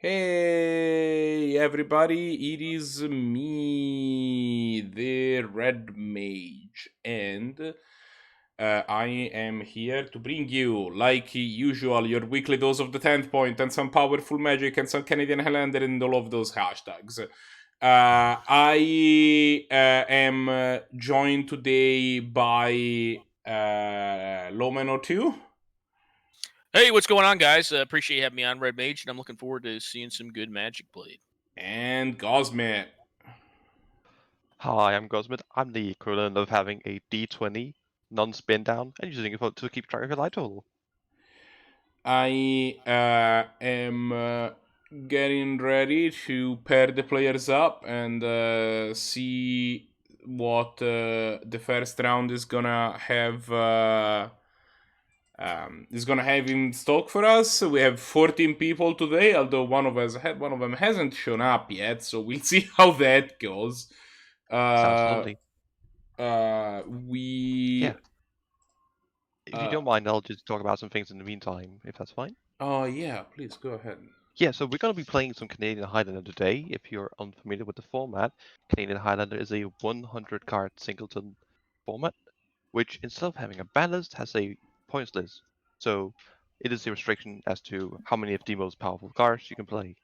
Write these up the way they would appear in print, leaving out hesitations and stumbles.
Hey everybody, it is me, the Red Mage, and I am here to bring you, like usual, your weekly dose of the 10th point and some powerful magic and some Canadian Highlander and all of those hashtags. I am joined today by Lomeno2. Hey, what's going on, guys? Appreciate you having me on, Red Mage, and I'm looking forward to seeing some good Magic played. And Gosmit. Hi, I'm Gosmit. I'm the equivalent of having a D20 non-spin down and using it to keep track of your light total. I am getting ready to pair the players up and see what the first round is gonna have. Is gonna have in stock for us. We have 14 people today, although one of them hasn't shown up yet, so we'll see how that goes. Sounds lovely. We. If you don't mind, I'll just talk about some things in the meantime, if that's fine. Oh yeah, please go ahead. Yeah, so we're going to be playing some Canadian Highlander today. If you're unfamiliar with the format, Canadian Highlander is a 100-card singleton format, which instead of having a balanced, has a points list. So it is a restriction as to how many of the most powerful cards you can play.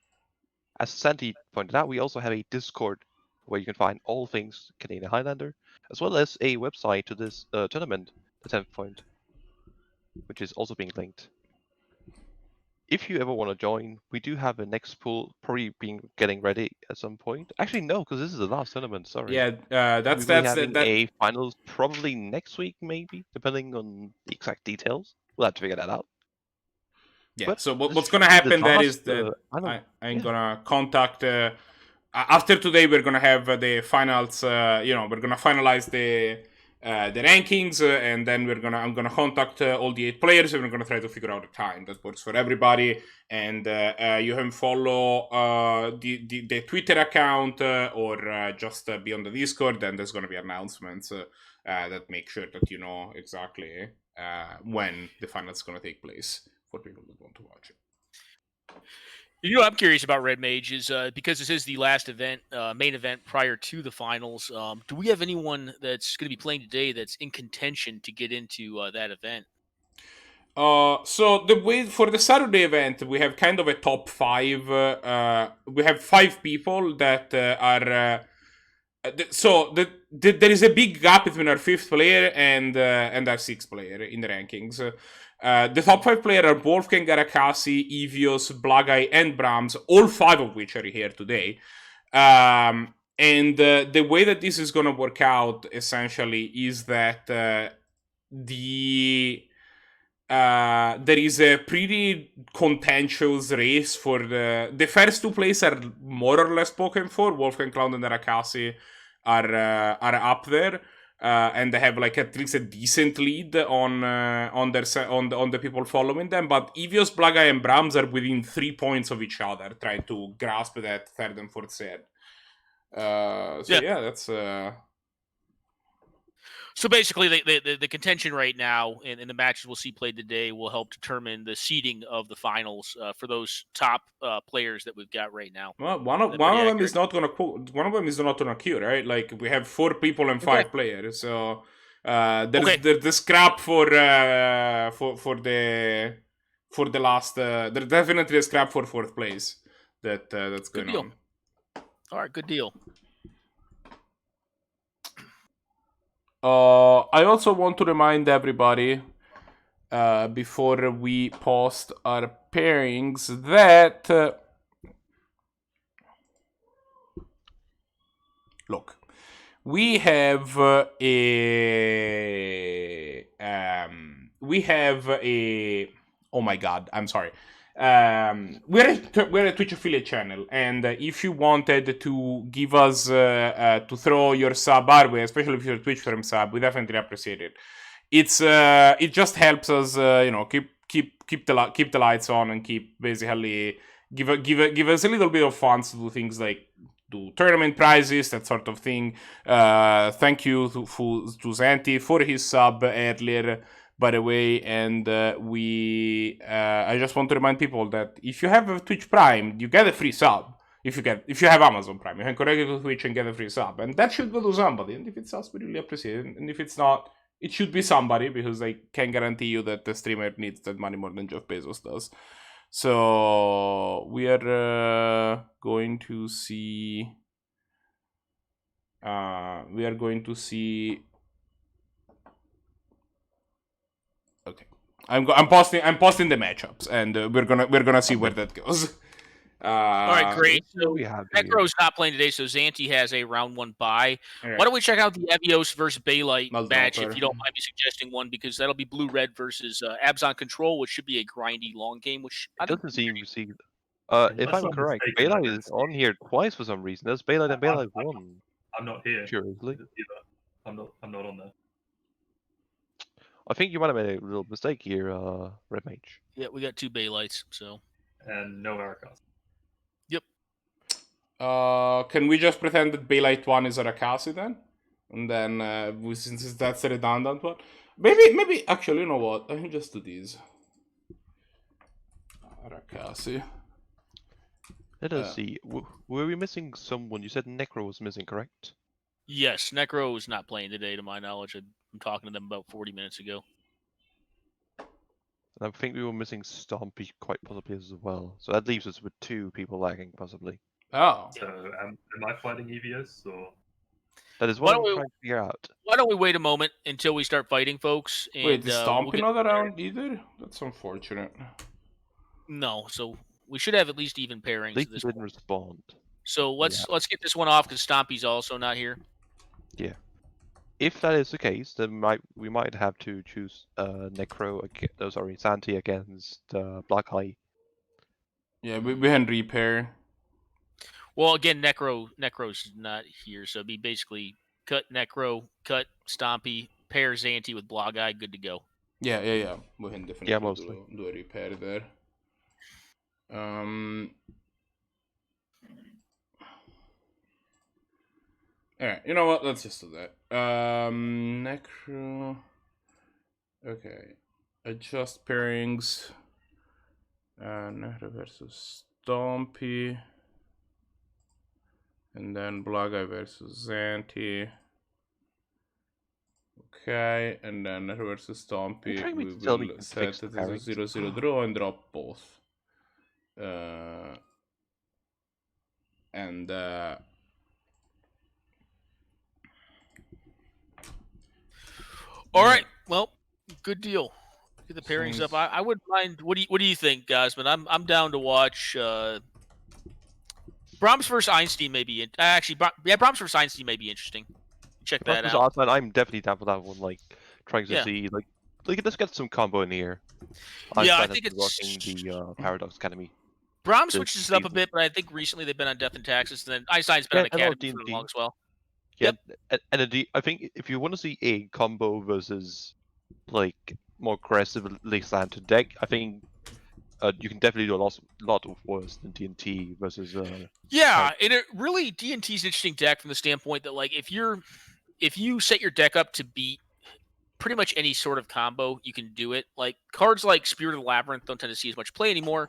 As Zannty pointed out, we also have a Discord where you can find all things Canadian Highlander, as well as a website to this tournament, the 10th point, which is also being linked. If you ever want to join, we do have a next pool probably getting ready at some point. Actually, no, because this is the last tournament. Sorry. Yeah, that's having that. A finals probably next week, maybe, depending on the exact details. We'll have to figure that out. Yeah. But so what's gonna happen there is that I'm gonna contact. After today, we're gonna have the finals. We're gonna finalize the rankings, and then I'm gonna contact all the 8 players, and we're gonna try to figure out a time that works for everybody. And you can follow the Twitter account or just be on the Discord, and there's gonna be announcements that make sure that you know exactly when the finals is gonna take place for people that want to watch it. You know what I'm curious about, Red Mage, is because this is the last event, main event prior to the finals. Do we have anyone that's going to be playing today that's in contention to get into that event? So the way for the Saturday event, we have kind of a top 5. We have 5 people that are. There is a big gap between our 5th player and our 6th player in the rankings. The top 5 players are Wolfgang, Arakasi, Evios, Blahguy, and Brahms, all 5 of which are here today. And the way that this is going to work out, essentially, is that there is a pretty contentious race for the first 2 places are more or less spoken for. WolfgangCloud and Arakasi are up there. And they have like at least a decent lead on the people following them. But Evios, Blahguy, and Brahms are within 3 points of each other, trying to grasp that 3rd and 4th set. That's. So basically, the contention right now in the matches we'll see played today will help determine the seeding of the finals for those top players that we've got right now. Well, one of them is not gonna queue, right? Like we have 4 people and 5 players, so there's the scrap for the last. There's definitely a scrap for 4th place that's going on. All right, good deal. I also want to remind everybody before we post our pairings that look, we have a oh my god, I'm sorry. We're a Twitch affiliate channel, and if you wanted to give us to throw your sub our way, especially if you're a Twitch Prime sub, we definitely appreciate it. It just helps us, keep the lights on and keep basically give us a little bit of funds to do things like do tournament prizes, that sort of thing. Thank you to Zannty for his sub earlier. by the way. And I just want to remind people that if you have a Twitch Prime, you get a free sub. If you have Amazon Prime, you can connect it to Twitch and get a free sub, and that should go to somebody. And if it's us, we really appreciate it. And if it's not, it should be somebody, because I can guarantee you that the streamer needs that money more than Jeff Bezos does. So we are going to see. We are going to see. Okay, I'm posting the matchups, and we're gonna see where that goes. All right, great. So we have Aggro's not playing today, so Zannty has a round 1 bye. Right. Why don't we check out the Evios versus Bailite match, Maldoper. if you don't mind me suggesting one, because that'll be blue-red versus Abzan Control, which should be a grindy long game, which It doesn't seem to see. If I'm correct, Bailite is on here twice for some reason. There's Bailite and Bailite 1. I'm not here. Curiously. Either. I'm not on there. I think you might have made a little mistake here, Red Mage. Yeah, we got 2 Bailites, so. And no Arakasi. Yep. Can we just pretend that Bailite 1 is Arakasi then? And then, since that's a redundant one? Maybe, actually, you know what? I can just do these. Arakasi. Let us see. Were we missing someone? You said Necro was missing, correct? Yes, Necro is not playing today, to my knowledge. I'm talking to them about 40 minutes ago. And I think we were missing Stompy quite possibly as well. So that leaves us with 2 people lagging, possibly. Oh. So am I fighting EVS or? That is what I'm trying to figure out. Why don't we wait a moment until we start fighting, folks? And, wait, is Stompy not around either? That's unfortunate. No, so we should have at least even pairings. At least he didn't respond. So let's get this one off because Stompy's also not here. Yeah. If that is the case, then we might have to choose Zannty against Blahguy. Yeah, we can repair. Well, again, Necro's not here, so it'd be basically cut Necro, cut Stompy, pair Zannty with Blahguy, good to go. Yeah. We can definitely do a repair there. Alright, you know what? Let's just do that. Necro. Okay. Adjust pairings. Necro versus Stompy. And then Blahguy versus Zannty. Okay, and then Necro versus Stompy. We will set it as a 0-0 draw and drop both. All right, well, good deal. Get the pairings up. I wouldn't mind. What do you think, Gosman? I'm down to watch. Brahms versus Einstein may be Brahms versus Einstein may be interesting. Check that out. Awesome. I'm definitely down for that one. Like trying to see let's get some combo in here. I think it's watching the Paradox Academy. Brahms switches it up a bit, but I think recently they've been on Death and Taxes, and then Einstein's been on Academy for long as well. Yeah, and I think if you want to see a combo versus like more aggressively slanted deck, I think you can definitely do a lot of worse than D&T versus. And it really D&T's an interesting deck from the standpoint that like if you set your deck up to beat pretty much any sort of combo, you can do it. Like cards like Spirit of the Labyrinth don't tend to see as much play anymore.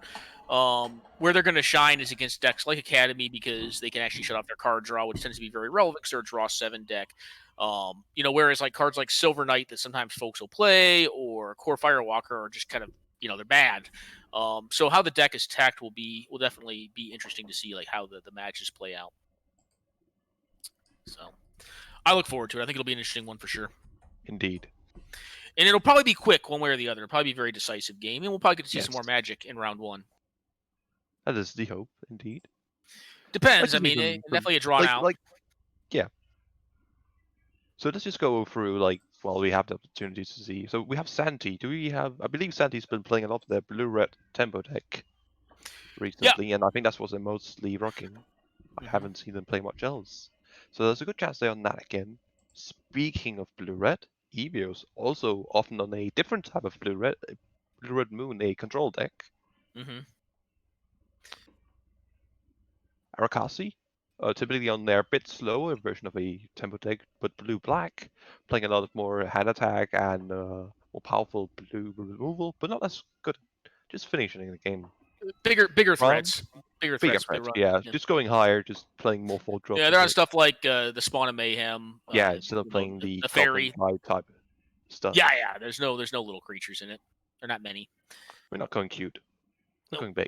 Where they're going to shine is against decks like Academy because they can actually shut off their card draw, which tends to be very relevant because they're a draw 7 deck. Whereas like cards like Silver Knight that sometimes folks will play or Core Firewalker are just kind of they're bad. So how the deck is tacked will definitely be interesting to see like how the matches play out. So I look forward to it. I think it'll be an interesting one for sure. Indeed. And it'll probably be quick one way or the other. It'll probably be a very decisive game, and we'll probably get to see some more Magic in round 1. That is the hope, indeed. Depends. I mean, definitely a drawn out. So let's just go through while we have the opportunity to see. So we have Zannty. I believe Zannty's been playing a lot of their blue-red tempo deck recently, and I think that's what they're mostly rocking. I haven't seen them play much else. So there's a good chance they're on that again. Speaking of blue-red, Evios also often on a different type of blue-red moon, a control deck. Arakasi, typically on their bit slower version of a tempo deck, but blue-black, playing a lot of more hand attack and more powerful blue removal, but not as good. Just finishing the game. Bigger threats. Bigger Bigger threats. threats, yeah. Just going higher, just playing more full drop. Yeah, they're on stuff like the Spawn of Mayhem. Yeah, instead of playing the fairy type stuff. Yeah. There's no little creatures in it. They're not many. We're not going cute. We're going big.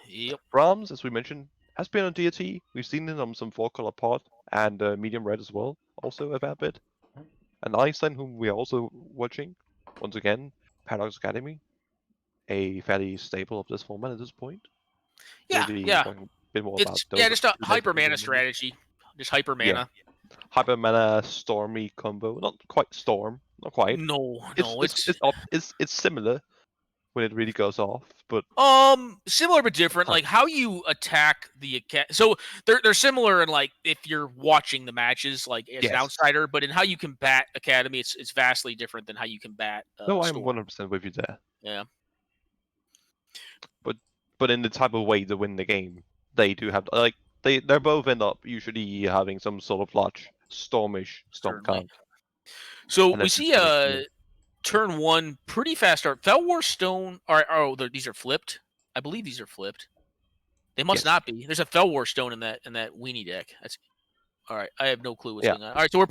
Yep. Brahms, as we mentioned, has been on deity. We've seen it on some 4-color pot and medium red as well, also a fair bit. And Einstein, whom we are also watching, once again, Paradox Academy, a fairly staple of this format at this point. Yeah, Maybe yeah. talking a bit more It's about just a hyper mana strategy. Just hyper mana. Yeah. Hyper mana stormy combo. Not quite storm. Not quite. No, It's similar when it really goes off, but similar but different. Like how you attack the so they're similar in like if you're watching the matches like as an outsider, but in how you combat Academy, it's vastly different than how you combat. No, I'm 100% with you there. Yeah. But in the type of way to win the game, they do have like they're both end up usually having some sort of large stormish storm count. So we see turn 1 pretty fast start. Felwar Stone these are flipped. I believe these are flipped. They must not be. There's a Felwar Stone in that weenie deck. That's all right. I have no clue what's going on. All right, so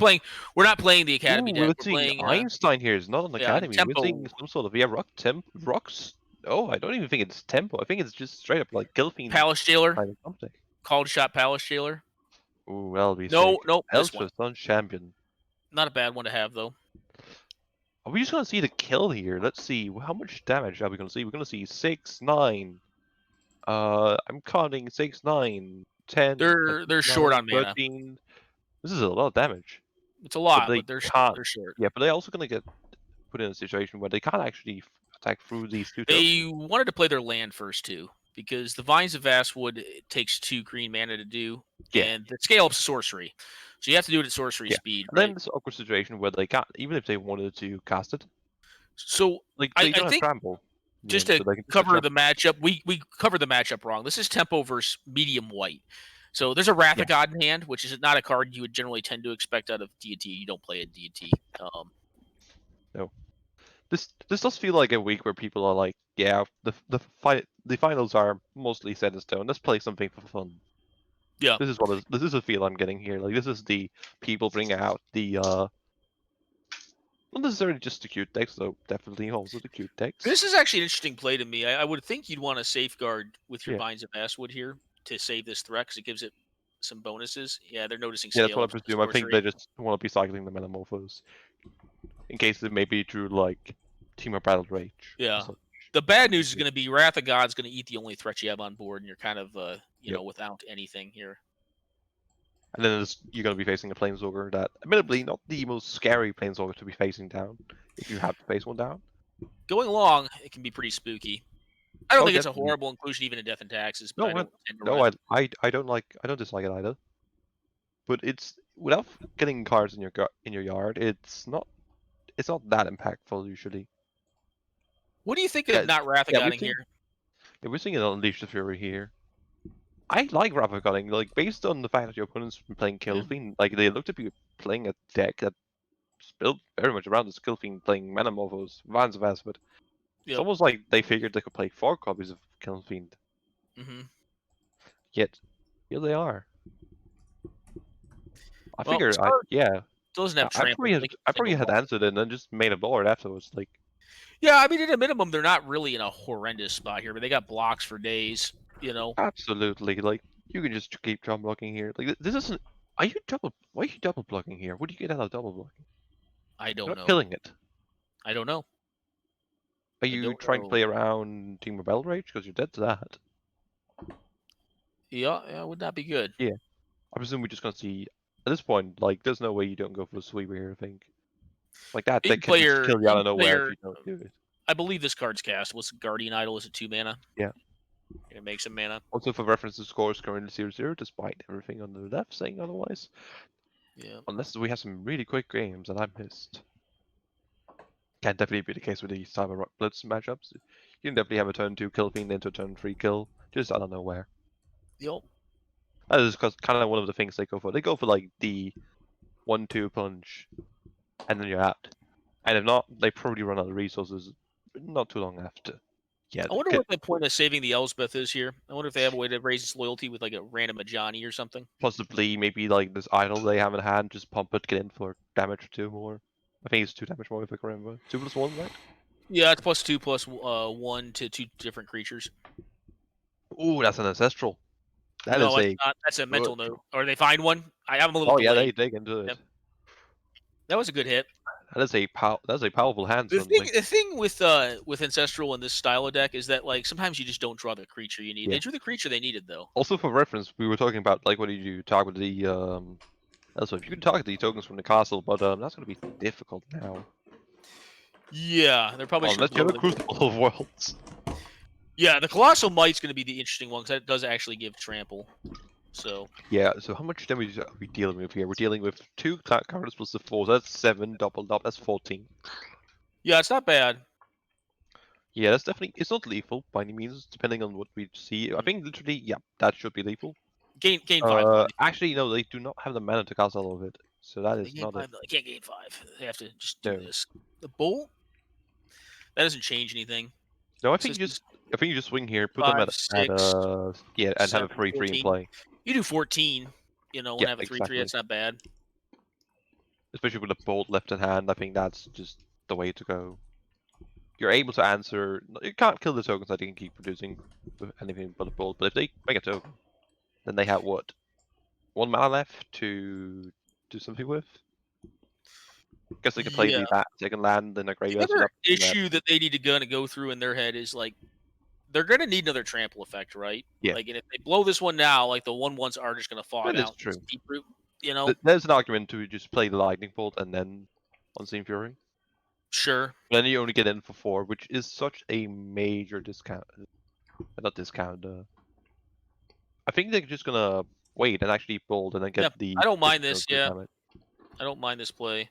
we're not playing the Academy deck. We're playing Einstein here. It's not an Academy. Tempo. We're seeing some sort of rocks. Oh, I don't even think it's tempo. I think it's just straight up like Gilfiend. Palace Jailer. Called shot Palace Jailer. Ooh, well, no, Elspeth Sun Champion. Not a bad one to have though. Are we just gonna see the kill here? Let's see. How much damage are we gonna see? We're gonna see 6, 9. I'm counting 6, 9, 10. They're short on mana. 13. This is a lot of damage. It's a lot, but they're short. Yeah, but they're also gonna get put in a situation where they can't actually attack through these 2 They wanted to play their land first too, because the Vines of Vastwood takes 2 green mana to do, and the scale up sorcery, so you have to do it at sorcery speed. And then this awkward situation where they can't, even if they wanted to cast it. So like they don't have trample. Just to cover the matchup, we covered the matchup wrong. This is tempo versus medium white. So there's a Wrath of God in hand, which is not a card you would generally tend to expect out of deity. You don't play a deity. No. This does feel like a week where people are like, yeah, the finals are mostly set in stone. Let's play something for fun. Yeah. This is the feel I'm getting here. Like this is the people bring out the not necessarily just the cute decks, though definitely also the cute decks. This is actually an interesting play to me. I would think you'd want to safeguard with your Vines of Vastwood here to save this threat because it gives it some bonuses. Yeah, they're noticing. Yeah, that's what I presume. I think they just want to be cycling the Metamorphose in case they maybe drew like Team of Battle Rage. Yeah. The bad news is going to be Wrath of God's going to eat the only threat you have on board, and you're kind of you know, without anything here. And then you're going to be facing a Planeswalker that, admittedly, not the most scary Planeswalker to be facing down, if you have to face one down. Going long, it can be pretty spooky. I don't think it's a horrible inclusion, even in Death and Taxes. But I don't dislike it either. But it's without getting cards in your yard, it's not that impactful usually. What do you think of not Wrath of God here? Yeah, we're seeing it on Unleash the Fury here. I like Wrath of God, like based on the fact that your opponent's been playing Killfiend, like they look to be playing a deck that's built very much around this Killfiend playing Metamorphose, Vines of Vastwood. It's almost like they figured they could play 4 copies of Killfiend. Yet, here they are. I figured, doesn't have I probably had answered it and then just made a board afterwards. Like, yeah, I mean, at a minimum, they're not really in a horrendous spot here, but they got blocks for days. You know, absolutely. Like, you can just keep double blocking here. Like, this isn't. Why are you double blocking here? What do you get out of double blocking? I don't know. Killing it. I don't know. Are you trying to play around Team of Battle Rage? Because you're dead to that. Yeah, would not be good. Yeah, I presume we're just gonna see at this point. Like, there's no way you don't go for the sweeper here. I think. Like that can just kill you out of nowhere if you don't do it. I believe this card's cast. What's Guardian Idol? Is it 2 mana? Yeah. It makes some mana. Also, for reference, the score is currently 0-0, despite everything on the left saying otherwise. Yeah. Unless we have some really quick games that I missed. Can definitely be the case with these type of Blitz matchups. You can definitely have a turn 2 kill fiend into a turn 3 kill, just out of nowhere. Yep. That is kind of one of the things they go for. They go for like the 1-2 punch, and then you're out. And if not, they probably run out of resources not too long after. Yeah. I wonder what the point of saving the Elspeth is here. I wonder if they have a way to raise its loyalty with like a random Ajani or something. Possibly, maybe like this idol they have in hand, just pump it, get in for damage or 2 more. I think it's 2 damage more if I can remember. 2+1, right? Yeah, it's +2 +1 to 2 different creatures. Ooh, that's an ancestral. That no, is it's not. That's a mental note. Or they find one. I have a little Oh yeah, delayed. they dig into it. Yep. That was a good hit. That is a powerful hand. The thing with Ancestral in this style of deck is that like sometimes you just don't draw the creature you need. Yeah. They drew the creature they needed though. Also for reference, we were talking about like what do you talk with the Also, if you can target the tokens from the castle, but that's gonna be difficult now. Yeah, they're probably Unless you have a Crucible of Worlds. Yeah, the Colossal Might's going to be the interesting one because that does actually give trample. So yeah, so how much damage are we dealing with here? We're dealing with 2 cards plus the 4, so that's 7 doubled up. That's 14. Yeah, it's not bad. Yeah, that's definitely. It's not lethal by any means, depending on what we see. I think literally, yeah, that should be lethal. Gain 5. Actually, no, they do not have the mana to cast all of it, so that is not. They can't gain 5. They have to just do No. this. The bolt that doesn't change anything. No, I think you just swing here, put 5, them at 6, yeah, and 7, have a free 14. in play. You do 14. You know, Yeah, have a 3/3. exactly. That's not bad. Especially with a bolt left in hand, I think that's just the way to go. You're able to answer. You can't kill the tokens that you can keep producing with anything but a bolt. But if they make a token, then they have what? 1 mana left to do something with. Guess they can play the second land in a graveyard. The other issue that they need to go through in their head is like they're gonna need another trample effect, right? Yeah. Like, and if they blow this one now, like the 1/1s are just gonna fall down. That is true. Deep root, you know. There's an argument to just play the lightning bolt and then Unseen Fury. Sure. Then you only get in for 4, which is such a major discount. Not discount. I think they're just gonna wait and actually bolt and then get the. I don't mind this. Yeah. Damage. I don't mind this play.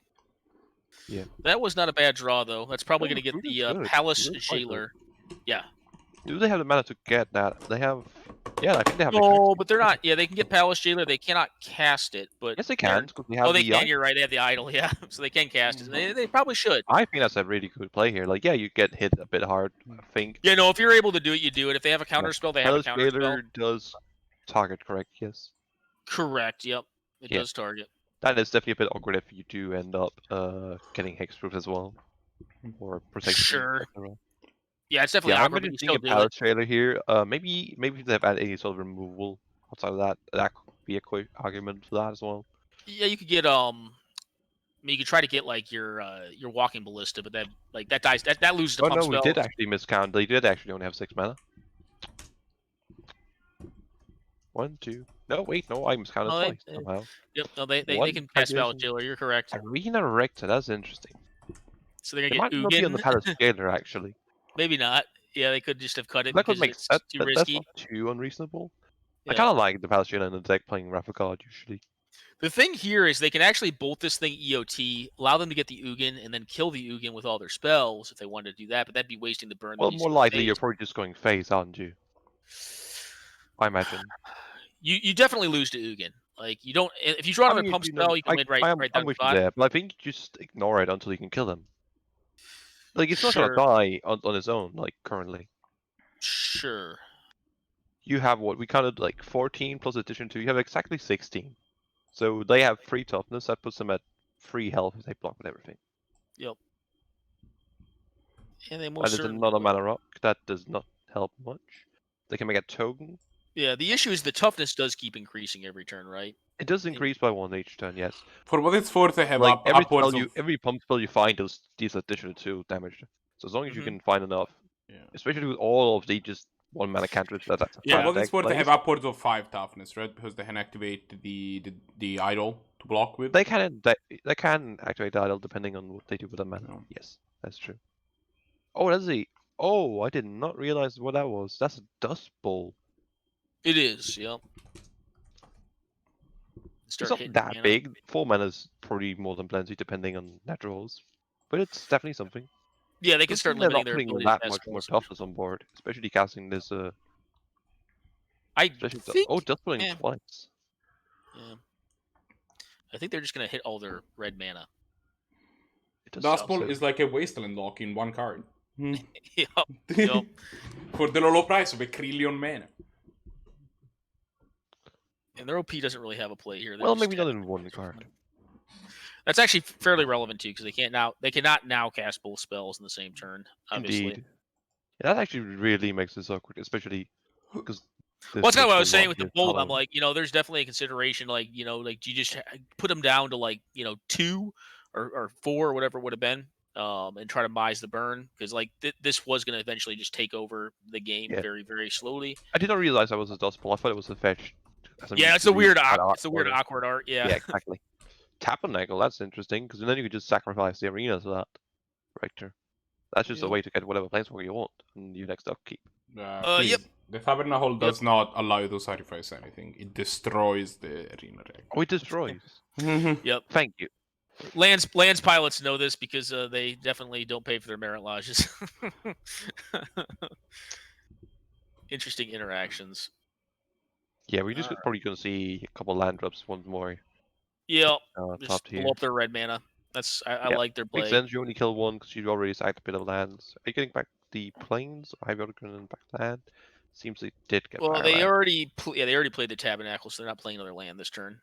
Yeah. That was not a bad draw though. That's probably gonna get the Palace Jailer. Yeah. Do they have the mana to get that? They have. Yeah, I think they have. No, but they're not. Yeah, they can get Palace Jailer. They cannot cast it, but yes, they can. They have they can. You're right. They have the idol. Yeah, so they can cast it. They probably should. I think that's a really good play here. Like, yeah, you get hit a bit hard. I think. Yeah, no. If you're able to do it, you do it. If they have a counter spell, they have a counter spell. Does target, correct? Yes. Correct. Yep. It does target. That is definitely a bit awkward if you do end up getting hexproof as well, or protection. Sure. Yeah, it's definitely awkward. I'm seeing a Palace trailer here. Maybe if they have any sort of removal outside of that, that could be a quick argument for that as well. Yeah, you could get you could try to get like your walking ballista, but that dies. That loses the pump spell. We did actually miscount. They did actually only have 6 mana. 1, 2. No, wait, no, I miscounted twice somehow. Yep, no, they can cast Palace Jailer. You're correct. Arena Rector, that's interesting. So they're gonna might not be on the Palace Jailer actually. Maybe not. Yeah, they could just have cut it. That could make sense. Too risky. That's not too unreasonable. Yeah. I kind of like the Palace Jailer in the deck playing Ravagard usually. The thing here is they can actually bolt this thing EOT, allow them to get the Ugin, and then kill the Ugin with all their spells if they wanted to do that, but that'd be wasting the burn. Well, more likely you're probably just going phase, aren't you? I imagine. You definitely lose to Ugin. Like, you don't... If you draw another pump spell, you can win right down the spot. There, but I think you just ignore it until you can kill him. Like, it's not gonna die on its own, like, currently. Sure. You have what? We counted, like, 14 plus addition 2. You have exactly 16. So they have 3 toughness. That puts them at 3 health if they block with everything. Yep. And they most certainly... another mana rock. That does not help much. They can make a token. Yeah, the issue is the toughness does keep increasing every turn, right? It does increase by 1 each turn, yes. For what it's worth, they have like upwards every pump spell you find does these additional 2 damage. So as long as you can find enough, especially with all of the just 1 mana cantrips, that's for what it's worth, they have upwards of 5 toughness, right? Because they can activate the idol to block with. They can activate the idol depending on what they do with the mana. Oh. Yes, that's true. Oh, that's a. Oh, I did not realize what that was. That's a dust bowl. It is, yep. It's not that big. 4 mana is probably more than plenty, depending on naturals. But it's definitely something. Yeah, they can start limiting their ability that much more toughness on board, especially casting this. Dust Bowling twice. Yeah. I think they're just gonna hit all their red mana. Dust Ball is like a Wasteland lock in one card. Yep. For the low price of a Krillion mana. And their OP doesn't really have a play here. Well, maybe not in one card. That's actually fairly relevant too, because they cannot now cast both spells in the same turn. Obviously. Indeed. Yeah, that actually really makes this awkward, especially because. Well, that's kind of what I was saying with the bolt. I'm like, there's definitely a consideration. Like, do you just put them down to like, 2 or 4 or whatever it would have been, and try to mise the burn, because like this was going to eventually just take over the game very, very slowly. I did not realize that was a Dust Ball. I thought it was a fetch. Yeah, it's a weird, awkward art. Yeah. Yeah, exactly. Tabernacle, that's interesting, because then you could just sacrifice the arena to that Rector. That's just a way to get whatever planeswalker you want in your next upkeep. Yep. The Tabernacle does not allow you to sacrifice anything. It destroys the arena deck. Oh, it destroys. Yep. Thank you. Lands pilots know this because they definitely don't pay for their merit lodges. Interesting interactions. Yeah, we're just probably going to see a couple land drops once more. Yep. Top Just tier. blow up their red mana. I like their play. Makes sense. You only kill one because you already sacked a bit of lands. Are you getting back the plains? Or have you already back land? Seems they did get. Well, they already played the Tabernacle, so they're not playing another land this turn.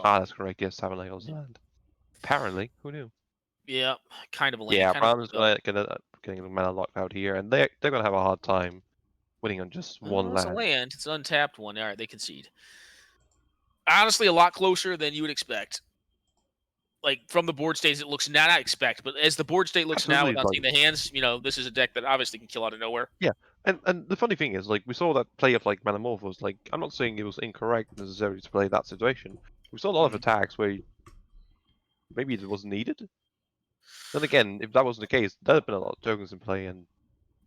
That's correct. Yes, Tabernacle's land. Apparently, who knew? Yeah, kind of a land. Yeah, Brahms is getting the mana locked out here, and they're gonna have a hard time winning on just one land. It's a land. It's an untapped one. All right, they concede. Honestly, a lot closer than you would expect. Like, from the board states, it looks not expect, but as the board state looks now, without seeing the hands, this is a deck that obviously can kill out of nowhere. Yeah, and the funny thing is, like, we saw that play of like Manamorphos. Like, I'm not saying it was incorrect necessarily to play that situation. We saw a lot of attacks where maybe it wasn't needed. Then again, if that wasn't the case, there'd have been a lot of tokens in play, and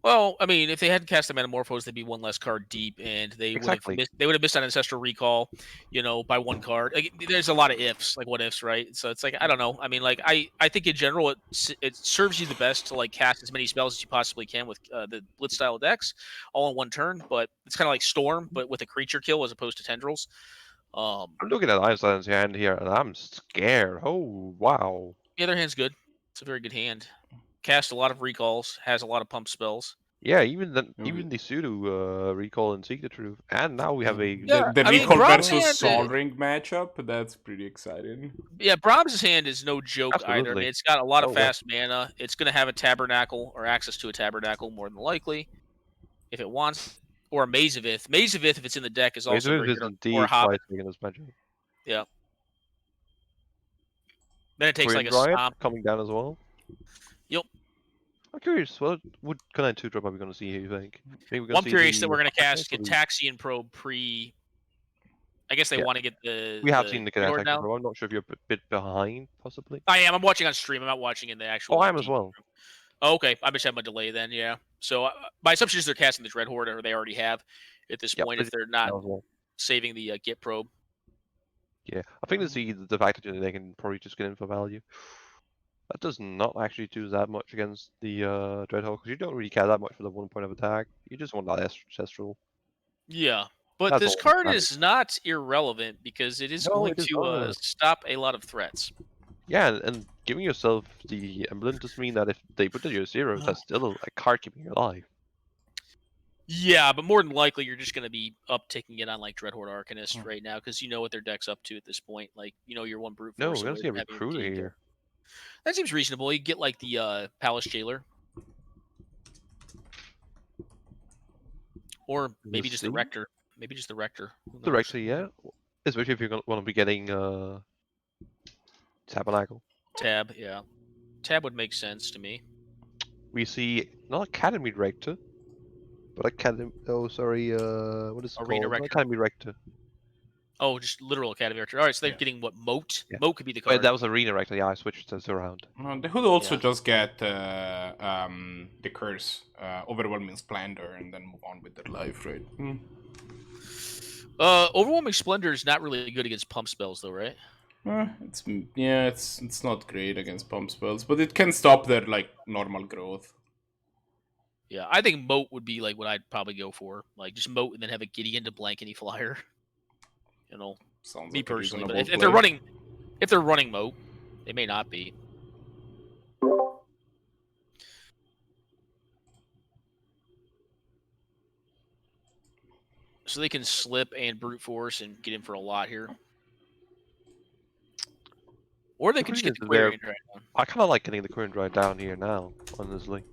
well, I mean, if they hadn't cast the Metamorphose, they'd be one less card deep, and they would have missed on Ancestral Recall, by one card. Like, there's a lot of ifs, like what ifs, right? So it's like, I don't know. I mean, like, I think in general it serves you the best to like cast as many spells as you possibly can with the Blitz style decks, all in one turn. But it's kind of like Storm, but with a creature kill as opposed to Tendrils. I'm looking at Einstein's hand here, and I'm scared. Oh wow! The other hand's good. It's a very good hand. Cast a lot of recalls, has a lot of pump spells. Yeah, even the pseudo recall and Seek the Truth, and now we have a the recall versus Sol Ring matchup. That's pretty exciting. Yeah, Brahms' hand is no joke either. I mean, it's got a lot of fast mana. It's going to have a Tabernacle or access to a Tabernacle more than likely, if it wants, or a Mazavith. Mazavith, if it's in the deck, is also very good. Or Hobbit. Yeah. Then it takes like a stomp. Coming down as well. Yep. I'm curious, what kind of 2-drop are we going to see here, you think? I'm curious that we're going to cast Gitaxian Probe pre... I guess they want to get the... We have seen the Gitaxian Probe. I'm not sure if you're a bit behind, possibly. I am. I'm watching on stream. I'm not watching in the actual... Oh, I am as well. Oh, okay. I just have a delay then, yeah. So my assumption is they're casting the Dread Horde, or they already have at this point, if they're not saving the Git Probe. Yeah, I think the fact that they can probably just get in for value. That does not actually do that much against the Dreadhawk, because you don't really care that much for the 1 point of attack. You just want that ancestral. Yeah, but this card is not irrelevant because it is going to stop a lot of threats. Yeah, and giving yourself the emblem does mean that if they put it your zeros, that's still a card keeping you alive. Yeah, but more than likely you're just going to be upticking it on like Dreadhorde Arcanist right now because you know what their deck's up to at this point. Like, your one brute force. No, we're going to see a Recruiter here. That seems reasonable. You get like the Palace Jailer. Or maybe just the Rector. Maybe just the Rector. The Rector, yeah. Especially if you're going to want to be getting Tabernacle. Tab, yeah. Tab would make sense to me. We see not Academy Rector, but Academy... Oh, sorry, what is it Arena called? Rector. Academy Rector. Oh, just literal Academy Rector. All right, so they're getting what, Moat? Yeah. Moat could be the card. That was Arena Rector, yeah, I switched this around. They could also just get the Curse, Overwhelming Splendor, and then move on with their life, right? Overwhelming Splendor is not really good against pump spells, though, right? It's not great against pump spells, but it can stop their like normal growth. Yeah, I think Moat would be like what I'd probably go for, like just Moat and then have a Gideon to blank any flyer. Sounds me like personally, but if they're running Moat, they may not be. So they can slip and brute force and get in for a lot here. Or they could just get the Quarian Drive down. I kind of like getting the Quarian Drive down here now, honestly.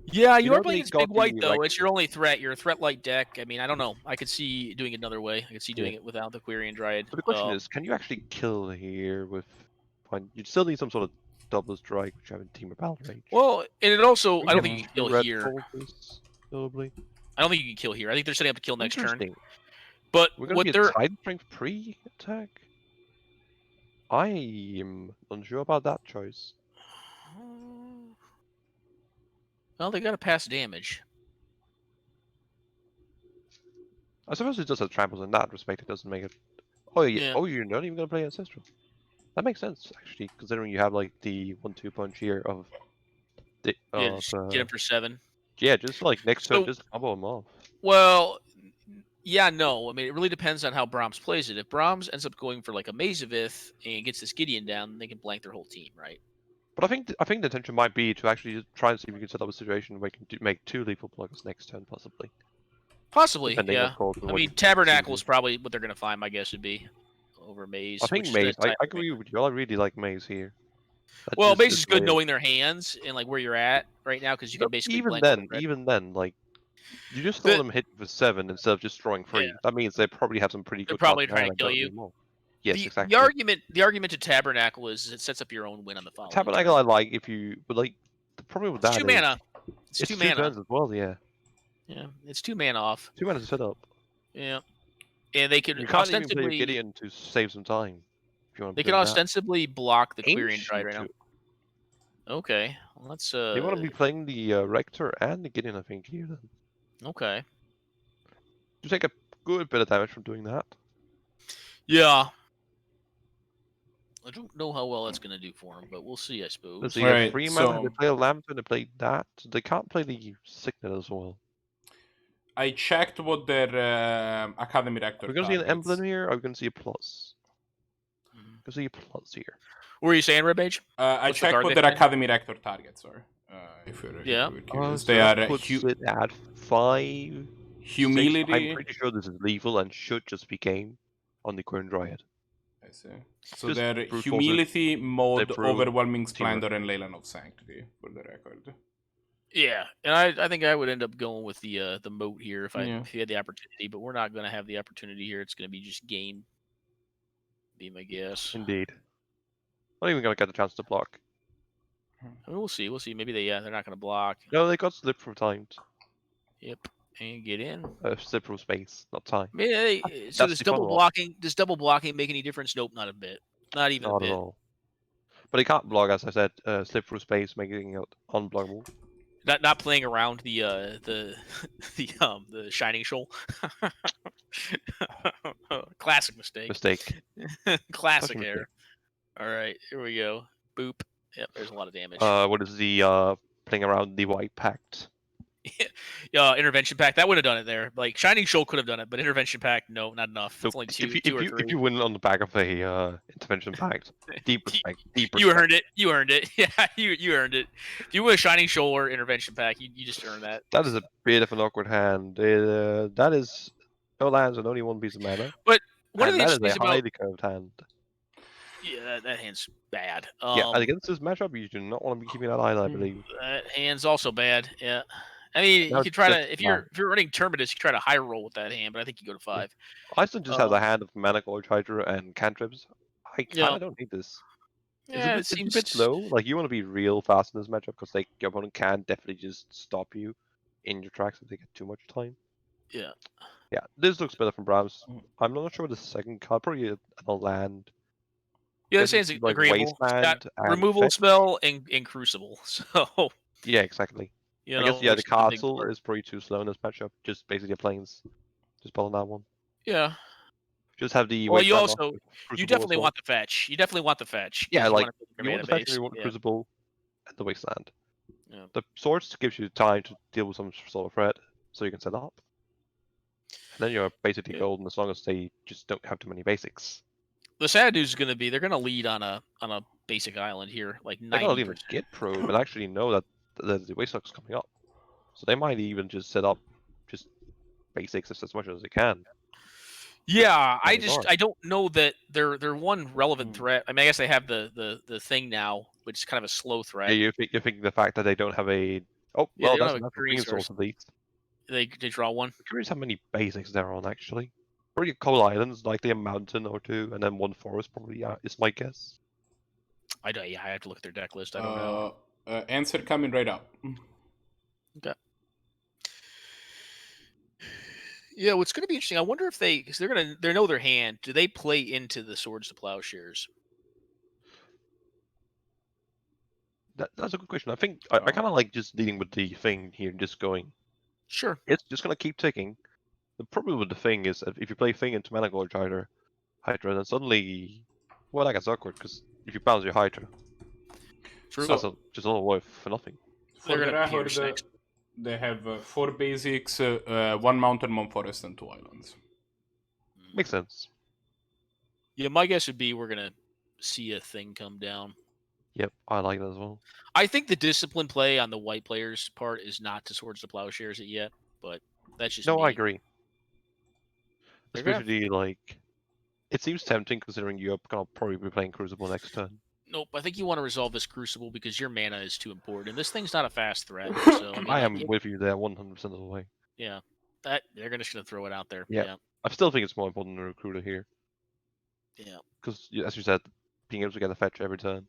Yeah, you are playing against Big White, though. It's your only threat. You're a threat-light deck. I mean, I don't know. I could see doing it another way. I could see doing it without the Quarian Dryad. But the question is, can you actually kill here with... You'd still need some sort of double strike, which you have in Team of Battle Rage. Well, and it also... I don't think you can kill here. Probably. I don't think you can kill here. I think they're setting up to kill next turn. But we're going to get Tide Strength pre-attack? I am unsure about that choice. Well, they got to pass damage. I suppose it does have tramples in that respect. It doesn't make it. Oh yeah. Oh, you're not even gonna play Ancestral. That makes sense actually, considering you have like the 1-2 punch here of. The, just get him for 7. Yeah, just like next turn, just combo him off. Well, yeah, no. I mean, it really depends on how Brahms plays it. If Brahms ends up going for like a Mazavith and gets this Gideon down, they can blank their whole team, right? But I think the intention might be to actually try and see if we can set up a situation where we can make 2 lethal blockers next turn, possibly. Possibly, yeah. I mean, Tabernacle is probably what they're going to find, my guess would be, over Maze. I think Maze, I agree with you. I really like Maze here. Well, Maze is good knowing their hands and like where you're at right now, because you can basically even then, like, you just let them hit with 7 instead of just destroying 3. Yeah. That means they probably have some pretty good... They're probably trying to kill you. Yes, exactly. The argument to Tabernacle is it sets up your own win on the following. Tabernacle I like if you... But like, the problem with that is... 2 mana. It's 2 mana. Turns as well, yeah. Yeah, it's 2 mana off. 2 mana to set up. Yeah, and they can you can't even play Gideon to save some time. If you want they can ostensibly block the Quarian Drive right now. Okay, well, let's. They want to be playing the Rector and the Gideon, I think, here then. Okay. You take a good bit of damage from doing that. Yeah. I don't know how well that's going to do for him, but we'll see, I suppose. Let's see, right, 3 mana, they play a Lambton, they play that. They can't play the Signet as well. I checked what their Academy Rector. We're going to see an emblem here, or are we going to see a plus? We're going to see a plus here. What were you saying, Red Mage? I checked what their Academy Rector targets are. If you're curious. They are it at 5. Humility. 6. I'm pretty sure this is lethal and should just be game on the Quarian Dryad. I see. So just they're Humility, Mode, Overwhelming Splendor, and Leyland of Sanctity, for the record. Yeah, and I think I would end up going with the moat here if you had the opportunity, but we're not going to have the opportunity here. It's going to be just game. Be my guess. Indeed. Not even going to get the chance to block. I mean, we'll see. We'll see. Maybe they're not going to block. No, they got slip from times. Yep, and get in. Slip from space, not time. Yeah, so does double blocking? Does double blocking make any difference? Nope, not a bit. Not even a bit. Not at all. But he can't block, as I said. Slip through space, making it unblockable. Not playing around the Shining Shoal. Classic mistake. Classic error. All right, here we go. Boop. Yep, there's a lot of damage. What is the playing around the White Pact? Intervention Pact. That would have done it there. Like Shining Shoal could have done it, but Intervention Pact, no, not enough. So it's only two or 3. If you win on the back of a Intervention Pact, deep respect. You earned it. You earned it. Yeah, you earned it. If you win a Shining Shoal or Intervention Pact, you just earned that. That is a bit of an awkward hand. That is no lands and only 1 piece of mana. But one of the that things is a highly curved hand. Yeah, that hand's bad. Yeah, against this matchup, you do not want to be keeping that eye, I believe. That hand's also bad. Yeah. I mean, you could try to if you're running Terminus, you try to high roll with that hand, but I think you go to 5. Iceland just has a hand of Mana Gorge Hydra and cantrips. I kind of don't need this. Yeah, it's a bit slow. Like you want to be real fast in this matchup because like your opponent can definitely just stop you in your tracks if they get too much time. Yeah. Yeah, this looks better from Brahms. I'm not sure what the second card. Probably a land. Yeah, this hand's like agreeable. It's got removal spell and Crucible. So. Yeah, exactly. I guess the castle is probably too slow in this matchup. Just basically a plains. Just pulling that one. Yeah. Just have the. Well, you definitely want the fetch. You definitely want the fetch. Yeah, like you want the fetch, you want the Crucible, and the Wasteland. Yeah. The Swords gives you time to deal with some sort of threat, so you can set up. And then you're basically golden as long as they just don't have too many basics. The sad news is going to be they're going to lead on a basic island here, like They're gonna 90%. even get probe and actually know that the Wasteland's coming up. So they might even just set up just basics as much as they can. Yeah, I don't know that they're one relevant threat. I mean, I guess they have the thing now, which is kind of a slow threat. Yeah, you think the fact that they don't have a Yeah, that's a green source at least. They draw one. I'm curious how many basics they're on actually. Probably coal islands, likely a mountain or two, and then one forest probably is my guess. I have to look at their deck list. I don't know. Answer coming right up. Okay. Yeah, what's going to be interesting, I wonder if because they know their hand. Do they play into the Swords to Plowshares? That's a good question. I think I kind of like just dealing with the thing here, just going. Sure. It's just gonna keep ticking. The problem with the thing is if you play thing into Mana Gorge Hydra, then suddenly, well, that gets awkward because if you bounce your Hydra, True. that's just a little worth for nothing. For the record, they have 4 basics, 1 mountain, 1 forest, and 2 islands. Makes sense. Yeah, my guess would be we're gonna see a thing come down. Yep, I like that as well. I think the discipline play on the white players' part is not to Swords to Plowshares it yet, but that's just me. I agree. Especially like, it seems tempting considering you're gonna probably be playing Crucible next turn. Nope, I think you want to resolve this Crucible because your mana is too important. This thing's not a fast threat. So I am with you there 100% of the way. Yeah, they're just gonna throw it out there. Yeah. I still think it's more important than a recruiter here. Yeah. Because as you said, being able to get a fetch every turn.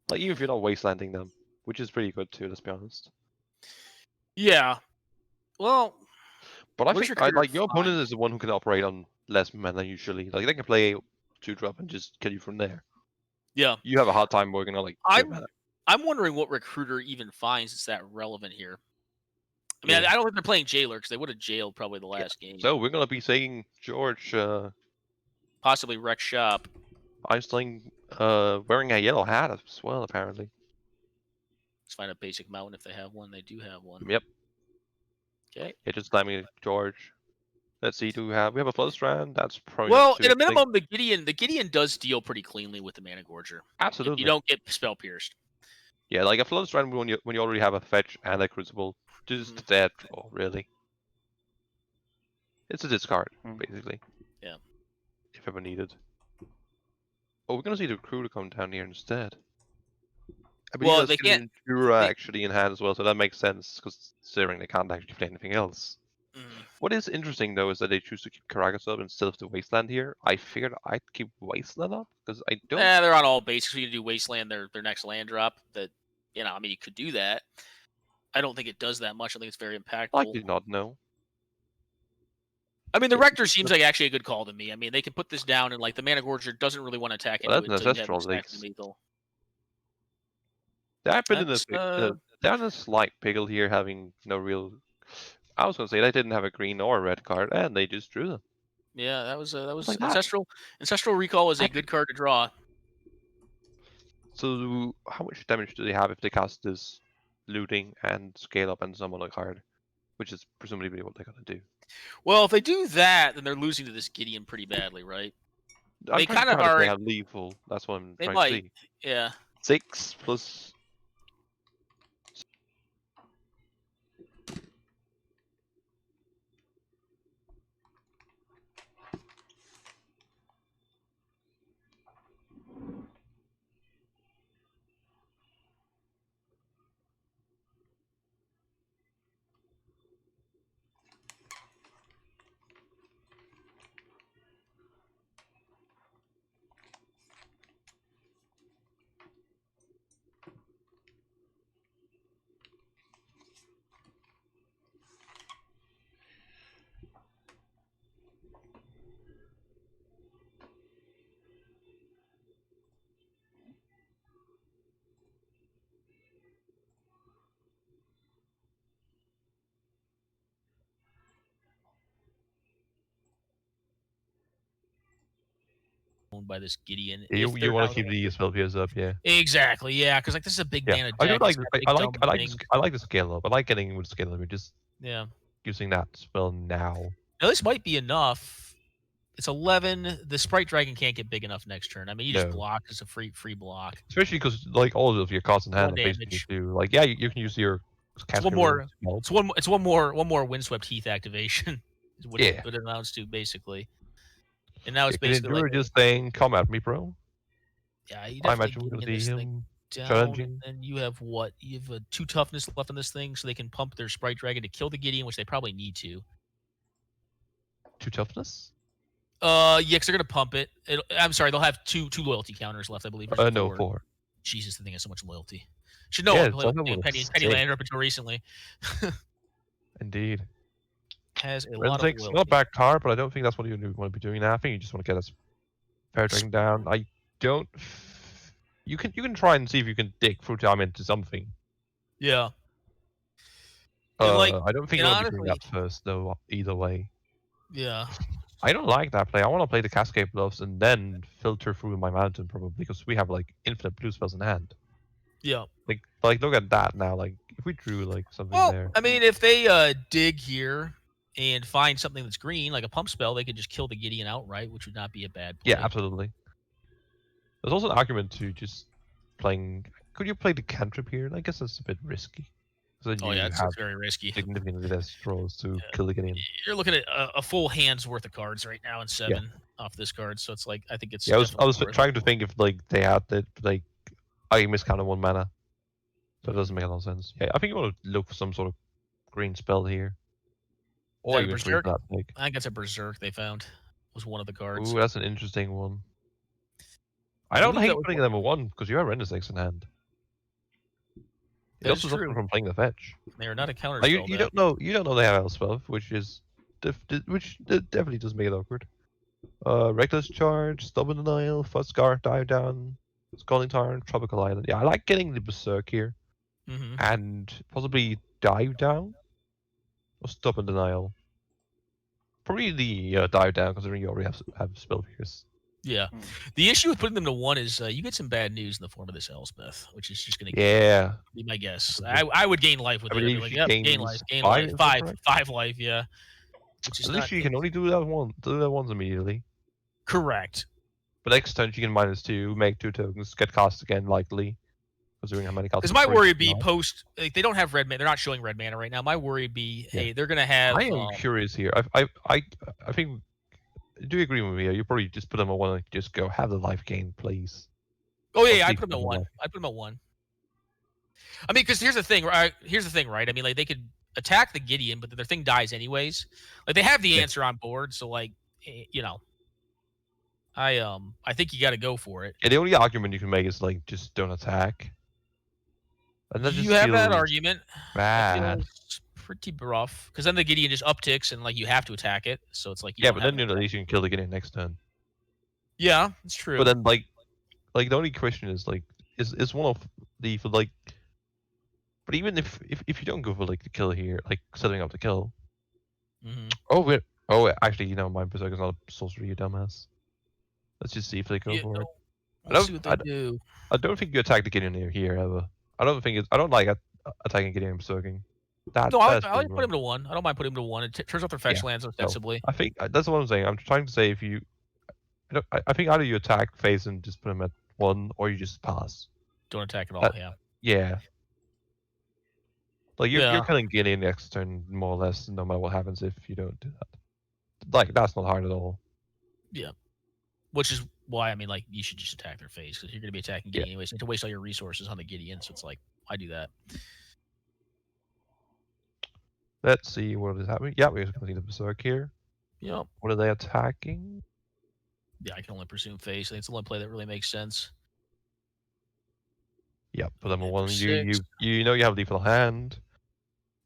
Like, even if you're not wastelanding them, which is pretty good too, let's be honest. Yeah. Well, but I think your opponent is the one who can operate on less mana usually. Like, they can play 2-drop and just kill you from there. Yeah. You have a hard time working on like. I'm wondering what recruiter even finds that's that relevant here. I mean, I don't think they're playing Jailer because they would have jailed probably the last game. So we're gonna be saying George. Possibly Rex Shop. Einstein wearing a yellow hat as well, apparently. Let's find a basic mountain if they have one. They do have one. Yep. Okay. Yeah, just let me, George. Let's see. We have a Flood Strand? That's probably. Well, at a minimum, the Gideon does deal pretty cleanly with the Mana Gorger. Absolutely. You don't get spell pierced. Yeah, like a Flood Strand when you already have a fetch and a Crucible, just dead draw, really. It's a discard, basically. Yeah. If ever needed. Oh, we're gonna see the crew to come down here instead. Well, they can't. Actually in hand as well, so that makes sense because considering they can't actually play anything else. What is interesting though is that they choose to keep Karagas up instead of the Wasteland here. I figured I'd keep Wasteland up because I don't. Yeah, they're on all basics. We can do Wasteland, their next land drop. That I mean, you could do that. I don't think it does that much. I think it's very impactful. I did not know. I mean, the Rector seems like actually a good call to me. I mean, they can put this down, and like the Mana Gorger doesn't really want to attack into it. That's ancestral. They've been in a slight pickle here, having no real. I was gonna say they didn't have a green or a red card, and they just drew them. Yeah, that was like ancestral. Ancestral Recall is a good card to draw. So, how much damage do they have if they cast this looting and scale up and summon a card, which is presumably what they're gonna do? Well, if they do that, then they're losing to this Gideon pretty badly, right? They kind of are. They have lethal. That's what I'm trying to see. Yeah. 6 plus. By this Gideon. You want to keep the spell pierce up, yeah. Exactly, yeah, because like this is a big mana deck. I like the scale up. I like getting with scale up. Just using that spell now. Now this might be enough. It's 11. The Sprite Dragon can't get big enough next turn. I mean, you just block. It's a free block. Especially because like all of your cards in hand One are basically damage. do like you can use your. It's one more. It's one more Windswept Heath activation. Is what it amounts to basically. And now it's basically like just saying, "Come at me, bro." Yeah, you I definitely imagine we'll this see thing him down, challenging. and you have what? You have 2 toughness left on this thing, so they can pump their Sprite Dragon to kill the Gideon, which they probably need to. 2 toughness? Yeah, because they're gonna pump it. I'm sorry, they'll have two loyalty counters left, I believe. No, 4. Jesus, the thing has so much loyalty. Should know. Penny Lander up until recently. Indeed. Has a lot of loyalty. Not a bad card, but I don't think that's what you want to be doing now. I think you just want to get a Fair Dragon down. I don't. You can try and see if you can dig through time into something. Yeah. I don't think I'll be doing that first, though. Either way. Yeah. I don't like that play. I want to play the Cascade Bluffs and then filter through my mountain probably because we have like infinite blue spells in hand. Yeah. Like look at that now. Like if we drew like something there. I mean, if they dig here and find something that's green, like a pump spell, they could just kill the Gideon outright, which would not be a bad play. Yeah, absolutely. There's also an argument to just playing. Could you play the cantrip here? I guess that's a bit risky. So it's very risky. Significantly less draws to kill the Gideon. You're looking at a full hand's worth of cards right now and 7 off this card, so it's like I think it's. Yeah, I was trying to think if like they had that like I miscounted 1 mana, so it doesn't make a lot of sense. Yeah, I think you want to look for some sort of green spell here, or even Berserk. that. Like, I think it's a Berserk they found was one of the cards. Ooh, that's an interesting one. I don't hate putting them a 1 because you have Render 6 in hand. It also stops them from playing the fetch. They are not a counter spell. You don't know they have Elspeth, which definitely does make it awkward. Reckless Charge, Stubborn Denial, Fuzzguard, Dive Down, Scalding Tarn, Tropical Island. Yeah, I like getting the Berserk here. And possibly Dive Down or Stubborn Denial. Probably the Dive Down, considering you already have Spell Pierce. Yeah. The issue with putting them to 1 is you get some bad news in the form of this Elspeth, which is just going to be my guess. I would gain life with it. Like, gain life. 5 life, yeah. At least you can only do that once immediately. Correct. But next turn you can -2, make 2 tokens, get cast again likely. Considering how many cards. Because my worry would be they don't have red mana. They're not showing red mana right now. My worry would be, hey, they're going to have. I am curious here. I think. Do you agree with me? You probably just put them at 1 and just go have the life gain, please. Oh yeah, I put them at 1. I put them at 1. I mean, because here's the thing, right? I mean, like they could attack the Gideon, but their thing dies anyways. Like they have the answer on board, so like I think you got to go for it. Yeah, the only argument you can make is like just don't attack. And that you have that argument. Bad. Pretty rough because then the Gideon just upticks and like you have to attack it, so it's like but then at least you can kill the Gideon next turn. Yeah, it's true. But then like the only question is like is one of the for like. But even if you don't go for like the kill here, like setting up the kill. Actually, my Berserk is not a sorcery, you dumbass. Let's just see if they go for it. I don't think you attack the Gideon here ever. I don't like attacking Gideon and Berserking. I like put him to 1. I don't mind putting him to 1. It turns off their fetch lands ostensibly. I think that's what I'm saying. I'm trying to say if you, I think either you attack phase and just put him at 1, or you just pass. Don't attack at all. Yeah. Like you're killing Gideon next turn more or less, no matter what happens if you don't do that. Like that's not hard at all. Yeah. Which is why I mean, like you should just attack their phase because you're going to be attacking Gideon anyways. You have to waste all your resources on the Gideon, so it's like I do that. Let's see what is happening. Yeah, we're going to see the Berserk here. Yep. What are they attacking? Yeah, I can only presume face. I think it's the only play that really makes sense. Yeah, put them on 1. You know you have lethal hand.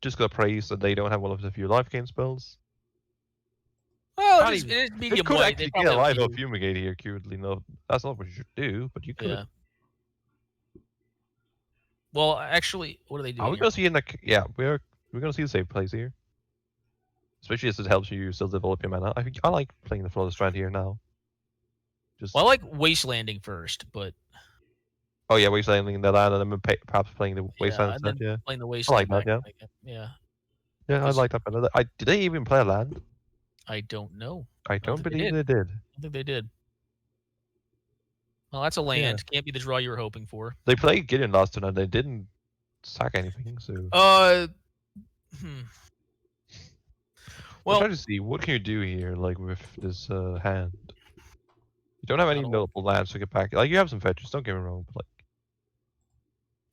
Just gotta praise that they don't have one of the few life gain spells. Well, it is medium you could white. actually get a life or fumigate here, crudely. No, that's not what you should do, but you could. Yeah. Well, actually, what are they doing? Are we gonna see we're gonna see the save plays here. Especially as it helps you still develop your mana. I like playing the Flawless Strand here now. Well, I like Wastelanding first, but... Oh yeah, Wastelanding in the land, and then perhaps playing the Wasteland instead, yeah. Playing the Wasteland. I like that, yeah. Yeah, I like that better. Did they even play a land? I don't know. I don't believe they did. I don't think they did. Well, that's a land. Can't be the draw you were hoping for. They played Gideon last turn and they didn't sack anything, so... Well, I'm trying to see, what can you do here, like, with this hand? You don't have any notable lands to get back. Like, you have some fetches, don't get me wrong, but, like...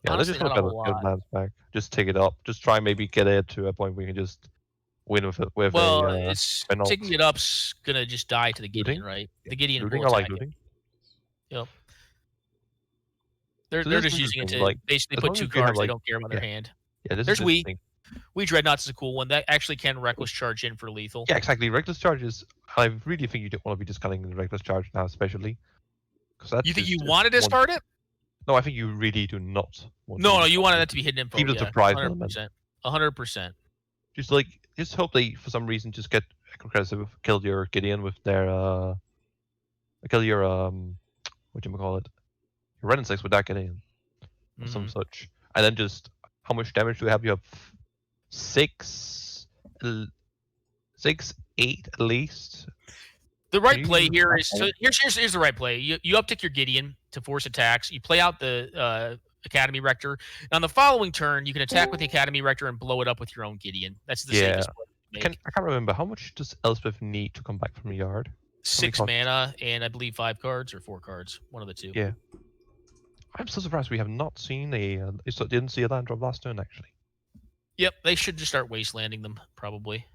Yeah, honestly, let's just look at lands back. Just take it up. Just try maybe get it to a point where you can just win with it. Taking it up's gonna just die to the Gideon, right? The Gideon looting, will attack looting. Yep. They're just using it to basically put 2 cards. They don't care about their hand. Yeah, there's We Dreadnoughts is a cool one. That actually can Reckless Charge in for lethal. Yeah, exactly. Reckless Charge is... I really think you don't want to be discounting the Reckless Charge now, especially. You think you want to discard it? No, I think you really do not want No, you wanted that to be hidden info. Keep the surprise element. 100%. Just hope they, for some reason, just get aggressive, kill your Gideon with their, kill your, whatchamacallit, your Red and 6 with that Gideon. Or some such. And then just, how much damage do we have? You have 6, 8 at least. The right play here is here's the right play. You uptick your Gideon to force attacks. You play out the Academy Rector. And on the following turn, you can attack with the Academy Rector and blow it up with your own Gideon. That's the safest play to make. I can't remember, how much does Elspeth need to come back from the yard? 6 mana and I believe 5 cards or 4 cards, one of the two. Yeah. I'm so surprised we have not seen didn't see a land drop last turn actually. Yep, they should just start wastelanding them probably.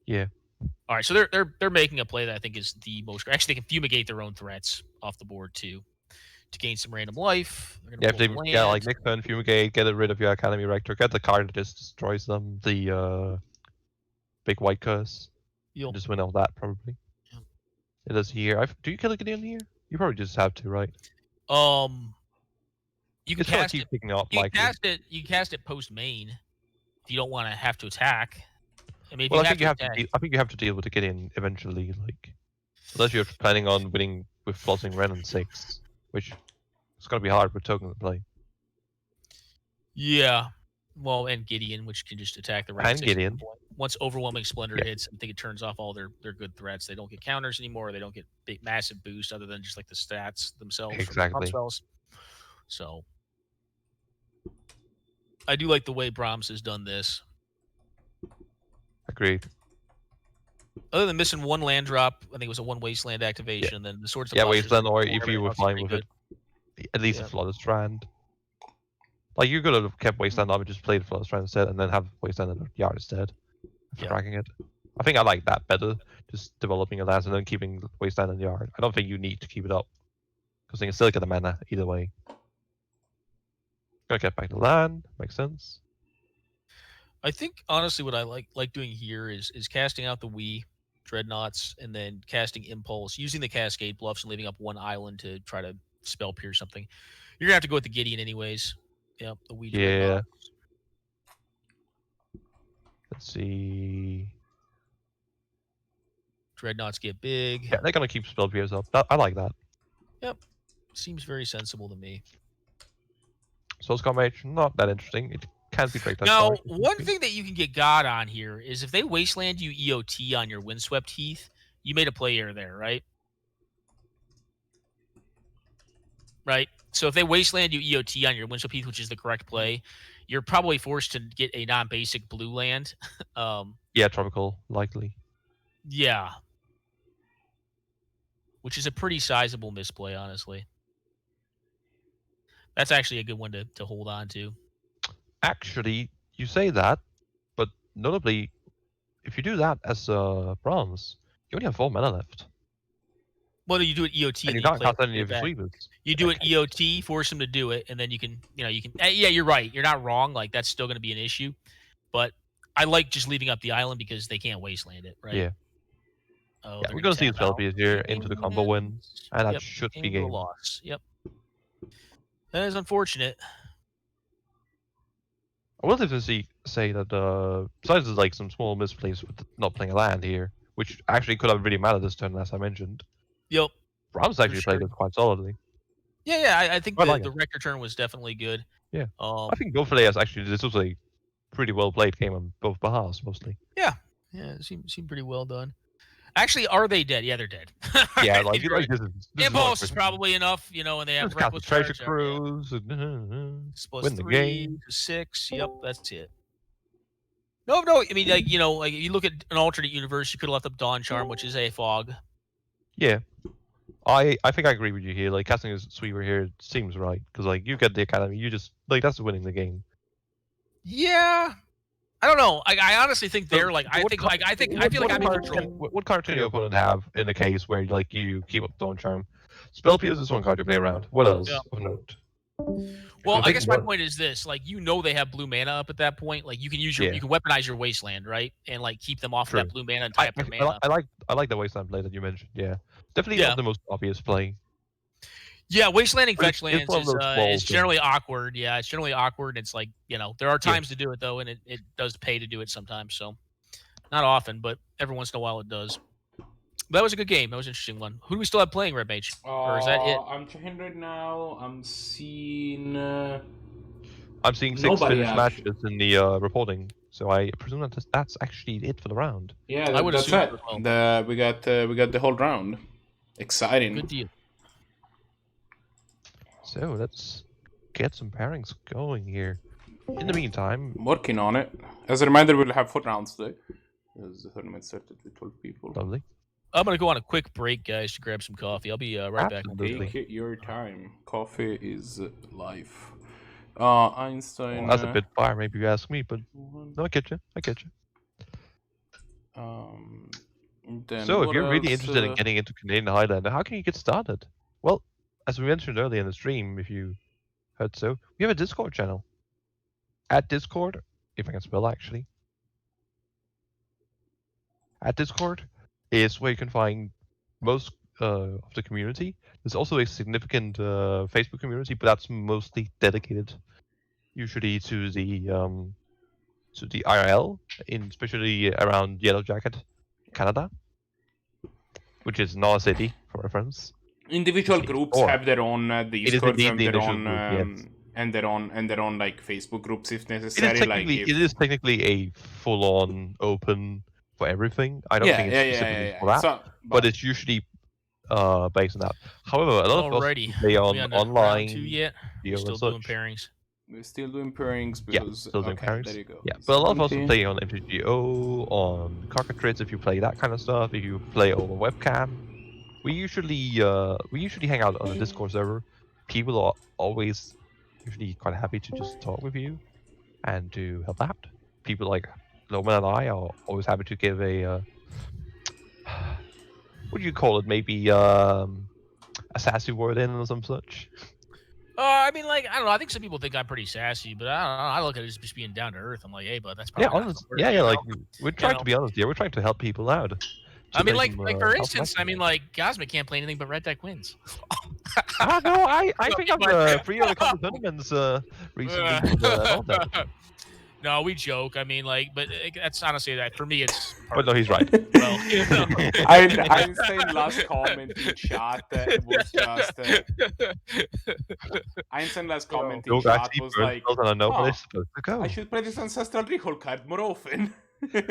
Yeah. All right, so they're making a play that I think is the most. Actually, they can fumigate their own threats off the board too, to gain some random life. Like next turn fumigate, get rid of your Academy Rector, get the card that just destroys them. The big white curse. You'll just win all that probably. Yeah. It is here. Do you kill a Gideon here? You probably just have to, right? You can cast it. Picking up, you cast it post main if you don't want to have to attack. I mean, I think you have to deal with the Gideon eventually, like unless you're planning on winning with flossing Ren and 6, which is going to be hard with token to play. Yeah, well, and Gideon, which can just attack the Ren and 6 Gideon. Once Overwhelming Splendor hits, I think it turns off all their good threats. They don't get counters anymore. They don't get massive boost other than just like the stats themselves. Exactly. So I do like the way Brahms has done this. Agreed. Other than missing 1 land drop, I think it was a 1 wasteland activation, and then the Swords of Wasteland, or if you were fine with it, at least a Flawless Strand. Like, you could have kept Wasteland up and just played Flawless Strand instead, and then have Wasteland in the yard instead. For tracking it. I think I like that better, just developing a lands and then keeping Wasteland in the yard. I don't think you need to keep it up, because you can still get the mana either way. Gotta get back to land, makes sense. I think honestly what I like doing here is casting out the Dreadnoughts and then casting Impulse, using the Cascade Bluffs and leaving up 1 island to try to spell pierce something. You're gonna have to go with the Gideon anyways. Yep, the Dreadnoughts. Let's see. Dreadnoughts get big. Yeah, they're gonna keep spell pierce up. I like that. Yep, seems very sensible to me. Soul Scum Mage, not that interesting. It can't be break that. Now, one thing that you can get God on here is if they wasteland you EOT on your Windswept Heath, you made a play error there, right? Right? So if they wasteland you EOT on your Windswept Heath, which is the correct play, you're probably forced to get a non-basic blue land. Yeah, tropical, likely. Yeah. Which is a pretty sizable misplay, honestly. That's actually a good one to hold on to. Actually, you say that, but notably, if you do that as Brahms, you only have 4 mana left. Well, you do it EOT. And you can't cast any of your Slivers. You do it EOT, force them to do it, and then you can. Yeah, you're right. You're not wrong. Like, that's still going to be an issue. But I like just leaving up the island because they can't wasteland it, right? Yeah. Oh, we're going to see the spell piece here into the combo win, and that should be game. Loss. Yep. That is unfortunate. I will definitely say that besides like some small misplays with not playing a land here, which actually could have really mattered this turn, as I mentioned. Yep. Brahms actually played it quite solidly. Yeah. I think the Rector turn was definitely good. Yeah. I think both players actually, this was a pretty well played game on both behalves, mostly. Yeah. It seemed pretty well done. Actually, are they dead? Yeah, they're dead. Yeah, Right, like this is Impulse is what- probably enough, and they have Just got the reckless treasure charge. cruise. Plus Win the 3 game. to 6. Yep, that's it. No. I mean, like you look at an alternate universe, you could have left up Dawn Charm, which is a fog. Yeah. I think I agree with you here. Like casting a sweeper here seems right because like you get the academy, you just like that's winning the game. Yeah, I don't know. I honestly think they're like I feel like I'm in control. What card can your opponent have in a case where like you keep up Dawn Charm? Spell Pierce is one card to play around. What else of note? Well, I guess my point is this: like they have blue mana up at that point. Like you can use you can weaponize your wasteland, right, and like keep them off of that blue mana and tie up their mana. I like the wasteland play that you mentioned. Yeah, definitely not the most obvious play. Yeah, wastelanding fetch lands is generally awkward. Yeah, it's generally awkward. It's like there are times to do it though, and it does pay to do it sometimes. So not often, but every once in a while it does. That was a good game. That was an interesting one. Who do we still have playing, Red Mage? Or is that it? I'm checking right now. I'm seeing 6 finished matches in the reporting, so I presume that's actually it for the round. Yeah, that's it. We got the whole round. Exciting. Good deal. So let's get some pairings going here. In the meantime, I'm working on it. As a reminder, we'll have 4 rounds today. The tournament started with 12 people. Lovely. I'm going to go on a quick break, guys, to grab some coffee. I'll be right back. Take your time. Coffee is life. Einstein. That's a bit fire, maybe you ask me, but no, I get you. So, if you're really interested in getting into Canadian Highlander, how can you get started? Well, as we mentioned earlier in the stream, if you heard so, we have a Discord channel. At Discord, if I can spell actually. At Discord is where you can find most of the community. There's also a significant Facebook community, but that's mostly dedicated usually to the IRL, especially around Yellow Jacket, Canada, which is not a city for reference. Individual groups have their own Discord and their own like Facebook groups if necessary. It is technically a full-on open for everything. I don't think it's specifically for that, so, but it's usually based on that. However, a lot of us play on online. We're still doing pairings. We're still doing pairings because still doing pairings. There you go. Yeah, but a lot of us play on MTGO, on Cockatrice if you play that kind of stuff. If you play over webcam, we usually hang out on a Discord server. People are always usually quite happy to just talk with you and to help out. People like Loman and I are always happy to give a what do you call it? Maybe a sassy word in or some such. I mean, like, I don't know. I think some people think I'm pretty sassy, but I don't know. I look at it as just being down to earth. I'm like, hey, bud, that's probably honest. Like we're trying to be honest here. We're trying to help people out. I mean, like for instance, I mean, like Cosmic can't play anything but Red Deck wins. No, I think I've free of a couple tournaments recently. No, we joke. I mean, like, but that's honestly that for me. It's. But no, he's right. Well, Einstein's last comment in chat was just. Einstein's last comment in chat was like, I should play this Ancestral Recall card more often. But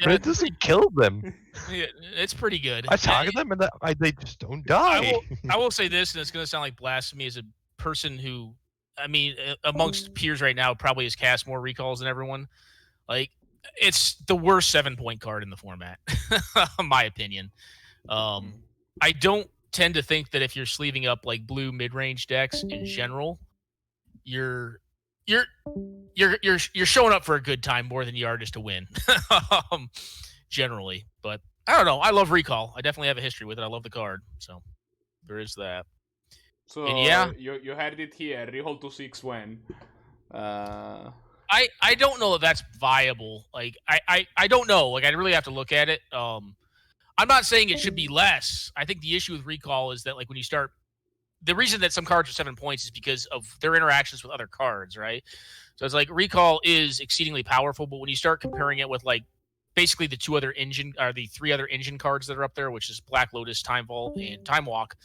it doesn't kill them. Yeah, it's pretty good. I target them and they just don't die. I will say this, and it's going to sound like blasphemy as a person who, I mean, amongst peers right now, probably has cast more recalls than everyone. Like, it's the worst 7-point card in the format, in my opinion. I don't tend to think that if you're sleeving up like blue mid-range decks in general, you're showing up for a good time more than you are just to win, generally. But I don't know. I love recall. I definitely have a history with it. I love the card, so there is that. So you had it here. Rehold to 6 when. I don't know if that's viable. Like I don't know. Like I really have to look at it. I'm not saying it should be less. I think the issue with recall is that like when you start, the reason that some cards are 7 points is because of their interactions with other cards, right? So it's like recall is exceedingly powerful, but when you start comparing it with like basically the 3 other engine cards that are up there, which is Black Lotus, Time Vault, and Time Walk,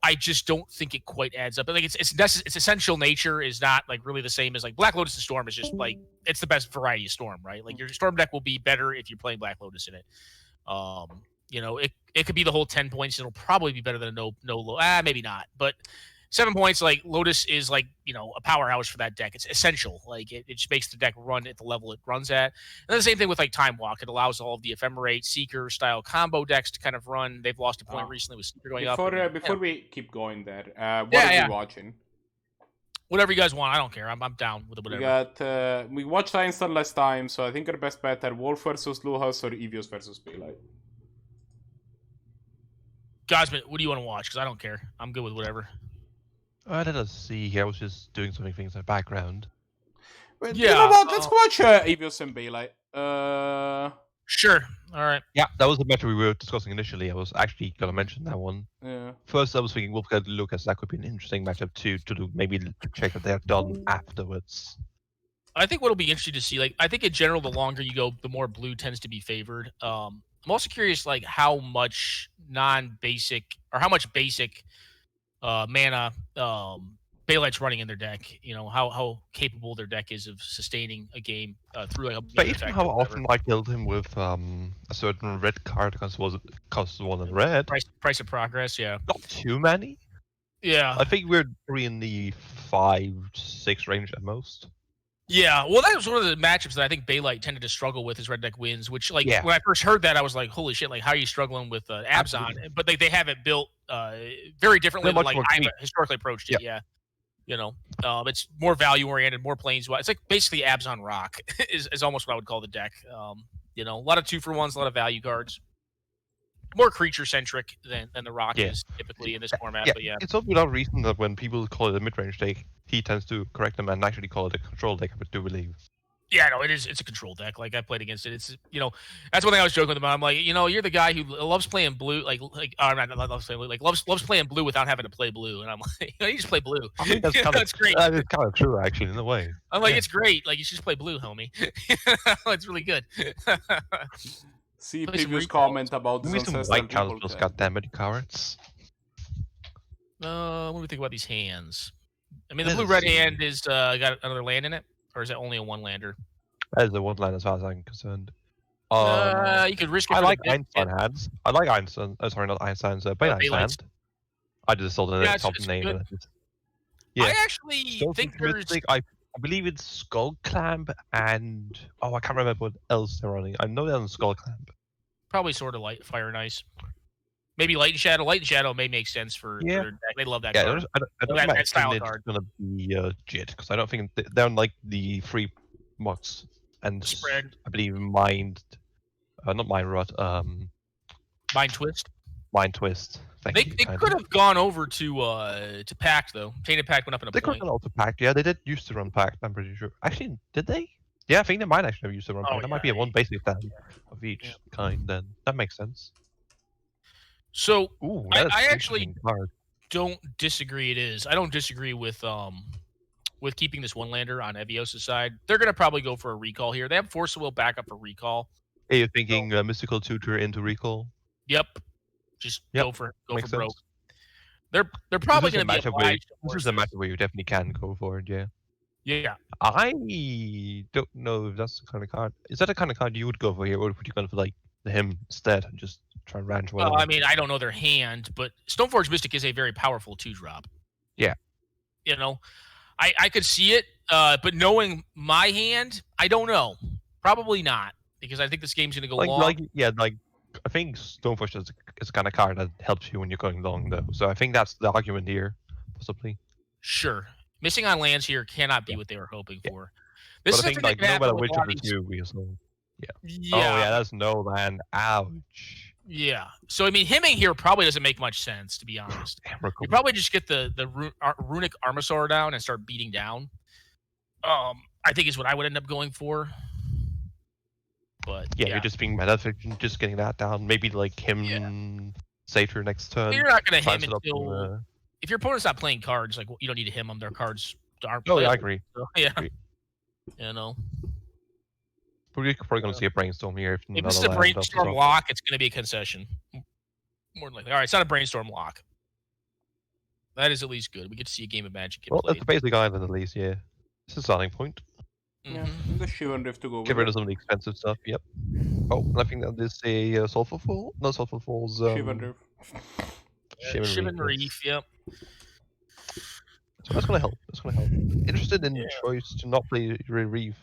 I just don't think it quite adds up. But like its essential nature is not like really the same as like Black Lotus and Storm is just like it's the best variety of Storm, right? Like your Storm deck will be better if you're playing Black Lotus in it. it could be the whole 10 points. It'll probably be better than no low. Maybe not, but 7 points. Like Lotus is like a powerhouse for that deck. It's essential. Like it just makes the deck run at the level it runs at. And the same thing with like Time Walk. It allows all of the Ephemerate Seeker style combo decks to kind of run. They've lost a point recently with Seeker going up. Before we keep going there, what are we watching? Whatever you guys want, I don't care. I'm down with whatever. We watched Einstein last time, so I think our best bet are Wolf versus Luhas or Evios versus Bailite. Guys, what do you want to watch? Because I don't care. I'm good with whatever. Let us see here. I was just doing some things in the background. Well, you know what? Let's watch Evios and Bailite. Sure. All right. Yeah, that was the matter we were discussing initially. I was actually going to mention that one. Yeah. First, I was thinking Wolfgang Lucas. That could be an interesting matchup to do. Maybe check that they're done afterwards. I think what'll be interesting to see, like, I think in general, the longer you go, the more blue tends to be favored. I'm also curious, like, how much non-basic or how much basic mana Bailite's running in their deck. How capable their deck is of sustaining a game through like a. Based on how often I killed him with a certain red card because costs 1 in red. Price of progress, yeah. Not too many. Yeah. I think we're 3 in the 5-6 range at most. Yeah, well, that was one of the matchups that I think Bailite tended to struggle with as red deck wins, which, like, when I first heard that, I was like, holy shit, like, how are you struggling with Abzan? But they have it built very differently than, like, I've historically approached it, yeah. It's more value-oriented, more planeswise. It's like basically Abzan Rock is almost what I would call the deck. A lot of 2-for-1s, a lot of value cards. More creature-centric than the Rock is typically in this format, but yeah. It's not without reason that when people call it a mid-range deck, he tends to correct them and actually call it a control deck, I do believe. Yeah, no, it is. It's a control deck. Like, I played against it. It's, that's one thing I was joking with about. I'm like, you're the guy who loves playing blue, loves playing blue without having to play blue. And I'm like, you just play blue. I think that's great. It's kind of true, actually, in a way. I'm like, it's great. Like, you should just play blue, homie. It's really good. See previous comment about some white councils, goddammit, you cowards. What do we think about these hands? I mean, the blue-red hand is got another land in it? Or is it only a one-lander? That is a one-lander as far as I'm concerned. You could risk it. I like Einstein hands. I like Einstein. Sorry, not Einstein's. Bailite's hand. I just sold the top name. Yeah. I actually think there's. I believe it's Skull Clamp and I can't remember what else they're running. I know they're on Skull Clamp. Probably sort of light Fire and Ice. Maybe Light and Shadow. Light and Shadow may make sense for their deck. They love that card. I don't think that style card is going to be Jit, because I don't think they're on like the free mods and spread. I believe not Mind Rot. Mind Twist. Mind Twist. They could have gone over to Pact though. Tainted Pact went up in a point. They could have gone to Pact. Yeah, they did used to run Pact. I'm pretty sure. Actually, did they? Yeah, I think they might actually have used to run Pact. That might be a one basic stand of each kind. Then that makes sense. So I actually don't disagree. I don't disagree with keeping this one lander on Evios' side. They're gonna probably go for a recall here. They have Force of Will backup for recall. Hey, you're thinking Mystical Tutor into recall? Yep. Just go for broke. They're probably gonna be obliged. This is a matchup where you definitely can go for it. Yeah. Yeah. I don't know if that's the kind of card. Is that the kind of card you would go for here, or would you go for like him instead and just try and ranch one? Well, I mean, I don't know their hand, but Stoneforge Mystic is a very powerful 2-drop. Yeah. I could see it, but knowing my hand, I don't know. Probably not, because I think this game's going to go long. I think Stoneforge is the kind of card that helps you when you're going long, though. So I think that's the argument here, possibly. Sure. Missing on lands here cannot be what they were hoping for. This is I think, no matter which of the two we saw. Yeah. Oh, yeah, that's no land. Ouch. Yeah. So, I mean, hemming here probably doesn't make much sense, to be honest. You probably just get the Runic Armasaur down and start beating down. I think is what I would end up going for. But yeah, you're just being meta fiction, just getting that down. Maybe like him Satyr next turn. You're not going to hem until... If your opponent's not playing cards, like you don't need to hem them. Their cards aren't playable. Oh, yeah, I agree. So, yeah. I agree. We're probably going to see a brainstorm here. If this is a brainstorm lock, it's going to be a concession. More than likely. All right, it's not a brainstorm lock. That is at least good. We get to see a game of Magic. Well, that's the basic island at least, yeah. It's a starting point. Yeah, the Shivan Rift to go with. Get rid of some of the expensive stuff. Yep. Oh, I think that is a Sulphur Fall. No, Sulphur Falls. Shivan Rift. Shivan Reef, yep. So that's gonna help. That's gonna help. Interested in the choice to not play Reef.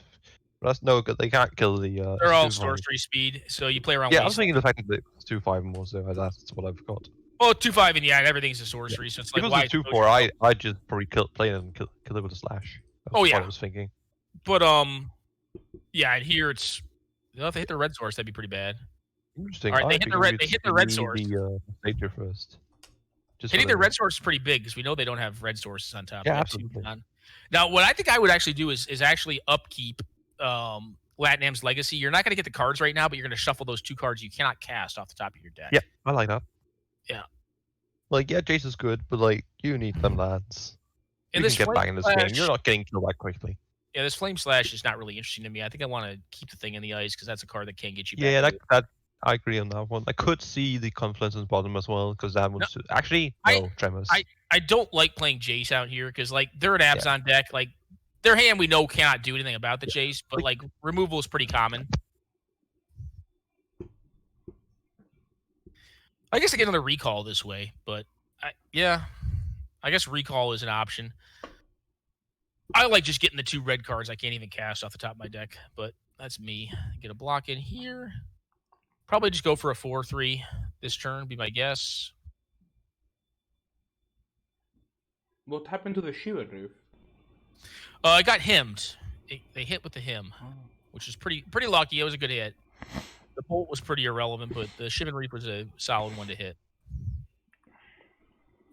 That's no good. They can't kill the. They're all sorcery speed, so you play around. Yeah, I was thinking the fact that it's 2/5 more, so that's what I've got. Oh, 2/5 and yeah, everything's a sorcery, so it's like why? If it was 2/4, I just probably play it and kill it with a slash. That's what I was thinking. But yeah, and here it's. If they hit the red source, that'd be pretty bad. Interesting. All right, they hit the red source. Nature first. Hitting the red source is pretty big because we know they don't have red sources on top. Yeah, absolutely. Now, what I think I would actually do is actually upkeep Latnam's Legacy. You're not going to get the cards right now, but you're going to shuffle those 2 cards you cannot cast off the top of your deck. Yeah, I like that. Yeah. Like, yeah, Jace is good, but like, you need them lands. You can get back in this game. You're not getting killed that quickly. Yeah, this Flame Slash is not really interesting to me. I think I want to keep the thing in the ice because that's a card that can't get you back. Yeah, that I agree on that one. I could see the Confluence in the bottom as well, because that one's actually Tremors. I don't like playing Jace out here because like they're an Abzan deck. Like their hand we know cannot do anything about the Jace, but like removal is pretty common. I guess I get another recall this way, but I guess recall is an option. I like just getting the 2 red cards I can't even cast off the top of my deck, but that's me. Get a block in here. Probably just go for a 4/3 this turn, be my guess. What happened to the Shivan Rift? I got hemmed. They hit with the hem, which is pretty lucky. It was a good hit. The bolt was pretty irrelevant, but the Shivan Reef was a solid one to hit.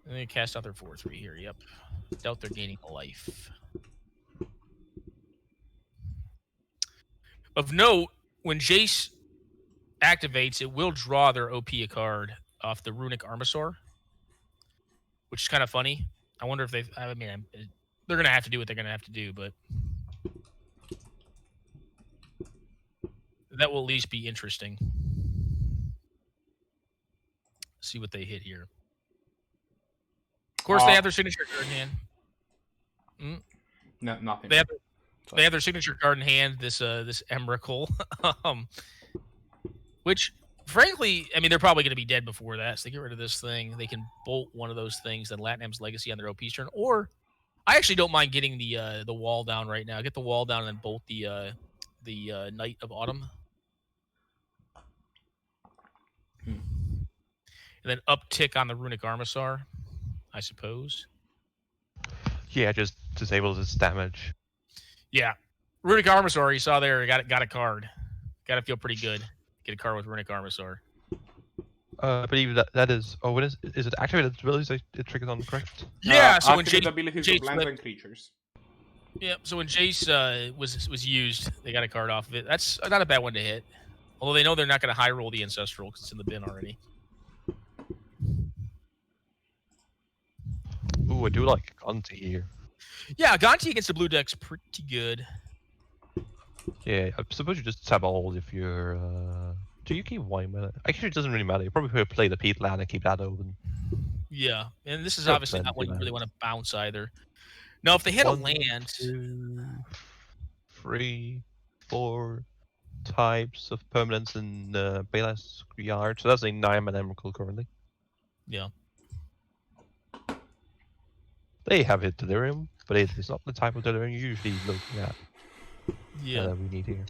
And they cast out their 4/3 here. Yep. Doubt they're gaining a life. Of note, when Jace activates, it will draw their OP a card off the Runic Armasaur, which is kind of funny. I wonder if they're going to have to do what they're going to have to do, but that will at least be interesting. See what they hit here. Of course, they have their signature card in hand. No, nothing. They have their signature card in hand. This Emrakul, which, frankly, I mean, they're probably going to be dead before that. So they get rid of this thing. They can bolt one of those things, then Latnam's Legacy on their OP turn. Or I actually don't mind getting the wall down right now. Get the wall down and then bolt the Night of Autumn. And then uptick on the Runic Armasaur, I suppose. Yeah, just disable this damage. Yeah. Runic Armasaur, you saw there, got a card. Got to feel pretty good. Get a card with Runic Armasaur. I believe that is. Oh, what is it? Activated abilities? It triggers on correct. Yeah. So when Jace abilities of lands and creatures. Yeah. So when Jace was used, they got a card off of it. That's not a bad one to hit. Although they know they're not going to high roll the Ancestral because it's in the bin already. Ooh, I do like Zannty here. Yeah, Zannty against the blue deck's pretty good. Yeah, I suppose you just tab all if you're. Do you keep white mana? Actually, it doesn't really matter. You probably could play the Pete land and keep that open. Yeah, and this is obviously not one you really want to bounce either. Now, if they hit a land, 2, 3, 4 types of permanents in Bailite's yard, so that's a 9-mana Emrakul currently. Yeah. They have hit Delirium, but it's not the type of Delirium you usually look at. Yeah. We need here.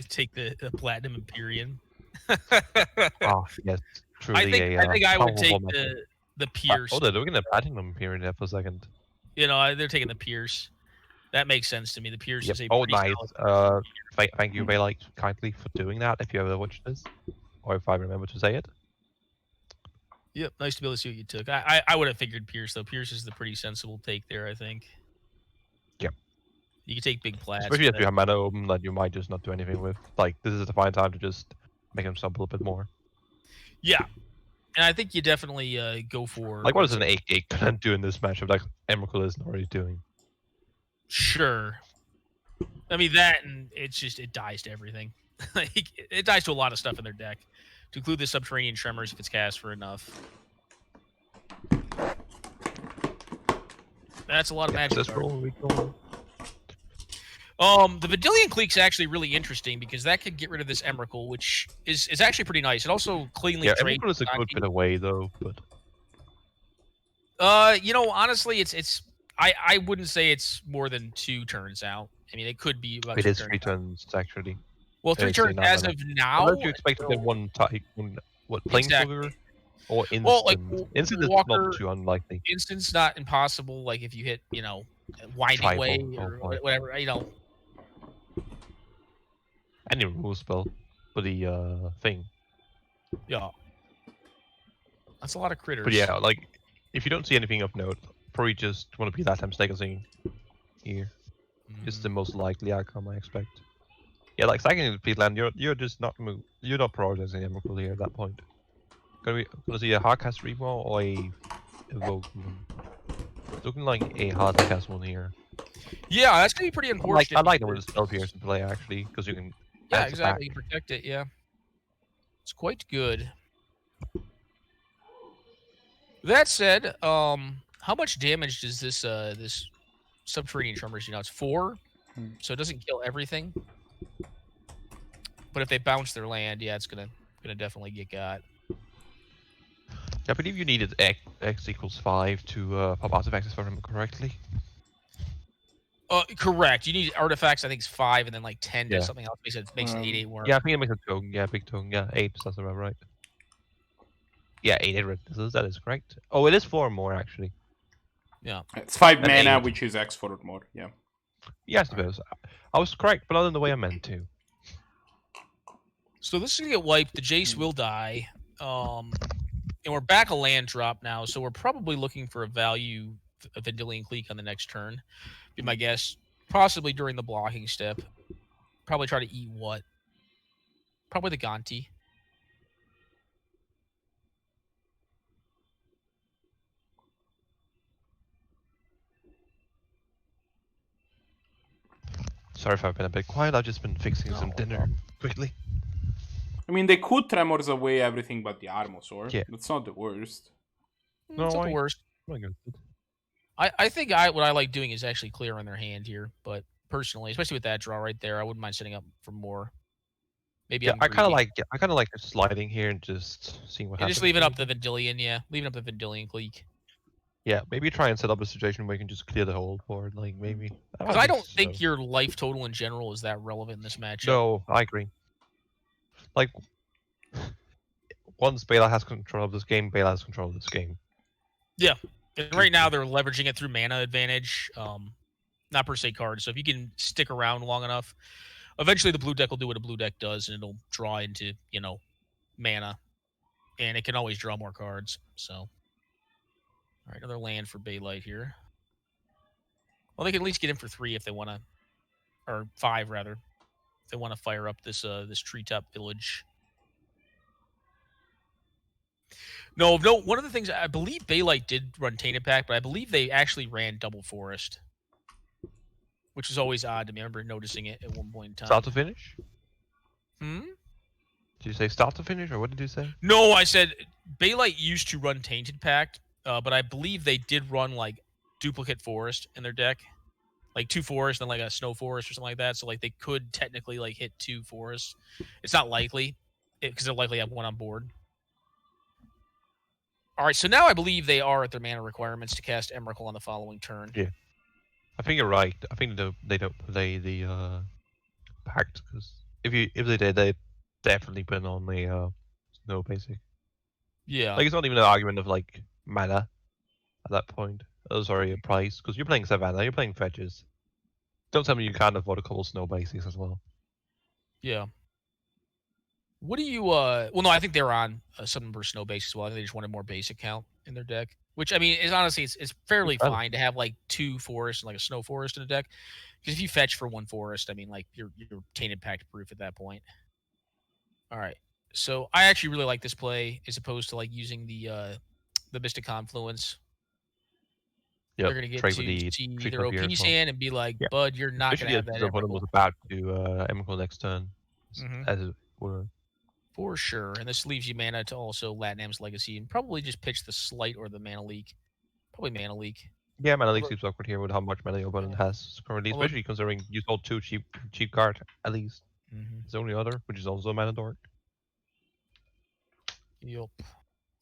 Take the Platinum Empyrean. Oh, yes. Truly I think I would take the Pierce. Oh, they're looking at Platinum Empyrean there for a second. You know, they're taking the Pierce. That makes sense to me. The Pierce is a nice. Thank you, Bailite, kindly for doing that, if you ever watched this. Or if I remember to say it. Yep, nice to be able to see what you took. I would have figured Pierce, though. Pierce is the pretty sensible take there, I think. Yep. You can take big plats. Especially if you have mana open that you might just not do anything with. Like, this is the fine time to just make him stumble a bit more. Yeah. And I think you definitely go for... Like, what is an 8-8 gonna do in this matchup that Emrakul isn't already doing? Sure. I mean, that, and it dies to everything. Like, it dies to a lot of stuff in their deck. To include the Subterranean Tremors if it's cast for enough. That's a lot of magic. The Vidillion Clique's actually really interesting because that could get rid of this Emrakul, which is actually pretty nice. It also cleanly trades. Emrakul is a good bit away though, but honestly, I wouldn't say it's more than 2 turns out. I mean, it could be about 2 it is turns 3 turns actually. Well, 3 turns as of now. Unless you expect to get one type, Planeswalker or instant. Well, like instant is Walker, not too unlikely. Instant's not impossible. Like if you hit, Winding Way or whatever, Any rule spell for the thing. Yeah. That's a lot of critters. But yeah, like if you don't see anything of note, probably just want to be that time stagger here. It's the most likely outcome I expect. Yeah, like stacking the Peatland, you're just not you're not prioritizing Emrakul here at that point. Gonna see a hard cast removal or a evoke one. It's looking like a hard cast one here. Yeah, that's gonna be pretty important. I like the way the spell pierce in play actually, because you can. Yeah, exactly. You protect it. Yeah, it's quite good. That said, how much damage does this this subterranean tremors do now? It's 4, so it doesn't kill everything. But if they bounce their land, yeah, it's gonna definitely get got. I believe you needed X equals 5 to pop artifacts, if I remember correctly. Correct. You need artifacts. I think it's 5, and then like 10 does something else. Makes an 8/8 work. Yeah, I think it makes a token. Yeah, big token. Yeah, 8. That's about right. Yeah, 8 red. That is correct. Oh, it is 4 more actually. Yeah. It's 5 mana, 8. Which is X for more. Yeah. Yeah, I suppose. I was correct, but not in the way I meant to. So this is gonna get wiped. The Jace will die. And we're back a land drop now, so we're probably looking for a value of Vidillion Clique on the next turn. Be my guess. Possibly during the blocking step. Probably try to eat what? Probably the Zannty. Sorry if I've been a bit quiet. I've just been fixing some dinner quickly. I mean, they could Tremors away everything but the Armosaur. Yeah. That's not the worst. No, it's not the worst. I think what I like doing is actually clear on their hand here, but personally, especially with that draw right there, I wouldn't mind setting up for more. Maybe I kind of like just sliding here and just seeing what happens. Just leaving up the Vidillion, leaving up the Vidillion Clique. Yeah, maybe try and set up a situation where you can just clear the whole board, like maybe. Because I don't think your life total in general is that relevant in this matchup. No, I agree. Like, once Bailite has control of this game, Bailite has control of this game. Yeah. And right now they're leveraging it through mana advantage, not per se cards. So if you can stick around long enough, eventually the blue deck will do what a blue deck does, and it'll draw into, mana. And it can always draw more cards. So, all right, another land for Bailite here. Well, they can at least get in for 3 if they want to, or 5 rather, if they want to fire up this this treetop village. No. One of the things I believe Bailite did run Tainted Pact, but I believe they actually ran Double Forest, which is always odd to me. I remember noticing it at one point in time. Start to finish? Hmm? Did you say start to finish, or what did you say? No, I said Bailite used to run Tainted Pact, but I believe they did run like Duplicate Forest in their deck, like 2 forests and like a Snow Forest or something like that. So like they could technically like hit 2 forests. It's not likely because they'll likely have 1 on board. All right, so now I believe they are at their mana requirements to cast Emrakul on the following turn. Yeah, I think you're right. I think they don't play the pact, because if they did, they'd definitely put on the snow basic. Yeah, like it's not even an argument of like mana at that point. Oh, sorry, a price, because you're playing Savannah, you're playing fetches. Don't tell me you can't afford a couple snow basics as well. Yeah. What do you well no, I think they're on some number of snow base as well. I think they just wanted more basic count in their deck, which I mean is honestly it's fairly fine to have like 2 forests and like a snow forest in a deck, because if you fetch for 1 forest, I mean like you're Tainted Pact proof at that point. All right, so I actually really like this play as opposed to like using the Mystic Confluence. Yeah, they're gonna get to see their OP's hand and be like, Bud, you're not gonna have that. The opponent was about to Emrakul next turn, as it were. For sure, and this leaves you mana to also Latinam's Legacy and probably just pitch the Slight or the Mana Leak. Probably Mana Leak. Yeah, mana leak seems awkward here with how much mana your opponent has currently, especially considering you sold 2 cheap card at least. It's the only other, which is also a mana dork. Yup.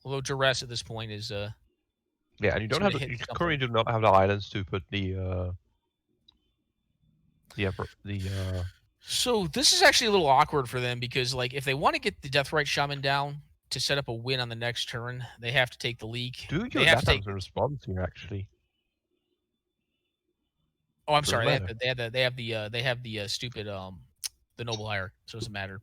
Although duress at this point is yeah, and you don't have you currently do not have the islands to put the So this is actually a little awkward for them because like if they want to get the Deathrite Shaman down to set up a win on the next turn, they have to take the leak. They have to take the response here actually. Oh, I'm sorry. They have the stupid the Noble Hierarch, so it doesn't matter.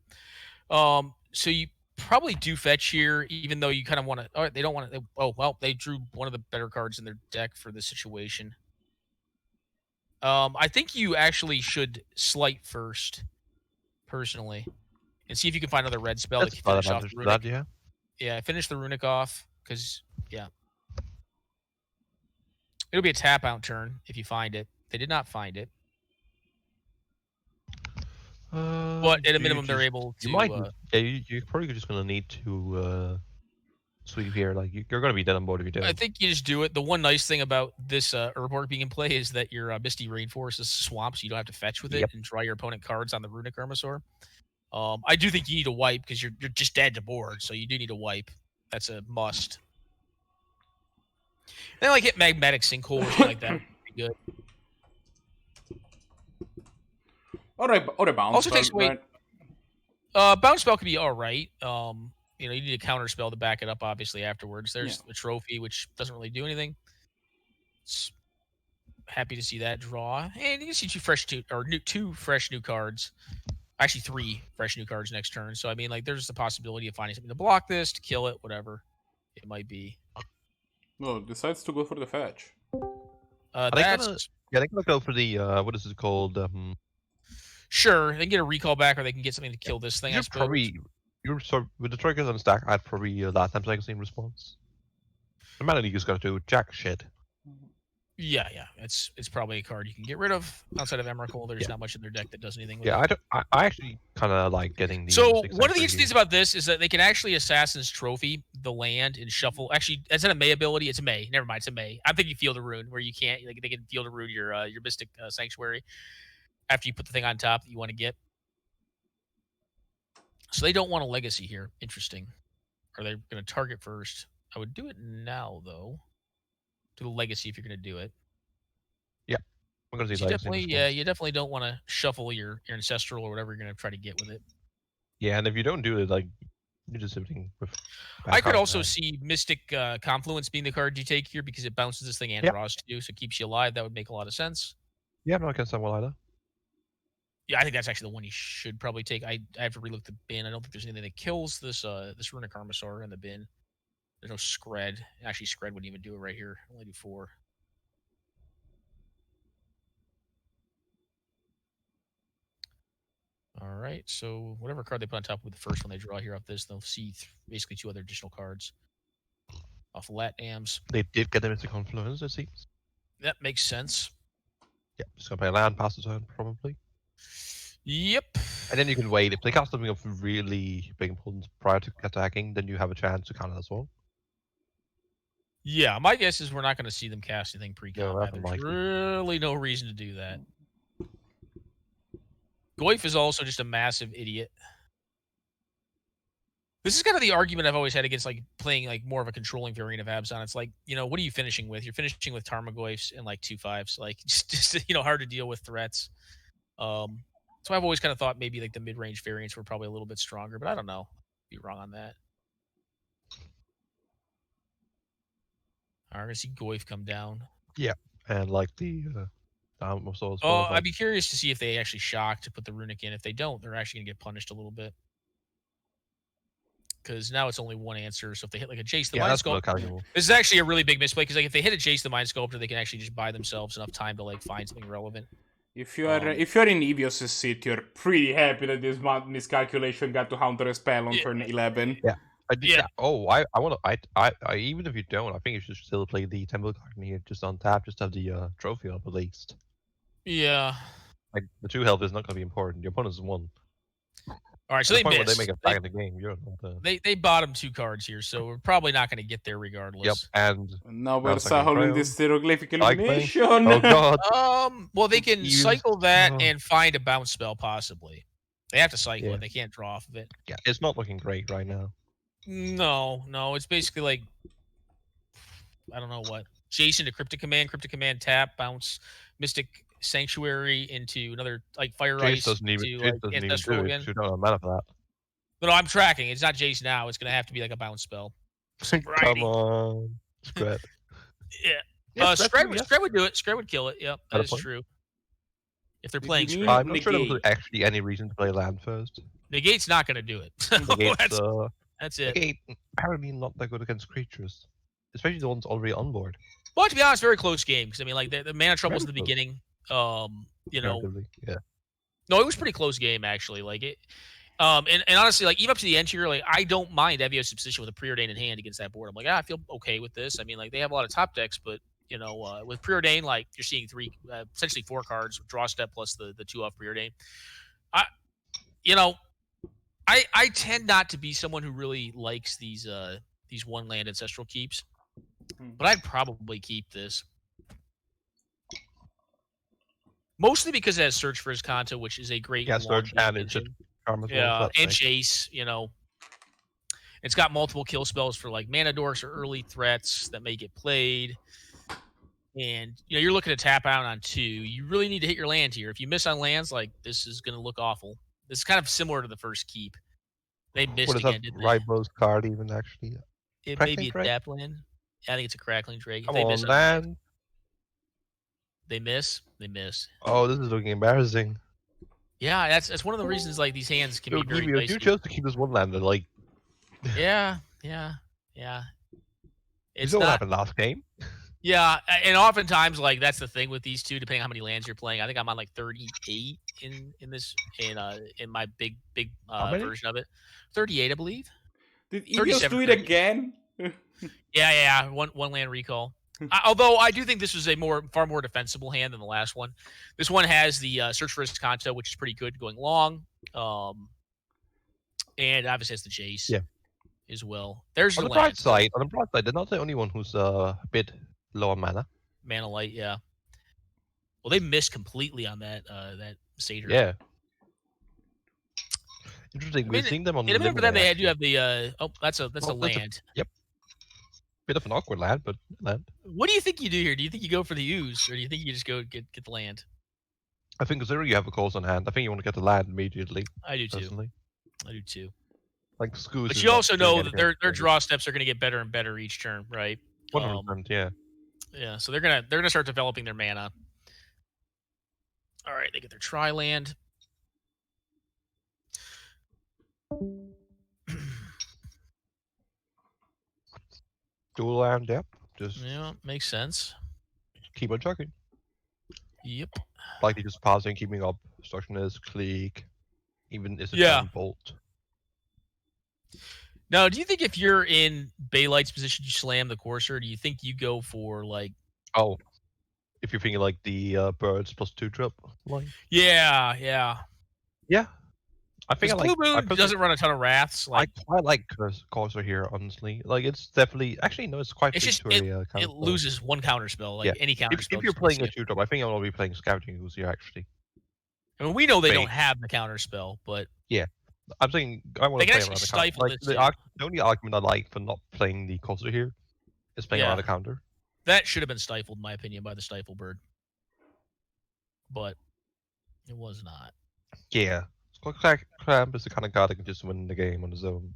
So you probably do fetch here, even though you kind of want to. Oh, they don't want to. Oh well, they drew one of the better cards in their deck for this situation. I think you actually should slight first, personally, and see if you can find another red spell that can finish off the runic. Yeah, finish the runic off, because yeah, it'll be a tap out turn if you find it. They did not find it. But at a minimum, they're able to. You're probably just going to need to sweep here. Like you're going to be dead on board if you do. I think you just do it. The one nice thing about this Urborg being in play is that your Misty Rainforest is swamp, so you don't have to fetch with it and draw your opponent cards on the Runic Armasaur. I do think you need to wipe because you're just dead to board, so you do need to wipe. That's a must. And then like hit Magmatic Sinkhole or something like that. Pretty good. Or a bounce also spell, takes away. right? Bounce spell could be all right. You need a counter spell to back it up. Obviously, afterwards, there's the trophy, which doesn't really do anything. Happy to see that draw, and you can see two fresh new cards. Actually, 3 fresh new cards next turn. So I mean, like, there's the possibility of finding something to block this, to kill it, whatever it might be. No, decides to go for the fetch. I think they'll go for the what is it called? Sure, they can get a recall back, or they can get something to kill this thing. With the triggers on stack, I'd probably last time cycle response. The mana league is going to do jack shit. Yeah, it's probably a card you can get rid of outside of Emrakul. There's not much in their deck that does anything with it. I actually kind of like getting the. So one of the interesting things about this is that they can actually Assassin's Trophy the land and shuffle. Actually, that's not a May ability. It's a May. Never mind, it's a May. I'm thinking Field of Rune, where you can't. Like, they can Field of Rune your Mystic Sanctuary after you put the thing on top that you want to get. So they don't want a legacy here. Interesting. Are they going to target first? I would do it now, though. Do the legacy if you're going to do it. Yeah. I'm going to see legacy. You definitely don't want to shuffle your ancestral or whatever you're going to try to get with it. Yeah, and if you don't do it, like, you're just sitting with. I could also see Mystic Confluence being the card you take here because it bounces this thing and draws to you, so it keeps you alive. That would make a lot of sense. Yeah, I'm not against that one either. Yeah, I think that's actually the one you should probably take. I have to relook the bin. I don't think there's anything that kills this Runic Armasaur in the bin. There's no Scred. Actually, Scred wouldn't even do it right here. Only do 4. All right, so whatever card they put on top of the first one they draw here off this, they'll see basically 2 other additional cards off Latnams. They did get the Mystic Confluence, it seems. That makes sense. Yeah, just going to play a land, pass the turn, probably. Yep. And then you can wait. If they cast something of really big importance prior to attacking, then you have a chance to counter as well. Yeah, my guess is we're not going to see them cast anything pre-combat. There's really no reason to do that. Goyf is also just a massive idiot. This is kind of the argument I've always had against like playing like more of a controlling variant of Abzan. It's like, what are you finishing with? You're finishing with Tarmogoyfs and like 2/5s, like just hard to deal with threats. So I've always kind of thought maybe like the mid-range variants were probably a little bit stronger, but I don't know. Be wrong on that. All right, we're gonna see Goyf come down. Yeah, and like the I'd be curious to see if they actually shock to put the runic in. If they don't, they're actually gonna get punished a little bit. Because now it's only one answer. So if they hit like a Jace the Mind Sculptor, this is actually a really big misplay. Because like if they hit a Jace the Mind Sculptor, they can actually just buy themselves enough time to like find something relevant. If you're in Evios' seat, you're pretty happy that this miscalculation got to counter a spell on turn 11. Yeah. Oh, I want to. Even if you don't, I think you should still play the Temple card here, just on tap, just have the trophy up at least. Yeah. Like the 2 health is not going to be important. Your opponent's 1. All right, so At they the point where missed. they make a flag in the game, you're They bottom 2 cards here, so we're probably not going to get there regardless. Yep, and Now we're second holding round. this hieroglyphic Like me. illumination. Oh god. Well, they can Use- cycle that oh. and find a bounce spell possibly. They have to cycle Yeah. it. They can't draw off of it. Yeah, it's not looking great right now. No, it's basically like I don't know what. Jason to Cryptic Command tap, bounce Mystic Sanctuary into another like Fire Jace Ice doesn't even, to Jace like doesn't even Ancestral do it again. 'cause you don't have mana for that. No, I'm tracking. It's not Jace now. It's gonna have to be like a bounce spell. Come on. Scred. Yeah. Scred would do it. Scred would kill it. Yep, that Got a is point. true. If they're You playing need- Scred. I'm not sure there was Negate. actually any reason to play land first. Negate's not gonna do it. Negate's, That's it. Negate apparently not that good against creatures. Especially the ones already on board. Well, to be honest, very close game because I mean, like the mana troubles in the Very close. beginning. You know, Relatively, yeah. no, it was a pretty close game actually. Like it, and honestly, like even up to the end here, like I don't mind Evios Substitution with a Preordain in hand against that board. I'm like, I feel okay with this. I mean, like they have a lot of top decks, but you know, with Preordain, like you're seeing essentially 4 cards, draw step plus the 2 off Preordain. I tend not to be someone who really likes these 1 land ancestral keeps, but I'd probably keep this. Mostly because it has Search for his Kanto, which is a great Search and it's just Karma's and Chase, you know. It's got multiple kill spells for like mana dorks or early threats that may get played. And you know, you're looking to tap out on 2. You really need to hit your land here. If you miss on lands, like this is gonna look awful. This is kind of similar to the first keep. They missed What is again, that didn't they? Raibo's card even actually? It may be Crackling a Drake? tap land. I think it's a Crackling Drake. If Come they on, miss land. They miss. Oh, this is looking embarrassing. Yeah, that's one of the reasons like these hands can Yo, be very Gibby, dicey. you chose to keep this one lander, like Yeah. it's not what happened last game. Yeah, and oftentimes like that's the thing with these two, depending on how many lands you're playing. I think I'm on like 38 in my big version of it. 38, I believe. Did Eagles do it 37. again? Yeah. One land recall. Although I do think this was a far more defensible hand than the last one. This one has the Search for his Kanto, which is pretty good going long. And obviously has the Jace as well. There's On your the bright land. side, they're not the only one who's a bit low on mana. Mana Light, yeah. Well, they missed completely on that Satyr. Yeah. Interesting. We're seeing them on In a minute for them, Limbo they do have the that's a Well, land. Yep. Bit of an awkward land, but land. What do you think you do here? Do you think you go for the ooze, or do you think you just go get the land? I think considering you have a cause on hand, I think you want to get the land immediately. I do too. Personally. I do too. Like Scoos. But you also know that their draw steps are going to get better and better each turn, right? 100%, yeah. Yeah, so they're gonna start developing their mana. All right, they get their tri land. Dual land, yep. Just Yeah, makes sense. keep on chucking. Yep. Likely just pausing, keeping up. Destructionist, Clique, even is a Yeah. Bolt. Now, do you think if you're in Bailite's position, you slam the Courser? Do you think you go for like? Oh, if you're thinking like the birds +2 drop line. Yeah. Yeah, I think I Blue like. Moon doesn't run a ton of wraths. I quite like Corsair here, honestly. Like it's definitely actually no, it's quite. It's big just to a counter it spell. loses one counter spell, like Yeah. any counter If spell. you're just playing a loses it. 2-drop, I think I'm gonna be playing Scouting Ooze here actually. I mean, we know they don't Bait. have the counter spell, but I'm saying I want They to can play around actually the counter. stifle Like this the only argument I like for not playing the Corsair here is playing Yeah. around the counter. that should have been stifled, in my opinion, by the Stifle Bird. But it was not. Yeah, Clamp is the kind of guy that can just win the game on his own.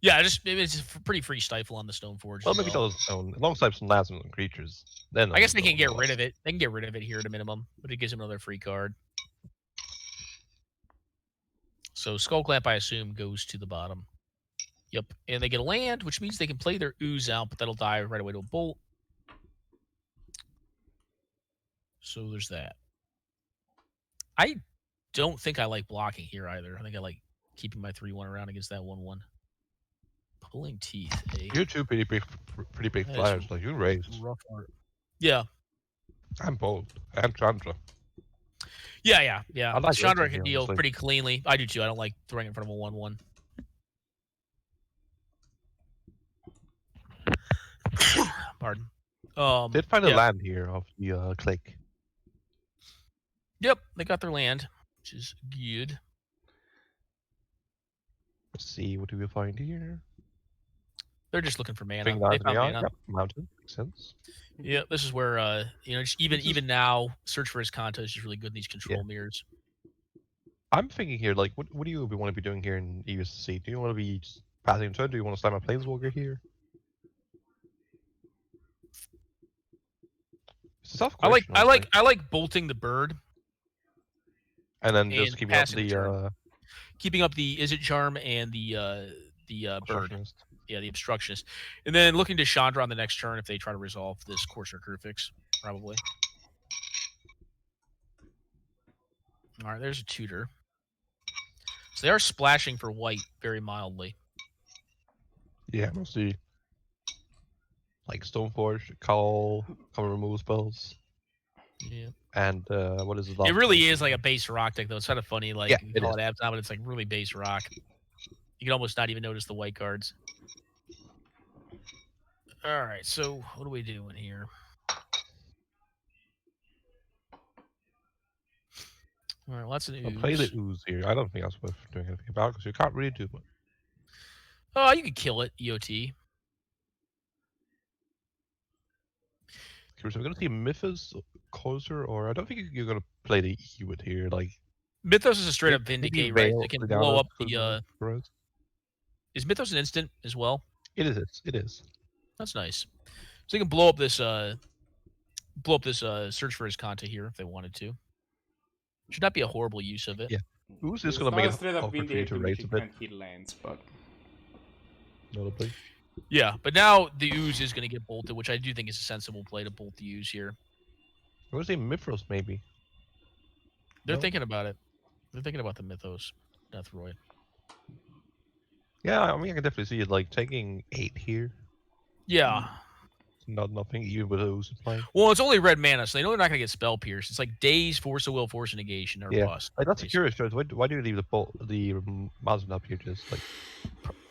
Yeah, it's a pretty free stifle on the Stoneforge. Well, maybe not on his own, alongside some lands and creatures. Then I guess they can get rid of it. They can get rid of it here at a minimum, but it gives them another free card. So Skullclamp, I assume, goes to the bottom. Yep, and they get a land, which means they can play their ooze out, but that'll die right away to a bolt. So there's that. I don't think I like blocking here either. I think I like keeping my 3/1 around against that 1/1. Pulling teeth. Eh? You're two pretty big That is flyers. Like you raised. Rough art. Yeah. I'm bold. And Chandra. Yeah. I like Chandra Zannty, can deal honestly. pretty cleanly. I do too. I don't like throwing in front of a 1/1. Pardon. Did find a land here of the click. Yep, they got their land, which is good. Let's see, what do we find here? They're just looking for mana. Thing They that found mana. Yep, mountain. Makes sense. Yeah, this is where just even now, search for his contest is really good in these control mirrors. I'm thinking here, like, what do you want to be doing here in EUSC? Do you want to be just passing a turn? Do you want to slam a planeswalker here? It's a tough I question. I like bolting the bird. And then just keeping up the Izzet Charm and the bird. Yeah, the obstructionist. And then looking to Chandra on the next turn if they try to resolve this Corsair Crucifix, probably. Alright, there's a tutor. So they are splashing for white very mildly. Yeah, mostly like Stoneforge, Call, common removal spells. Yeah. And what is it? It really is like a base rock deck, though. It's kind of funny, like you call it Abzan, but it's like really base rock. You can almost not even notice the white cards. All right, so what are we doing here? All right, lots of ooze. I'll play the ooze here. I don't think that's worth doing anything about because you can't really do much. Oh, you could kill it, EOT. Curious, are we going to see Mythos closer, or I don't think you're going to play the Hewitt here. Like Mythos is a straight up Vindicate, right? It can blow up the. Is Mythos an instant as well? It is. It is. That's nice. So you can blow up this search for his Conta here if they wanted to. Should not be a horrible use of it. Yeah. Who's just gonna make it straight up awkward for you to raise a bit? Heal lands, but Notably. Yeah, but now the ooze is going to get bolted, which I do think is a sensible play to bolt the ooze here. I would say Mithras maybe. They're thinking about it. They're thinking about the Mythos, Deathroid. Yeah, I mean I can definitely see it like taking 8 here. Yeah. Nothing even with ooze playing. Well, it's only red mana, so they know they're not going to get spell pierce. It's like Daze, Force of Will, Force of Negation, or bust. Like, that's a curious choice. Why do you leave the Mazin up here just like?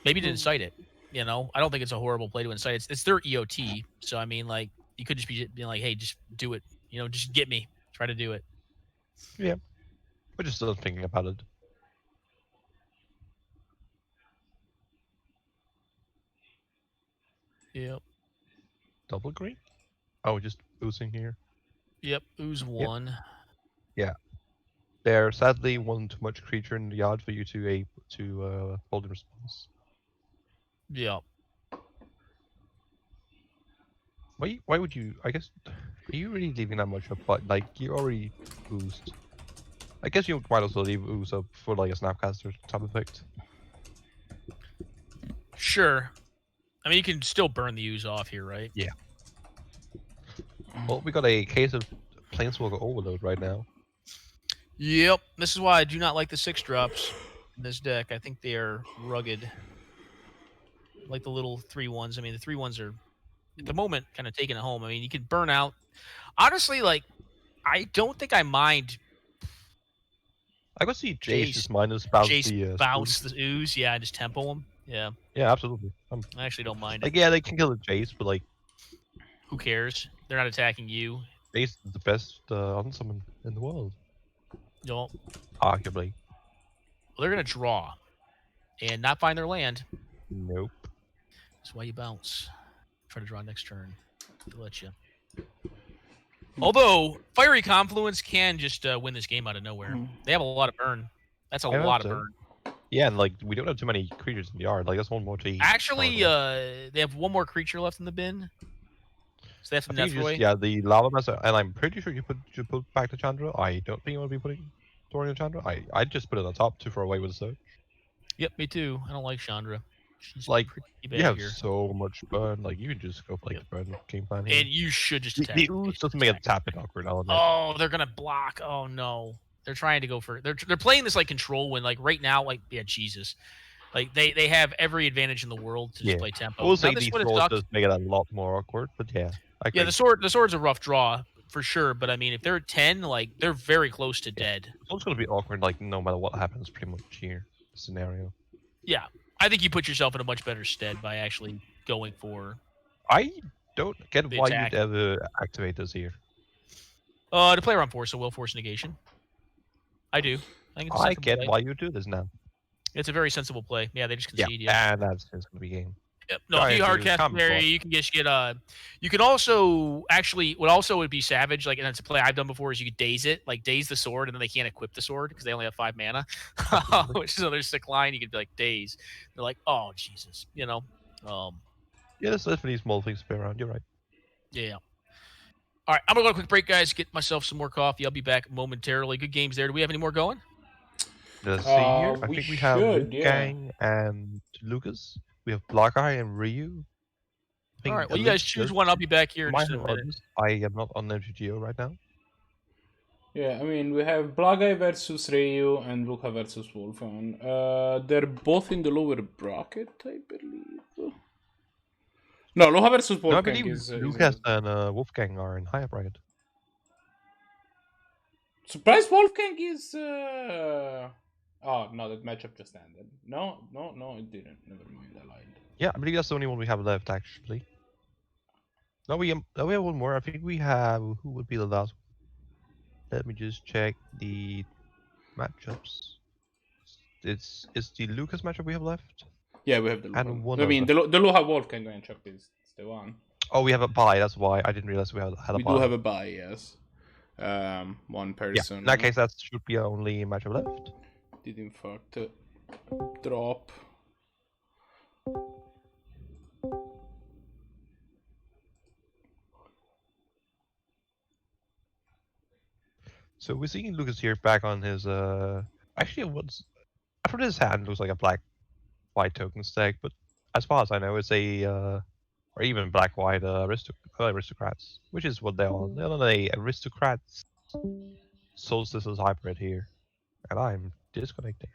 Maybe to incite it. You know, I don't think it's a horrible play to incite. It's their EOT, so I mean, like you could just be being like, hey, just do it. You know, just get me. Try to do it. Yeah, we're just still thinking about it. Yep. Double green? Oh, just oozing here. Yep, ooze 1. Yeah. There's sadly one too much creature in the yard for you to hold in response. Yep. Why would you? I guess are you really leaving that much up? But like you already oozed. I guess you might also leave ooze up for like a Snapcaster type effect. Sure. I mean, you can still burn the ooze off here, right? Yeah. Well, we got a case of Planeswalker Overload right now. Yep. This is why I do not like the 6-drops in this deck. I think they are rugged. Like the little 3/1s. I mean, the 3/1s are, at the moment, kind of taking it home. I mean, you can burn out. Honestly, like, I don't think I mind. I could see Jace just minus bounce the ooze. Yeah, and just tempo them. Yeah. Yeah, absolutely. I actually don't mind like, it. yeah, they can kill the Jace, but like, who cares? They're not attacking you. Jace is the best unsummon in the world. No. Arguably. Well, they're gonna draw, and not find their land. Nope. That's why you bounce. Try to draw next turn. They'll let you. Although Fiery Confluence can just win this game out of nowhere. They have a lot of burn. That's a lot of burn. Yeah, and like we don't have too many creatures in the yard. Like that's one more to eat. Actually, they have one more creature left in the bin. So that's Deathroid. Yeah, the Lava Master, and I'm pretty sure you put back the Chandra. I don't think you want to be throwing the Chandra. I just put it on top to throw away with the search. Yep, me too. I don't like Chandra. She's like bad you have here. So much burn. Like you can just go for like the burn game plan. Here. And you should just attack. The ooze doesn't make a tap it awkward. Oh, they're gonna block. Oh no. They're trying to go for. They're playing this like control when like right now like Jesus, like they have every advantage in the world to just play tempo. Also, these rolls does make it a lot more awkward, but yeah. Yeah, the sword's a rough draw. for sure. But I mean, if they're 10, like they're very close to dead. It's also going to be awkward, like no matter what happens, pretty much here scenario. Yeah, I think you put yourself in a much better stead by actually going for. I don't get The why attack. you'd ever activate this here. To play around force, so will force negation. I do. I think it's a I sensible get play. why you do this now. It's a very sensible play. Yeah, they just concede. Yeah, and that's going to be game. Yep. No, if you hard cast an area, you can just get you can also actually what also would be savage, like, and it's a play I've done before, is you could daze it, like daze the sword, and then they can't equip the sword because they only have 5 mana. Which is another sick line. You could be like daze. They're like, oh Jesus, you know. Yeah, there's definitely small things to play around. You're right. Yeah. All right, I'm gonna go on a quick break, guys. Get myself some more coffee. I'll be back momentarily. Good games there. Do we have any more going? Let's see here. I We think we have should, Wolfgang and Lucas. We have Blahguy and Reiyu. All right. Well, you guys choose one. I'll be back here in just a minute. I am not on MTGO right now. Yeah, I mean, we have Blahguy versus Reiyu and Luca versus Wolfgang. They're both in the lower bracket, I believe. No, Luca versus Wolfgang No, I believe is... Lucas and Wolfgang are in higher bracket. Surprise Wolfgang is... Oh, no, that matchup just ended. No, it didn't. Never mind, I lied. Yeah, I believe that's the only one we have left, actually. No, we have one more. I think we have... Who would be the last one? Let me just check the matchups. It's the Lucas matchup we have left? Yeah, we have the Luca. And one I mean, the Luca Wolfgang matchup is the one. Oh, we have a bye, that's why. I didn't realize we had a bye. We do have a bye, yes. One person. Yeah, in that case, that should be our only matchup left. Did in fact drop. So we're seeing Lucas here back on his actually from his hand looks like a black-white token stack, but as far as I know, it's a or even black-white aristocrats, which is what they're on. They're on a aristocrats solstices hybrid here, and I'm disconnecting.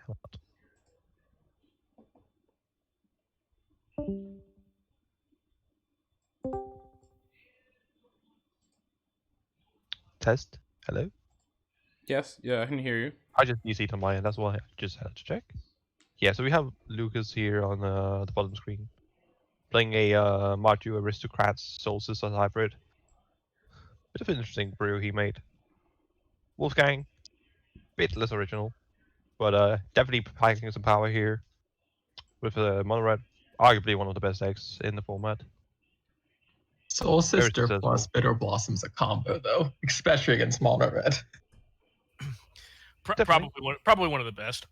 Test. Hello. Yes, yeah, I can hear you. I just see it on my end. That's why I just had to check. Yeah, so we have Lucas here on the bottom screen, playing a Mardu Aristocrats Solstice hybrid. Bit of an interesting brew he made. Wolfgang, bit less original, but definitely packing some power here with MonoRed, arguably one of the best decks in the format. Soul Sister plus Bitter Blossom's a combo, though, especially against MonoRed. Probably one of the best.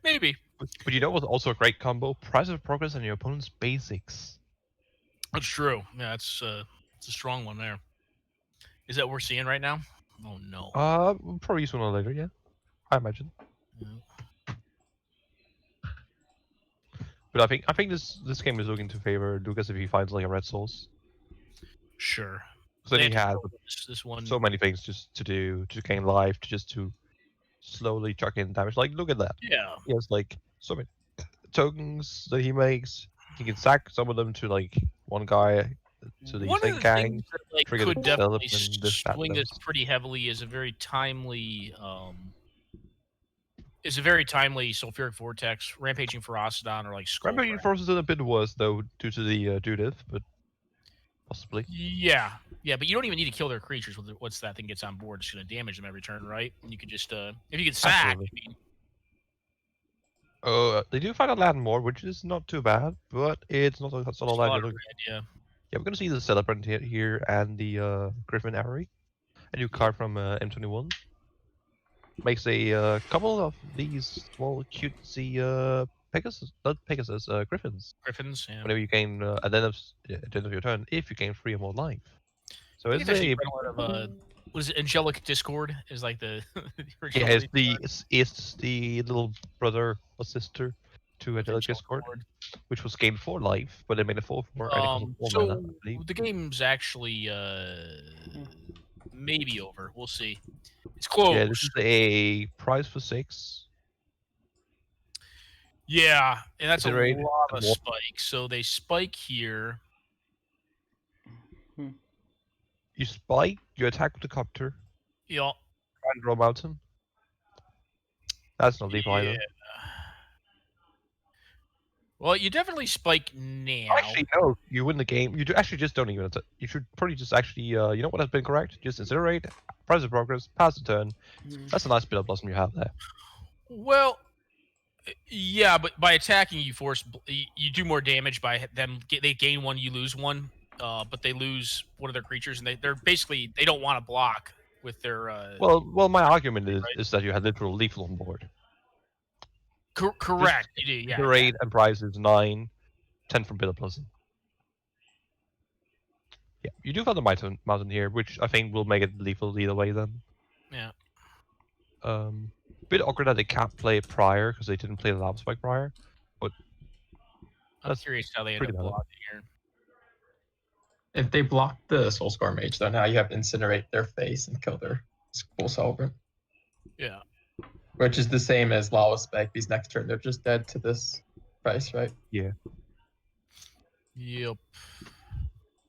Maybe. But you know what's also a great combo? Price of Progress on your opponent's basics. That's true. Yeah, it's a strong one there. Is that what we're seeing right now? Oh no. We'll probably sooner or later, yeah. I imagine. Yeah. But I think this game is looking to favor Lucas if he finds like a red source. Sure. So then he has this one. so many things just to do, to gain life, to slowly chuck in damage. Like, look at that. Yeah. He has like so many tokens that he makes. He can sack some of them to like one guy to the same gang. That, like, could definitely swing this pretty heavily is a very timely Sulfuric Vortex, Rampaging Ferocidon, or like Rampaging Ferocidon is a bit worse though due to the Judith, but possibly. Yeah, but you don't even need to kill their creatures. Once that thing gets on board, it's going to damage them every turn, right? And you could just if you could sack. They do find a land more, which is not too bad, but it's not a solo land. Yeah, we're going to see the Celebrant here and the Griffin Array, a new card from M21. Makes a couple of these small cutesy Griffins. Griffins, yeah. Whenever you gain at the end of your turn, if you gain 3 or more life. So it's a what is it? Angelic Discord is like the yeah, it's the little brother or sister to Angelic Discord, which was gained 4 life, but it made a 4/4. So the game's actually maybe over. We'll see. It's close. Yeah, this is a prize for 6. Yeah, and that's a lot of spikes. So they spike here. You spike, you attack with the copter, Yeah. and draw mountain. That's not lethal either. Well, you definitely spike now. Actually, no. You win the game. You actually just don't even. You should probably just actually. You know what has been correct? Just incinerate, price of progress, pass the turn. That's a nice bit of blossom you have there. Well, yeah, but by attacking, you do more damage by them. They gain one, you lose one. But they lose one of their creatures, and they're basically they don't want to block with their. Well, my argument is that you had literal lethal on board. Correct, you do, yeah. The raid and prize is 9, 10 from bit of blossom. Yeah, you do have the mountain here, which I think will make it lethal either way then. Yeah. Bit awkward that they can't play it prior because they didn't play the lava spike prior, but I'm curious how they end up blocking here. If they block the Soulscar Mage, though, now you have to incinerate their face and kill their School Celebrant. Yeah. Which is the same as Lava Spec. These next turn, they're just dead to this price, right? Yeah. Yep.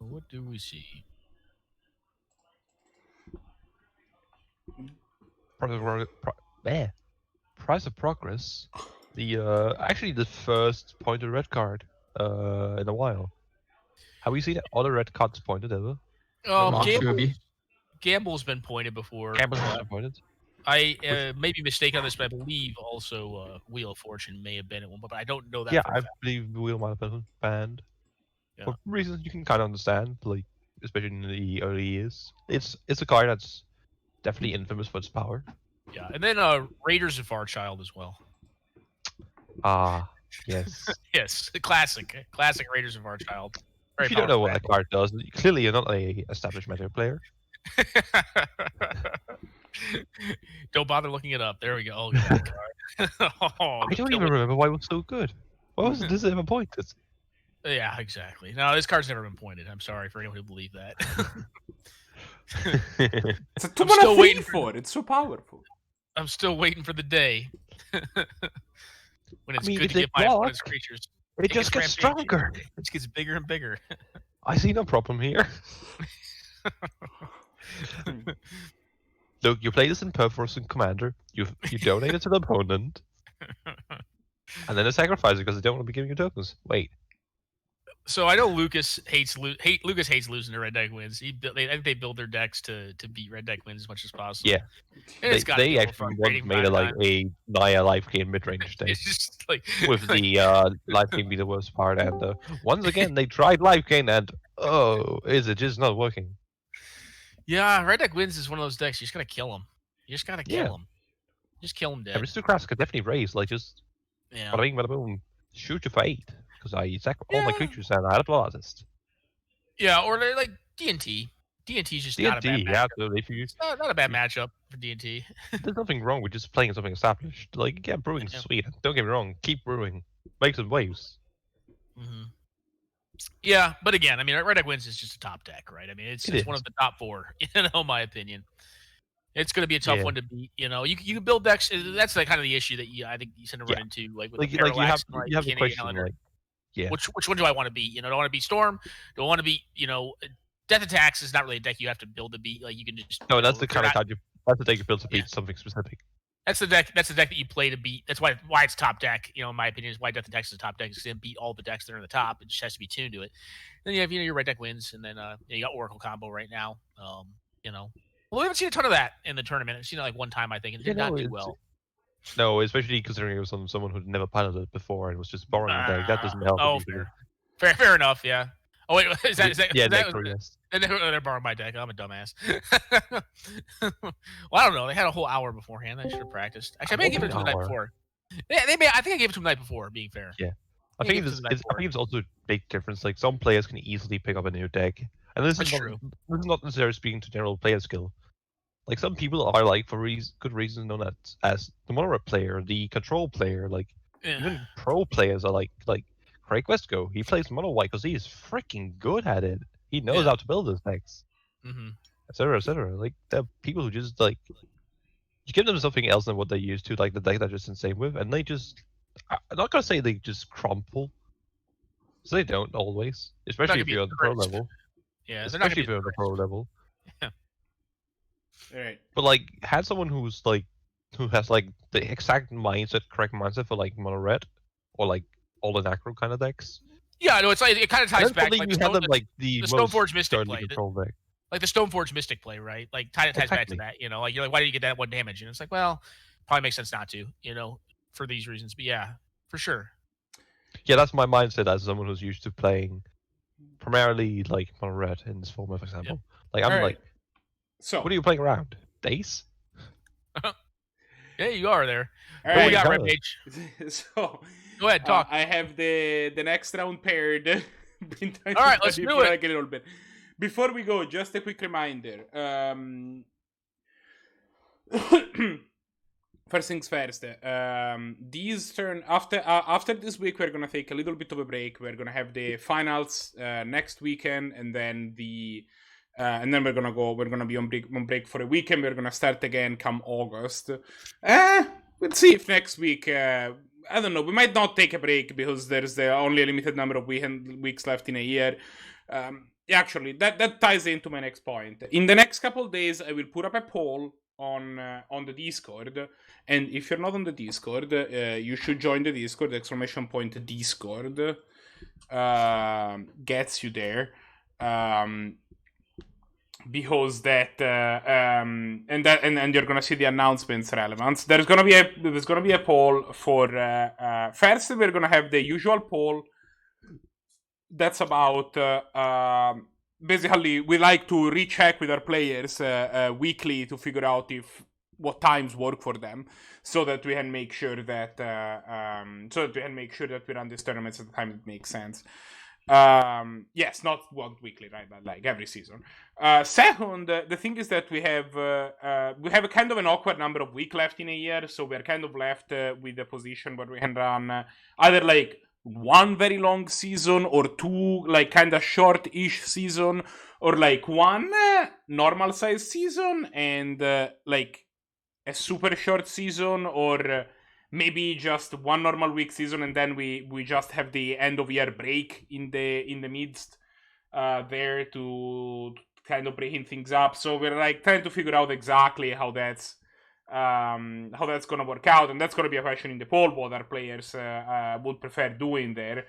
What do we see? Price of Progress. The actually the first pointed red card in a while. Have we seen other red cards pointed ever? Gamble's been pointed before. Gamble's been pointed. I may be mistaken on this, but I believe also Wheel of Fortune may have been at one, but I don't know that. Yeah, I believe Wheel might have been banned. Yeah. For reasons you can kind of understand, like especially in the early years. It's a card that's definitely infamous for its power. Yeah, and then Raiders of Farchild as well. Ah, yes. Yes, classic Raiders of Farchild. If you don't know what that card does, clearly you're not a established meta player. Don't bother looking it up. There we go. Oh, that card. I don't even remember why it was so good. Why wasn't this ever pointed? Yeah, exactly. No, this card's never been pointed. I'm sorry for anyone who believe that. It's a 2-mana waiting for it. It's so powerful. I'm still waiting for the day when it's good to get my opponent's creatures. It just gets stronger. It gets bigger and bigger. I see no problem here. Look, you play this in Perforce Commander. You donate it to the opponent, and then they sacrifice it because they don't want to be giving you tokens. Wait. So I know Lucas hates losing to red deck wins. I think they build their decks to beat red deck wins as much as possible. Yeah, they actually once made a Naya life game midrange deck. With the life game being the worst part, and once again they tried life game, and is it just not working? Yeah, red deck wins is one of those decks. You just gotta kill them. You just gotta kill them. Just kill them dead. Aristocrats could definitely raise, like just. Yeah. But I mean, boom, shoot you for 8. Because I sack all my creatures and I had a blood artist. Yeah, or they're like D&T. D&T is just not a bad matchup. Yeah, absolutely. It's not a bad matchup for D&T. There's nothing wrong with just playing something established. Like, yeah, brewing's sweet. Don't get me wrong. Keep brewing. Make some waves. Mm-hmm. Yeah, but again, I mean, Red Deck Wins is just a top deck, right? I mean, it's one of the top 4, in my opinion. It's going to be a tough one to beat. You know, you can build decks. That's kind of the issue that I think you tend to run into, like with the Parallax, you have a question, Highlander. Yeah. Which one do I want to beat? You know, do I want to beat Storm? Do I want to beat, Death Attacks is not really a deck you have to build to beat. Like you can just that's the kind of card that's the deck you build to beat something specific. That's the deck that you play to beat. That's why it's top deck, in my opinion, is why Death Attacks is a top deck, is to beat all the decks that are in the top. It just has to be tuned to it. Then you have, your red deck wins, and then you got Oracle combo right now. Well, we haven't seen a ton of that in the tournament. I've seen it like one time, I think, and it did not do well. No, especially considering it was someone who'd never piloted it before and was just borrowing the deck. That doesn't help. Oh, fair enough, yeah. Oh, wait, is that yeah, yes. They're borrowing my deck. I'm a dumbass. Well, I don't know. They had a whole hour beforehand. I should have practiced. Actually, I may give it to them the night before. I think I gave it to them the night before, being fair. Yeah. I think it's also a big difference. Like, some players can easily pick up a new deck. And this is not necessarily speaking to general player skill. Like, some people are, like, for good reasons known as the mono red player, the control player. Like, even pro players are like Craig Westgo. He plays mono white because he is freaking good at it. He knows how to build his decks, etc., etc. Like, there are people who just like you give them something else than what they used to, like the deck they're just insane with, and they just. I'm not gonna say they just crumple. So they don't always, especially if you're on the pro level. Yeah, especially if you're on the pro level. All right. But like, had someone who has like the exact mindset, correct mindset for like mono red, or like all in Aggro kind of decks. Yeah, no, it's like it kind of ties back. Like you had them like the most Stoneforge Mystic sternly play. controlled deck. Like the Stoneforge Mystic play, right? Like kind of ties back to that. You know, like you're like, why did you get that 1 damage? And it's like, well, probably makes sense not to. You know, for these reasons. But yeah, for sure. Yeah, that's my mindset as someone who's used to playing primarily like mono red in this format, for example. Like I'm All right. like, So what are you playing around? Dace? Yeah, you are there. all What we right. got, Color. Red Mage? So Go ahead, talk. I have the next round paired. All right, let's do it. I get a little bit. Before we go, just a quick reminder. First things first. These turn after this week, we're gonna take a little bit of a break. We're gonna have the finals next weekend, and then we're gonna be on break for a weekend. We're gonna start again come August. We'll see if next week. I don't know. We might not take a break because there's only a limited number of weeks left in a year. Actually, that ties into my next point. In the next couple of days, I will put up a poll on the Discord, and if you're not on the Discord, you should join the Discord. !Discord gets you there. Because that and you're gonna see the announcements relevance. There's gonna be a poll for first. We're gonna have the usual poll. That's about basically we like to recheck with our players weekly to figure out what times work for them, so that we can make sure that we run these tournaments at the time that makes sense. Yes, not one weekly, right? But like every season. Second, the thing is that we have a kind of an awkward number of weeks left in a year, so we're kind of left with a position where we can run either like one very long season or two like kind of short-ish season, or like one normal size season and like a super short season, or maybe just one normal week season, and then we just have the end of year break in the midst there to kind of breaking things up. So we're like trying to figure out exactly how that's gonna work out, and that's gonna be a question in the poll what our players would prefer doing there.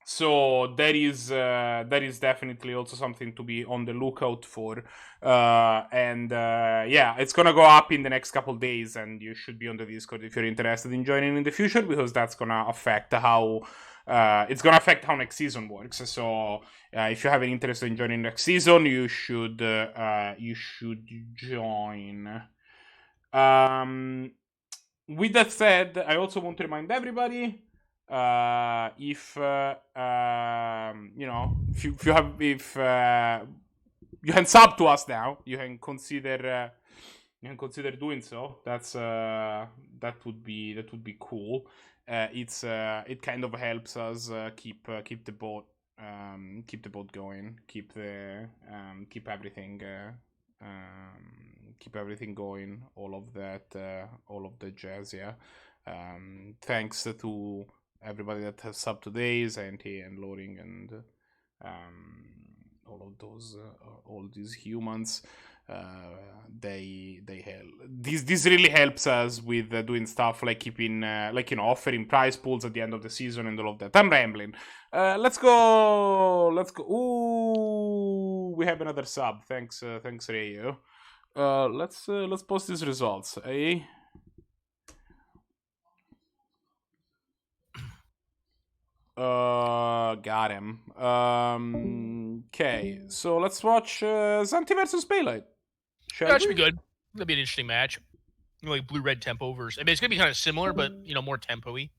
So that is definitely also something to be on the lookout for. Yeah, it's gonna go up in the next couple days, and you should be on the Discord if you're interested in joining in the future, because that's gonna affect how next season works. So if you have any interest in joining next season, you should join. With that said, I also want to remind everybody, if you can sub to us now, you can consider doing so. That would be cool. It kind of helps us keep the boat going, keep everything going, all of that jazz. Yeah. Thanks to everybody that has subbed today, Zannty and Loading and all of those all these humans. They help. This really helps us with doing stuff like keeping offering prize pools at the end of the season and all of that. I'm rambling. Let's go. Ooh, we have another sub. Thanks Reiyu. Let's post these results, eh? Got him. Okay, so let's watch Zannty versus Bailite. That should be good. That'll be an interesting match. Like blue-red tempo versus. I mean, it's gonna be kind of similar, but more tempo-y,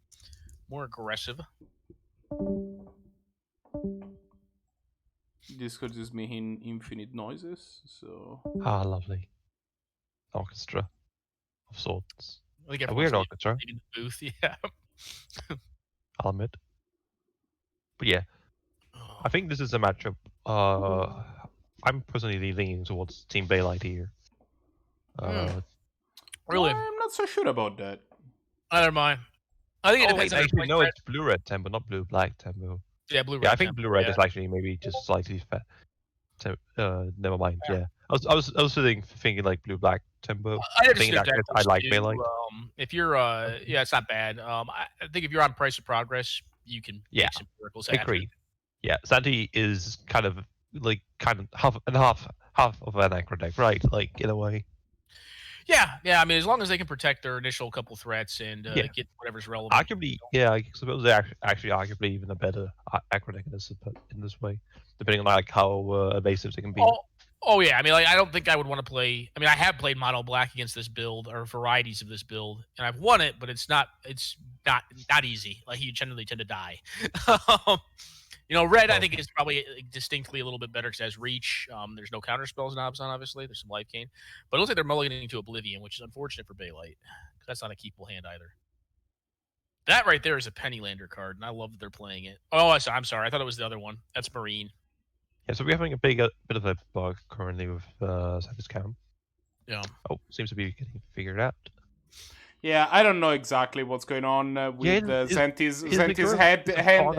more aggressive. Discord is making infinite noises, so. Ah, lovely. Orchestra of sorts. I think A weird orchestra. in the booth, yeah. I'll admit. But yeah, I think this is a matchup. I'm personally leaning towards Team Bailite here. Really? I'm not so sure about that. Never mind. I think it depends on actually, no, it's blue-red tempo, not blue-black tempo. Yeah, blue-red. Yeah, I think tempo, blue-red yeah. is actually maybe just slightly Never mind. Yeah, I was thinking like blue-black tempo. I Thinking understand that I like too. Bailite. If you're, yeah, it's not bad. I think if you're on Price of Progress, you can make some miracles. Agreed. Yeah, Zannty is kind of half of an aggro deck, right? Like in a way. Yeah. I mean, as long as they can protect their initial couple threats and get whatever's relevant. Arguably, yeah, I suppose they're actually arguably even a better aggro deck in this way, depending on like how evasive they can be. Oh yeah, I mean, like I don't think I would want to play. I mean, I have played mono black against this build or varieties of this build, and I've won it, but it's not easy. Like you generally tend to die. Red I think is probably distinctly a little bit better because it has reach. There's no counter spells in Abzan, obviously. There's some life gain, but it looks like they're mulliganing to Oblivion, which is unfortunate for Bailite because that's not a keepable hand either. That right there is a Pennylander card, and I love that they're playing it. Oh, I'm sorry. I thought it was the other one. That's Marine. Yeah, so we're having a bit of a bug currently with Zannty's cam. Yeah. Oh, seems to be getting figured out. Yeah, I don't know exactly what's going on with Zannty's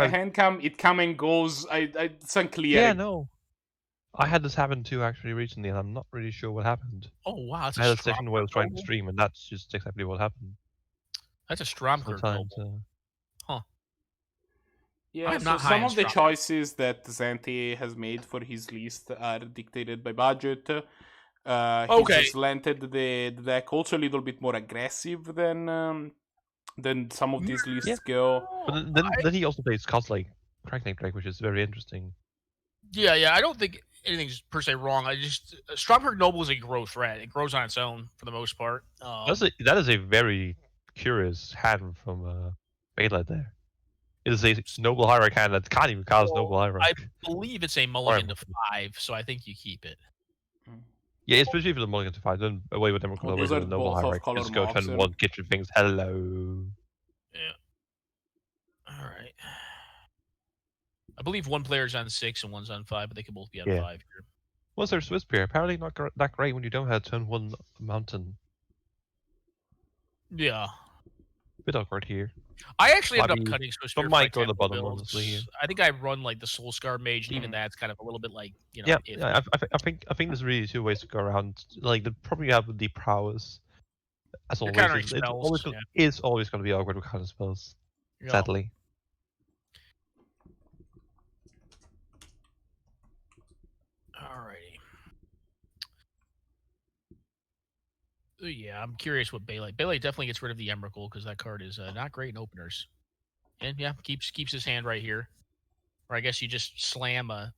hand cam. It come and goes. It's unclear. Yeah, no. I had this happen too actually recently, and I'm not really sure what happened. Oh wow! I had a session where I was trying to stream, and that's just exactly what happened. That's a Stromberg. Huh. Yeah, so some of the choices that Zannty has made for his list are dictated by budget. He slanted the deck also a little bit more aggressive than some of these lists go. But then he also plays cards like Crackneck Drake, which is very interesting. Yeah, I don't think anything's per se wrong. I just Stromberg Noble is a grow threat. It grows on its own for the most part. That is a very curious hand from Bailite there. It is a Noble Hierarch hand that can't even cause Noble Hierarch. I believe it's a mulligan to 5, so I think you keep it. Yeah, especially for the mulligan to 5, then away with them color with the Noble Hierarch. Just go turn 1, kitchen things. Hello. Yeah. Alright. I believe one player's on 6 and one's on 5, but they can both be on 5 here. What's their Swiss pair? Apparently not that great when you don't have turn 1 mountain. Yeah. Bit awkward here. I actually ended up cutting Swiss Spear. Might go on the bottom, honestly. Here. I think I run like the Soulscar Mage, and even that's kind of a little bit like Yeah, I think there's really 2 ways to go around. Like they probably have the prowess. As always, it's always going to be awkward with counter spells. Yeah. Sadly. Alrighty. Yeah, I'm curious what Bailite definitely gets rid of the Emrakul because that card is not great in openers. And yeah, keeps his hand right here. Or I guess you just slam a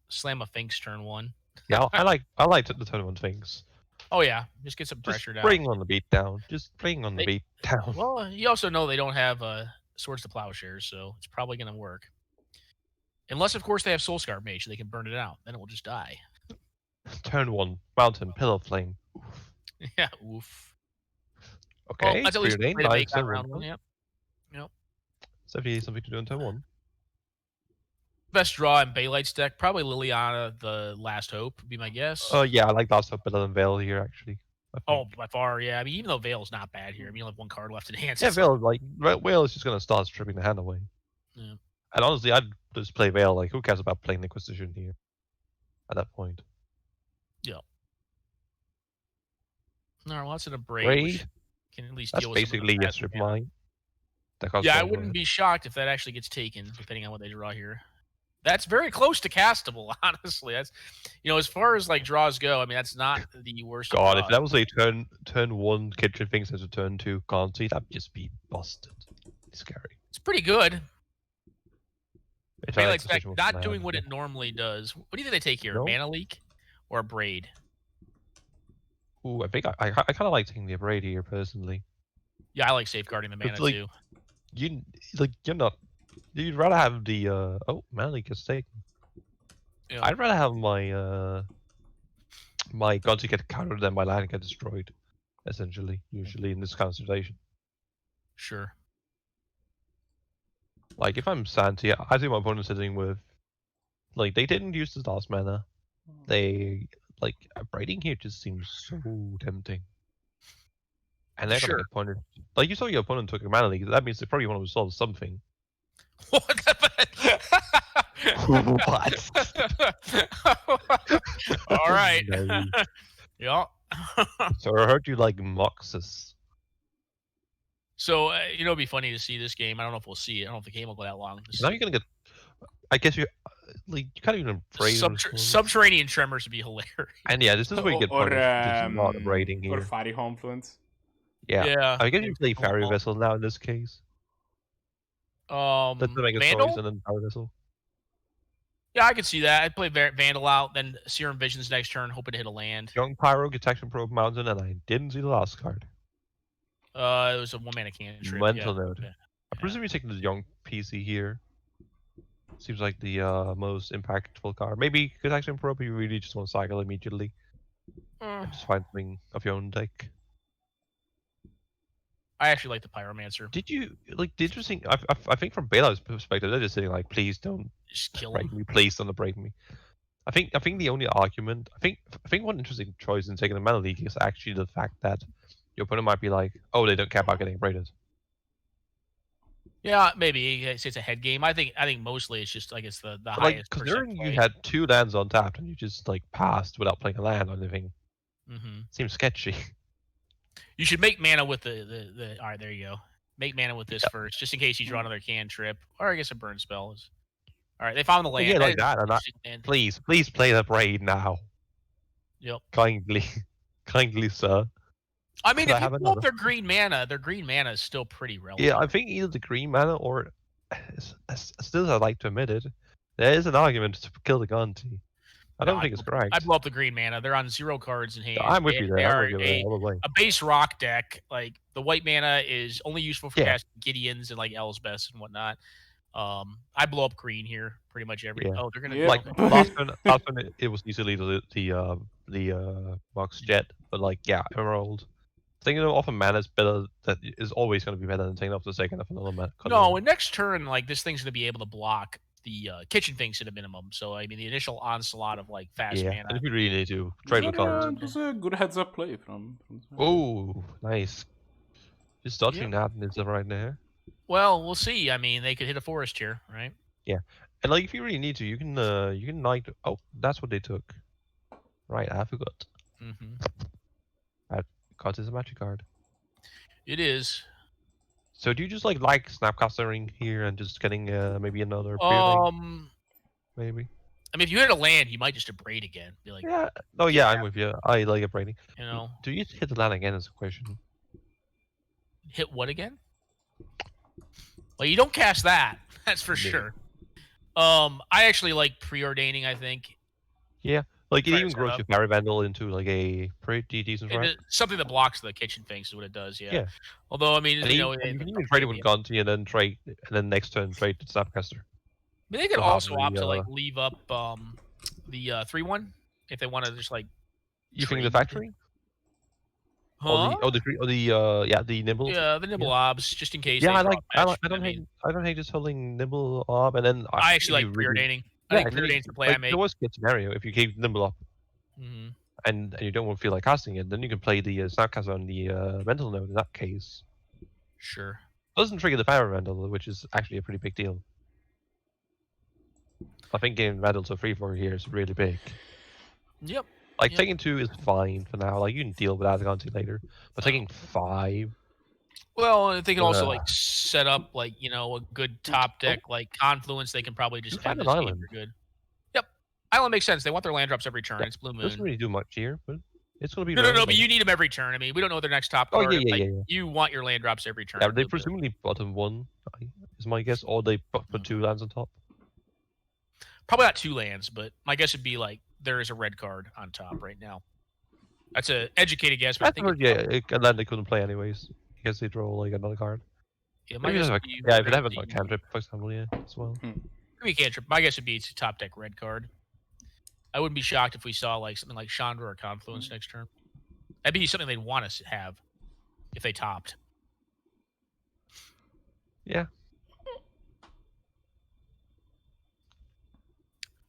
Finks turn 1. Yeah, I like the turn 1 Finks. Oh yeah, just get some pressure down. Bring on the beat down. Beat down. Well, you also know they don't have Swords to Plowshares, so it's probably gonna work. Unless of course they have Soulscar Mage, so they can burn it out. Then it will just die. Turn 1 Mountain Pillar Flame. Oof. Yeah, oof. Okay, well, that's at least a way to make that round 1. Yep. 78 something to do in turn 1. Best draw in Bailite's deck, probably Liliana, the Last Hope, would be my guess. Yeah, I like Last Hope better than Veil here, actually. Oh, by far, yeah. I mean, even though Veil's not bad here, I mean, you only have 1 card left in hand. Yeah, Veil is just going to start stripping the hand away. Yeah. And honestly, I'd just play Veil. Like, who cares about playing Inquisition here at that point? Yeah. Alright, well, that's in a Braid. Can at least deal with basically a strip mine. Yeah, I wouldn't be shocked if that actually gets taken, depending on what they draw here. That's very close to castable, honestly. That's, as far as like draws go, I mean, that's not the worst. God, if that was a turn 1 kitchen things as a turn 2 Conti, that'd just be busted. It's scary. It's pretty good. Bailite's deck not doing what it normally does. What do you think they take here? No? Mana Leak or a Braid? Ooh, I think I kind of like taking the Braid here personally. Yeah, I like safeguarding the mana too. You'd rather have the Mana Leak is taken. Yeah. I'd rather have my my Gonti get countered than my land get destroyed. Essentially, usually in this kind of situation. Sure. Like if I'm Zannty, I see my opponent sitting with, like they didn't use this last mana. They braiding here just seems so tempting. And they're gonna get pointed. Like you saw your opponent took a Mana Leak, that means they probably want to solve something. What? What? All right. No. Yeah. So I heard you like Moxus. So it'd be funny to see this game. I don't know if we'll see it. I don't know if the game will go that long. Now you're gonna get. I guess you like you can't even braid. Subterranean tremors would be hilarious. And yeah, this is where you get punished. There's a lot of braiding here. Or Fairy Homefluence. Yeah. I guess you play Fairy Vessel now in this case. Let's make a Vandal? choice and then Fairy Vessel. Yeah, I could see that. I'd play Vandal out, then Serum Visions next turn, hoping to hit a land. Young Pyro, Detection Probe Mountain, and I didn't see the last card. It was a 1-mana cantrip. Mental yeah. Node. I presume you're taking the Young PC here. Seems like the most impactful card. Maybe Detection Probe, you really just want to cycle immediately. And just find something of your own deck. I actually like the Pyromancer. Did you like the interesting? I think from Bailite's perspective, they're just sitting like, please don't just kill break me, please don't break me. I think the only argument, I think one interesting choice in taking the Mana League is actually the fact that your opponent might be like, oh, they don't care about getting braided. Yeah, maybe it's a head game. I think mostly it's just the But, highest. Considering you had 2 lands on tapped and you just like passed without playing a land or anything, seems sketchy. You should make mana with the. All right, there you go. Make mana with this first, just in case you draw another cantrip, or I guess a burn spell is. All right, they found the land. Yeah, like that. And please play the braid now. Yep. Kindly, sir. I mean, if you pull up their green mana is still pretty relevant. Yeah, I think either the green mana or, still I'd like to admit it, there is an argument to kill the Zannty. I don't think it's correct. I blow up the green mana. They're on 0 cards in hand. I'm with you there. They are a base rock deck. Like the white mana is only useful for casting Gideons and like Elsbeth and whatnot. I blow up green here pretty much every. Yeah. Oh, they're gonna like last turn it was easily the Mox Jet, but like Emerald. Taking it off a mana is better. That is always going to be better than taking off the second of another mana. No, and next turn this thing's going to be able to block the kitchen things at a minimum. So I mean the initial onslaught of fast mana. And if you really need to trade with cards. It was a good heads up play from Oh, nice. Just dodging that is right there. Well, we'll see. I mean, they could hit a forest here, right? Yeah, and if you really need to, you can oh, that's what they took. Right, I forgot. Card is a magic card. It is. So do you just like Snapcastering here and just getting maybe another maybe? I mean, if you hit a land, you might just abrade again. Be like, yeah. Oh yeah, I'm with you. I like abrading. You know. Do you hit the land again? Is a question. Hit what again? Well, you don't cast that. That's for sure. I actually like preordaining. I think. Yeah. Like it even grows your Fairy Vandal into like a pretty decent threat. Something that blocks the kitchen things is what it does. Yeah. Although I mean, you can even trade it with Zannty and then next turn trade to Snapcaster. I mean, they could also opt to leave up the 3/1 if they want to just You think the factory? Huh? The nibble. Yeah, the nibble obs, just in case. Yeah, I don't hate just holding nibble ob and then. I actually like preordaining. I think preordain's the play I make. The worst case scenario, if you keep nimble up, and you don't feel like casting it, then you can play the Snapcaster on the mental node in that case. Sure. Doesn't trigger the Fire Vandal, which is actually a pretty big deal. I think getting Vandal to 3/4 here is really big. Yep. Taking 2 is fine for now. You can deal with Arakasi later, but taking 5. Well, they can also set up a good top deck Confluence. They can probably just end this game for good. Yep, Island makes sense. They want their land drops every turn. It's Blue Moon. Doesn't really do much here, but it's going to be. No. But you need them every turn. I mean, we don't know their next top card. Oh yeah. You want your land drops every turn. Yeah, they presumably bottom 1 is my guess, or they put 2 lands on top. Probably not 2 lands, but my guess would be there is a red card on top right now. That's an educated guess, but I think and then they couldn't play anyways. Because they draw another card. Yeah, if they have a cantrip, for example, as well. Maybe cantrip. My guess would be it's a top deck red card. I wouldn't be shocked if we saw something like Chandra or Confluence next turn. That'd be something they'd want us to have if they topped. Yeah.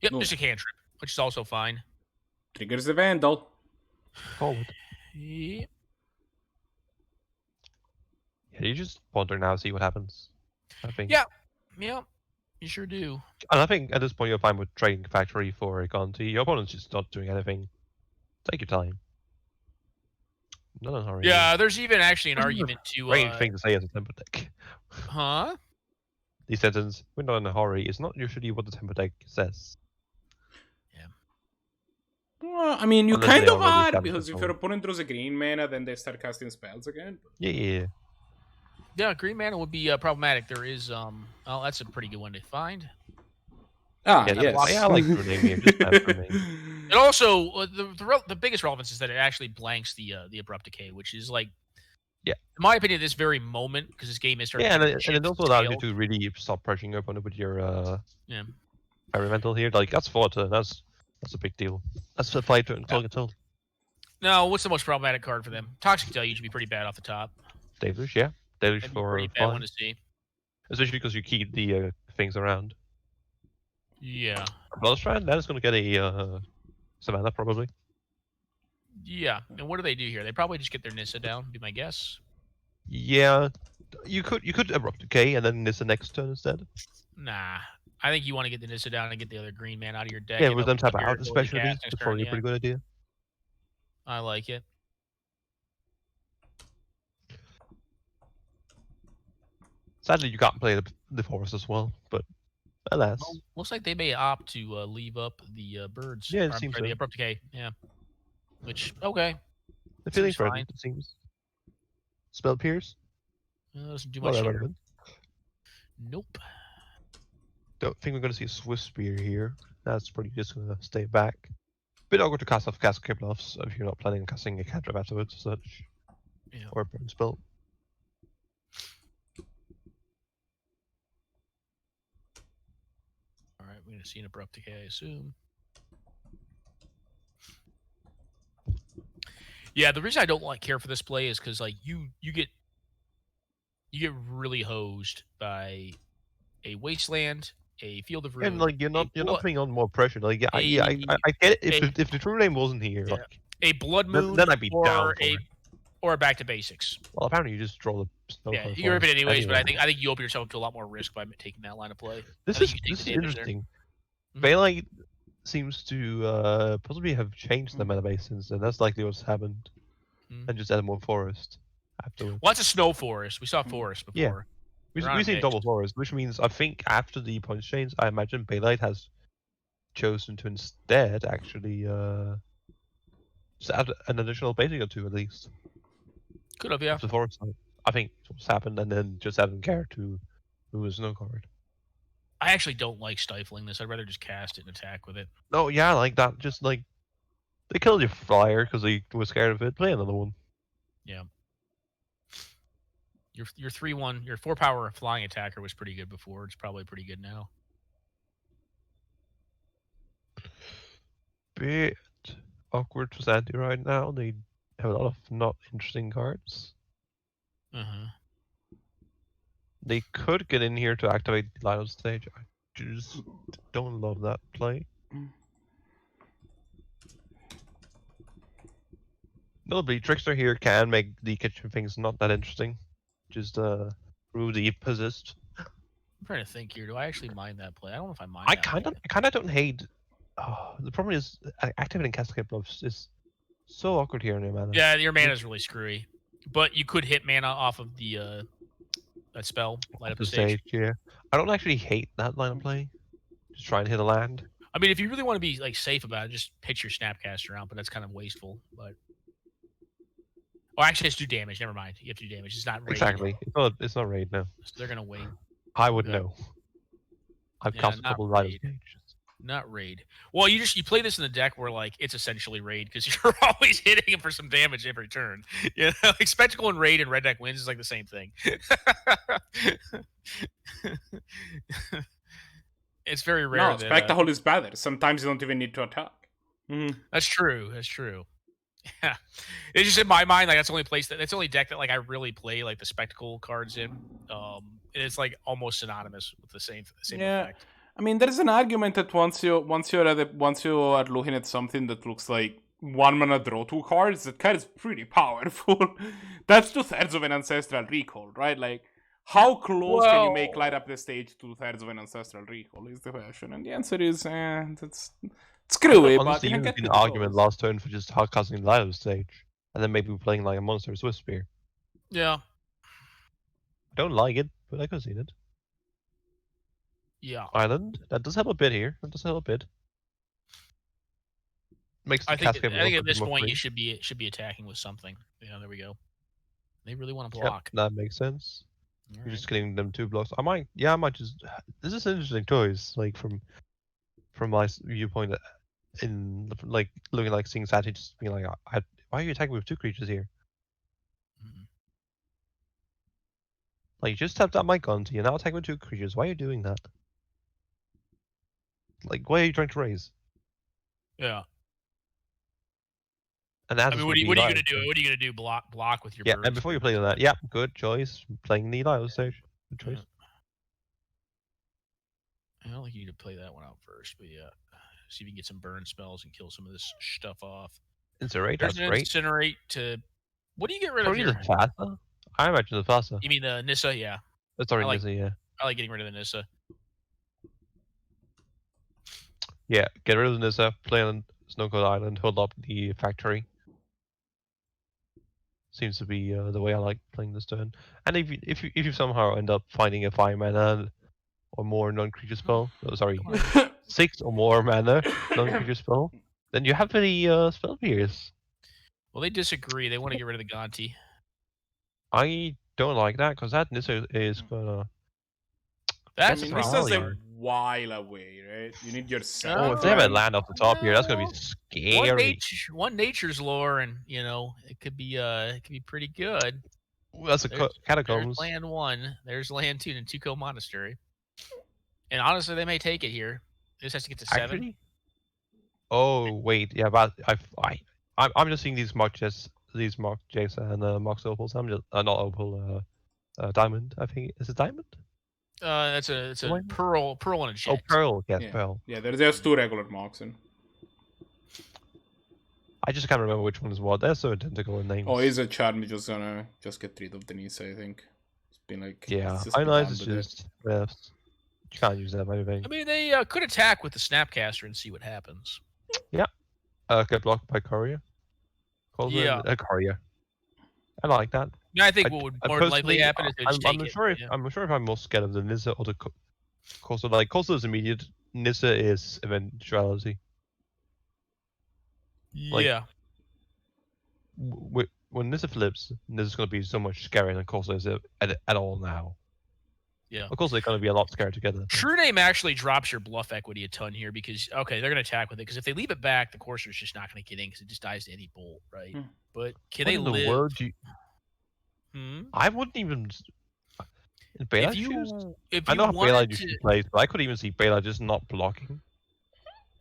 Yep, just a cantrip, which is also fine. Triggers the Vandal. Forward. Yeah. You just ponder now, see what happens. I think. Yeah. You sure do. And I think at this point you're fine with trading factory for a Zannty. Your opponent's just not doing anything. Take your time. Not in a hurry. Yeah, there's even actually an This is a argument to. Strange thing to say as a temper deck. Huh? The sentence, "We're not in a hurry," is not usually what the temper deck says. Well, I mean, you Unless kind they of already are, established because the if your goal. opponent draws a green mana, then they start casting spells again. Yeah. Yeah, green mana would be problematic. There is oh, that's a pretty good one to find. Ah, Yeah, yes. I like True Name here. Just bad True Name. And also, the biggest relevance is that it actually blanks the Abrupt Decay, which is like, Yeah. in my opinion, at this very moment, because this game is starting Yeah, to and shift it also allows you scale. to really stop pressuring your opponent with your Yeah. environmental here. Like that's 4 turn. That's a big deal. That's a 5 turn clog until No, what's the most problematic card for them? Toxic Deluge would be pretty bad off the top. Deluge, yeah. Deluge That'd be a for pretty bad one to see. especially because you keep the things around. Yeah. Bloodstrand, that is going to get a Savannah probably. Yeah. And what do they do here? They probably just get their Nissa down, would be my guess. Yeah, you could Abrupt Decay and then Nissa next turn instead. Nah. I think you want to get the Nissa down and get the other green man out of your deck. Yeah, and with them open tap up your out ability especially. cast next That's turn, probably a yeah. pretty good idea. I like it. Sadly, you can't play the forest as well, but alas. Well, looks like they may opt to leave up the birds. Yeah, it Or, I'm seems sorry, so. the Abrupt Decay. Yeah. Which, okay. The feeling's fine. present, it seems. Spell Pierce? Doesn't do Not much that here. relevant. Nope. Don't think we're going to see a Swift Spear here. That's probably just going to stay back. Bit awkward to cast off Cast Kibloffs if you're not planning on casting a cantrip afterwards, as such. Yeah. Or a burn spell. Alright, we're going to see an Abrupt Decay, I assume. Yeah, the reason I don't care for this play is because like you get really hosed by a Wasteland, a Field of Ruin, And like you're not putting on more pressure. Like I get it. If the True Name wasn't here, yeah. like a Blood Moon, then I'd be down for it. or a Back to Basics. Well, apparently you just draw the snow. Yeah, you rip it anyways, but I think you open yourself up to a lot more risk by taking that line of play. This is interesting. Bailite seems to possibly have changed the meta base since then. That's likely what's happened. And just add more forest afterwards. What's a snow forest? We saw forest before. Yeah. We see double forest, which means I think after the points change, I imagine Bailite has chosen to instead actually just add an additional basic or two at least. Could have, yeah. The forest side. I think that's what's happened, and then just adding care to move a snow card. I actually don't like stifling this. I'd rather just cast it and attack with it. No, yeah, like that. Just like they killed your flyer because they were scared of it. Play another one. Yeah. Your 3/1, your 4-power flying attacker was pretty good before. It's probably pretty good now. Bit awkward for Zannty right now. They have a lot of not interesting cards. They could get in here to activate the Rhino stage. I just don't love that play. Notably, Trickster here can make the kitchen things not that interesting. Just through the persist. I'm trying to think here. Do I actually mind that play? I don't know if I mind. I kind of don't hate. The problem is activating Cascade Bluffs is so awkward here in your mana. Yeah, your mana is really screwy. But you could hit mana off of the that spell, light up the stage. Yeah, I don't actually hate that line of play. Just try and hit a land. I mean, if you really want to be like safe about it, just pitch your Snapcaster out. But that's kind of wasteful. But actually, it's do damage. Never mind. You have to do damage. It's not raid. Exactly. It's not raid now. So they're gonna wait. I would know. I've cast a couple Rhino stages. Not raid. Well, you play this in the deck where like it's essentially raid because you're always hitting him for some damage every turn. You know, like Spectacle and raid and red deck wins is like the same thing. It's very rare. No, Spectacle is better. Sometimes you don't even need to attack. That's true. That's true. Yeah, it's just in my mind like that's the only place that's the only deck that like I really play like the Spectacle cards in. And it's like almost synonymous with the same effect. I mean, there's an argument that once you are looking at something that looks like 1 mana draw 2 cards, that card is pretty powerful. That's 2/3 of an Ancestral Recall, right? Like, how close can you make light up the stage 2/3 of an ancestral recall is the question, and the answer is that's screwy. Honestly, but you get can pretty argument close. last turn for just hard casting light up the stage, and then maybe playing like a monster Swift Spear. Yeah. I don't like it, but I could see it. Yeah. Island, that does help a bit here. That does help a bit. Makes the I think cascade at this more point free. you should be attacking with something. Yeah, there we go. They really want to Yep, block. that makes sense. All You're right. just getting them 2 blocks. I might just. This is an interesting choice, like from my viewpoint, in like looking like seeing Zannty just being like, why are you attacking with 2 creatures here? Mhm. Like, you just tapped out my Gunty, and now attacking with 2 creatures. Why are you doing that? Like, why are you trying to raise? Yeah. And I mean, what are you gonna do? What are you gonna do? Block with your Yeah, birds? and before you play on that, yeah, good choice. Playing the Lyle stage. Good choice. I don't think you need to play that one out first, but yeah. See if you can get some burn spells and kill some of this stuff off. Incinerate, There's that's an great. Incinerate to... What do you get rid of Probably here? the Fasa? I imagine the Fasa. You mean the Nissa? Yeah. Sorry, I like- Nissa, yeah. I like getting rid of the Nissa. Yeah, get rid of the Nissa, play on Snow Cold Island, hold up the factory. Seems to be the way I like playing this turn. And if you somehow end up finding a 5 mana or more non-creature spell, 6 or more mana non-creature spell, then you have the spell pierce. Well, they disagree. They want to get rid of the Gonti. I don't like that because that Nissa is gonna. That's this probably is a hard. while away, right? You need your Oh, if they have a land off the top here, that's gonna be scary. One nature's lore, and it could be pretty good. Ooh, that's a catacombs. There's land 1. There's land 2 in Tuco Monastery. And honestly, they may take it here. This has to get to 7. Actually? Oh wait, yeah, but I'm just seeing these mock Jays and mock opals. I'm just not opal, diamond. I think is it diamond? It's a pearl and a jet. Oh, pearl, yes, Yeah. pearl. Yeah, there's 2 regular mocks in. I just can't remember which one is what. They're so identical in names. Oh, is a charm just gonna get rid of the Nissa, I think. It's been like I know it's just best. You can't use that by anything. I mean, they could attack with the Snapcaster and see what happens. Yeah. Get blocked by Courier. Yeah. Courier. I like that. Yeah, I think what would more likely happen is they just take it. I'm sure if I'm most scared of the Nissa or the Coastal. Like, Coastal is immediate. Nissa is eventuality. Yeah. When Nissa flips, Nissa's going to be so much scarier than Coastal is at all now. Yeah. Of course, they're going to be a lot scarier together. True Name actually drops your bluff equity a ton here because, okay, they're going to attack with it. Because if they leave it back, the Courser's just not going to get in because it just dies to any bolt, right? But can they live? The word I wouldn't even... In Bailite if I know how Bailite to... usually plays, but I could even see Bailite just not blocking.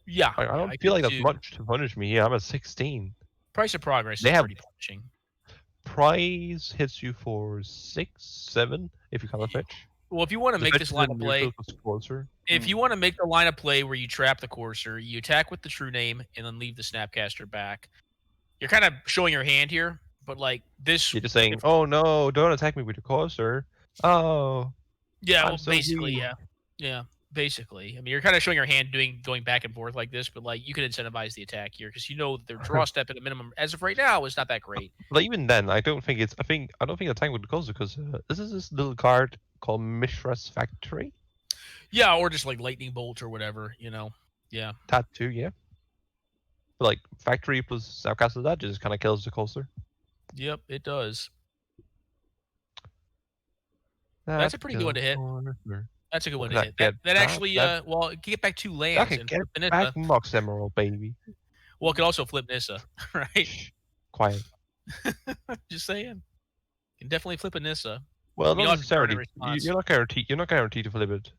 Yeah. I don't feel like that's much to punish me. Yeah, I'm at 16. Price of Progress is pretty punishing. Price hits you for 6, 7 if you color fetch. Well, if you want to make this line of play, if you want to make the line of play where you trap the Courser, you attack with the True Name and then leave the Snapcaster back. You're kind of showing your hand here, but like this, you're just saying, "Oh no, don't attack me with your Courser." Oh, yeah, well, basically, yeah, basically. I mean, you're kind of showing your hand going back and forth like this, but like you could incentivize the attack here because you know their draw step at a minimum as of right now is not that great. But even then, I don't think attacking with the Courser because this is this little card called Mishra's Factory. Yeah, or just like Lightning Bolt or whatever, Yeah. That too, yeah. But like Factory plus Snapcaster, that just kind of kills the Courser. Yep, it does. That's a pretty good one to hit. That's a good one to hit. That actually, well, it can get back 2 lands. I can get back Mox Emerald, baby. Well, it could also flip Nissa, right? Quiet. Just saying. You can definitely flip a Nissa. Well, not necessarily. You're not guaranteed to flip it.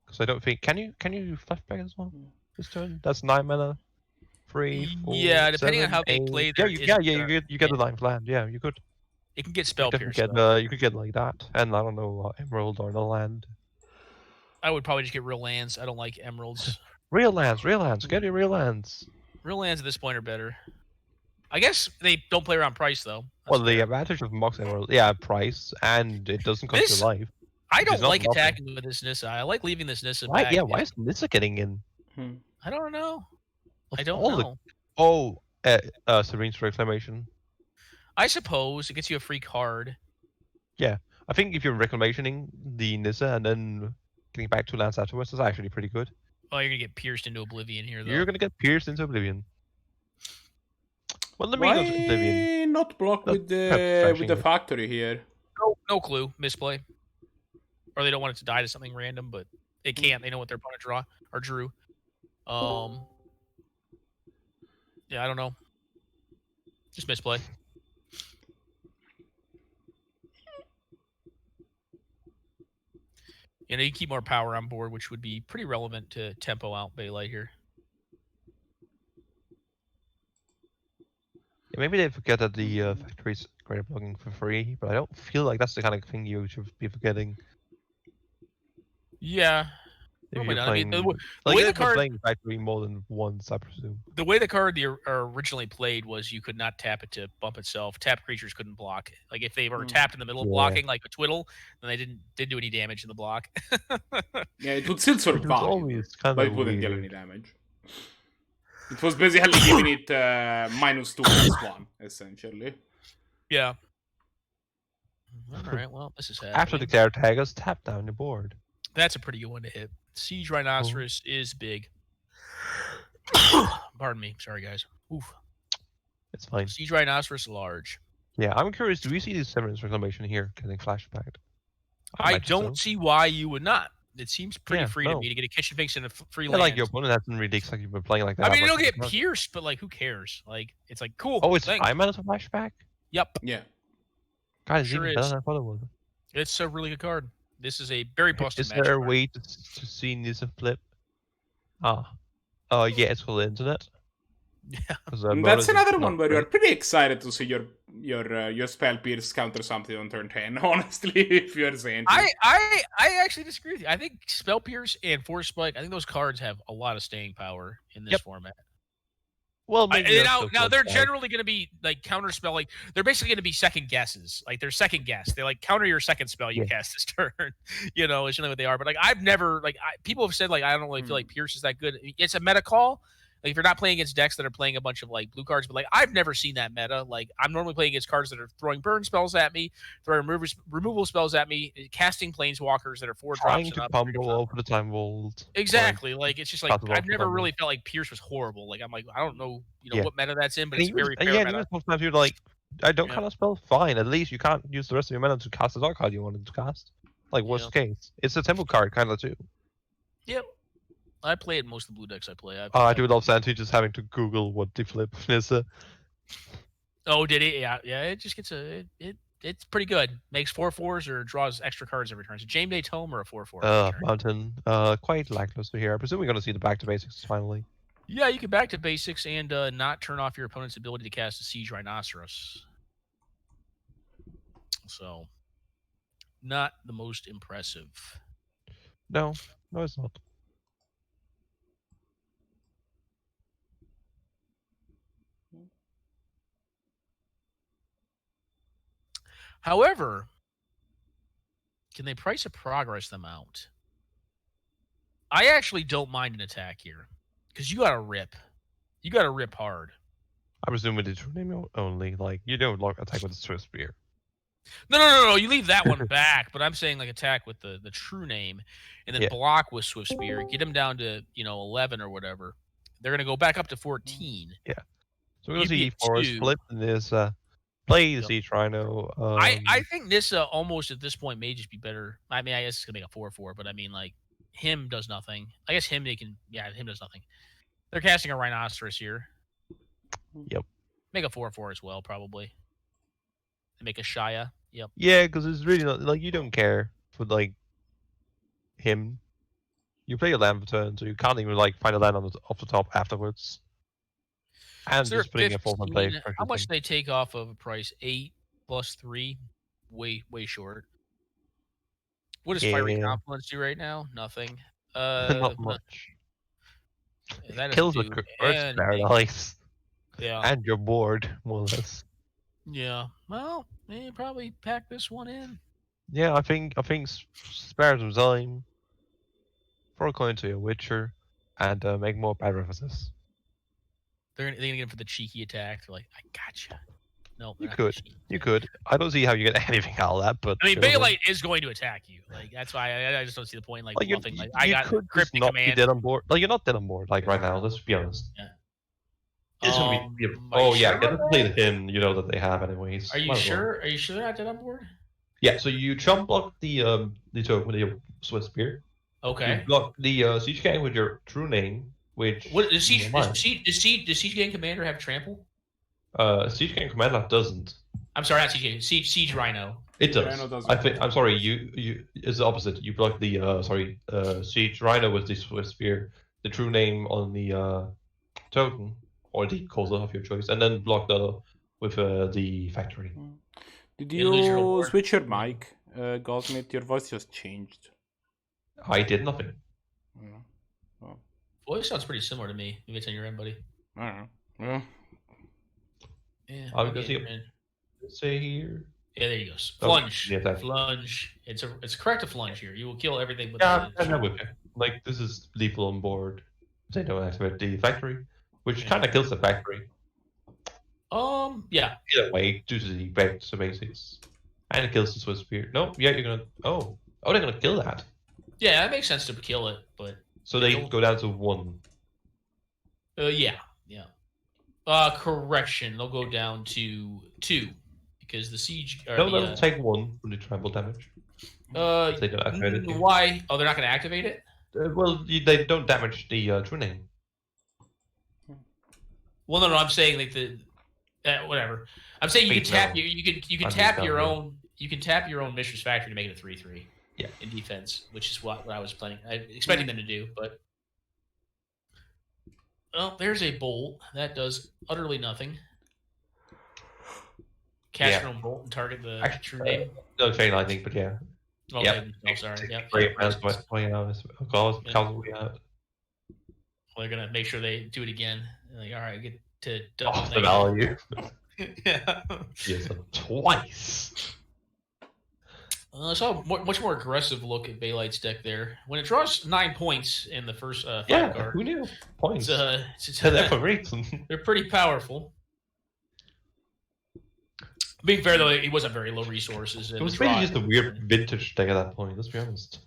Because I don't think... Can you flip back as well this turn? That's 9 mana. 3, 4, yeah, depending 7, on how they 8. play. You get the 9th land. Yeah, you could. It can get spell pierced. You could get like that, and I don't know, emerald or no land. I would probably just get real lands. I don't like emeralds. Real lands. Get your real lands. Real lands at this point are better. I guess they don't play around price though. Well, the advantage of Mox Emerald, yeah, price, and it doesn't cost your life. I Which is don't not like nothing. attacking with this Nissa. I like leaving this Nissa Why? back. Yeah, why is Nissa getting in? I don't know. Of I don't all the- know. Serene's Reclamation. I suppose it gets you a free card. I think if you're reclamationing the Nissa and then getting back 2 lands afterwards, that's actually pretty good. Oh, you're gonna get pierced into oblivion here, though. You're gonna get pierced into oblivion. Well, let me go to oblivion. Why not block Not with perhaps the trashing it. factory here? No clue. Misplay. Or they don't want it to die to something random, but they can't. They know what their opponent drew. Yeah, I don't know. Just misplay. You keep more power on board, which would be pretty relevant to tempo out Bailite here. Yeah, maybe they forget that the factory's greater blocking for free, but I don't feel like that's the kind of thing you should be forgetting. Yeah. If Probably you're not. I mean, playing, the way the you're card, playing factory more than once, I presume. the way the card originally played was you could not tap it to bump itself. Tapped creatures couldn't block. Like if they were tapped in the middle of blocking, like a twiddle, then they didn't do any damage in the block. Yeah, it would still survive, but it wouldn't deal any damage. It was basically giving it -2/+1, essentially. Yeah. All right. Well, this is happening. After declare taggers, tap down the board. That's a pretty good one to hit. Siege Rhinoceros is big. Pardon me. Sorry, guys. Oof. It's fine. Siege Rhinoceros large. Yeah, I'm curious. Do we see the Severance Reclamation here getting flashback? I don't see why you would not. It seems pretty Yeah, free to no. me to get a kitchen finks and a free Yeah, land. like your opponent hasn't really like you've been playing like that. I mean, much it'll get in the past. pierced, but like, who cares? Like, it's like cool. Oh, it's thanks. 5 mana for flashback. Yep, Yeah. God, it's Sure even better is. than I thought it was. it's a really good card. This is a very busted Is matchup. there a card. way to see Nissa flip? Yeah, it's called the internet. Yeah. That's another one where you're pretty excited to see your spell pierce counter something on turn 10, honestly, if you're saying. I actually disagree with you. I think Spell Pierce and Force Spike, I think those cards have a lot of staying power in this format. Well, maybe Now they're generally going to be like counter spell, like they're basically going to be second guesses. Like they're second guess. They like counter your second spell you cast this turn. Is generally what they are. But like I've never people have said like I don't really feel like Pierce is that good. It's a meta call. Like if you're not playing against decks that are playing a bunch of like blue cards, but like I've never seen that meta. Like I'm normally playing against cards that are throwing burn spells at me, throwing removal spells at me, casting planeswalkers that are 4 drops. trying to combo over the time vault. Exactly. Like it's just like Possible I've never combo. really felt like Pierce was horrible. Like I'm like I don't know, Yeah. what meta that's in, but And it's very fair yeah, meta. even sometimes you're like, I don't Yeah. cast a spell. Fine, at least you can't use the rest of your mana to cast the dark card you wanted to cast. Like worst case, it's a temple card kind of too. Yep. I play it in most of the blue decks I play. I do love Zannty just having to Google what the flip is. Oh, did it? Yeah. It just gets it's pretty good. Makes 4/4s or draws extra cards every turn. So James Day Tome or a 4/4. every turn. Mountain, quite lackluster here. I presume we're gonna see the back to basics finally. Yeah, you can back to basics and not turn off your opponent's ability to cast a Siege Rhinoceros. So, not the most impressive. No, it's not. However, can they price a progress them out? I actually don't mind an attack here because you got to rip. You got to rip hard. I presume with the true name only. Like you don't attack with the Swift Spear. No. You leave that one back. But I'm saying like attack with the true name, and then block with Swift Spear. Get them down to 11 or whatever. They're gonna go back up to 14. Yeah. So we're gonna see Forest flip and this play the Siege Rhino. I think this almost at this point may just be better. I mean, I guess it's gonna make a 4/4, but I mean like him does nothing. I guess him him does nothing. They're casting a Rhinoceros here. Yep. Make a 4/4 as well, probably. And make a Shia. Yep. Yeah, because it's really not like you don't care for like him. You play a land for turn, so you can't even like find a land off the top afterwards. And So just putting a 15, 4 play. how much do they take off of a price? 8 plus 3? Way short. What does Fiery Confluence do right now? Nothing. Not much. That Kills the doesn't do Earth's Paradise. Yeah. And you're bored, more or less. Yeah. Well, they probably pack this one in. Yeah, I think spare some time, throw a coin to your Witcher, and make more bad references. They're gonna get him for the cheeky attack. They're like, I gotcha. No, You could. I don't see how you get anything out of that, but I mean, Bailite is going to attack you. Like that's why I just don't see the point in like bluffing. Like I got could just cryptic not be command. dead on board. Like you're not dead on board. Like right now, let's be honest. Yeah. It's gonna be. Are Oh you yeah, sure get to about play that? the him. You know that they have anyways. Are you Might as well. sure? Are you sure they're not dead on board? Yeah. So you chump block the token with your Swiss spear. Okay. You block the siege gang with your true name, which. What does Siege Gang Commander have trample? Siege gang commander doesn't. I'm sorry, not Siege Gang. Siege Rhino. It does. Rhino does. I'm sorry. You it's the opposite. You block the siege rhino with the Swiss spear, the true name on the token or the color of your choice, and then block the other with the factory. Did You lose your you award. switch your mic, Goldsmith? Your voice just changed. I did nothing. Voice sounds pretty similar to me. Maybe it's on your end, buddy. I don't know. Well, Yeah. I'm okay, gonna see you're in. Let's say here. Yeah, there you go. Oh, Flunge. yeah, that- Flunge. It's correct to flunge here. You will kill everything but Yeah, the I'm with you. Like this is lethal on board. They don't activate the factory, which kind of kills the factory. Yeah. Either way, due to the back to basics, and it kills the Swiss spear. No, yeah, you're gonna. Oh, they're gonna kill that. Yeah, that makes sense to kill it, but So they go down to 1. yeah. Correction. They'll go down to 2 because the siege. No, they'll take 1 from the tribal damage. They don't activate it. Why? Oh, they're not going to activate it. Well, they don't damage the true name. Well, no, I'm saying like the whatever. I'm saying you can Wait, tap no. you can I tap mean, your no. own Mistress Factory to make it a 3/3. Yeah. In defense, which is what I was planning, expecting them to do, but well, there's a bolt that does utterly nothing. Cast your own bolt and target the true name. No chain lightning, but yeah. Okay, Yep. oh, sorry. Yep. Great man's pointing out. Well, they're gonna make sure they do it again. Like, all right, get to double off the value. Yeah. Yes, twice. I saw a much more aggressive look at Bailite's deck there. When it draws 9 points in the first 5 Yeah, card, who knew? Points. it's That's for reason. they're pretty powerful. Being fair though, it wasn't very low resources. It was really just a weird vintage deck at that point. Let's be honest.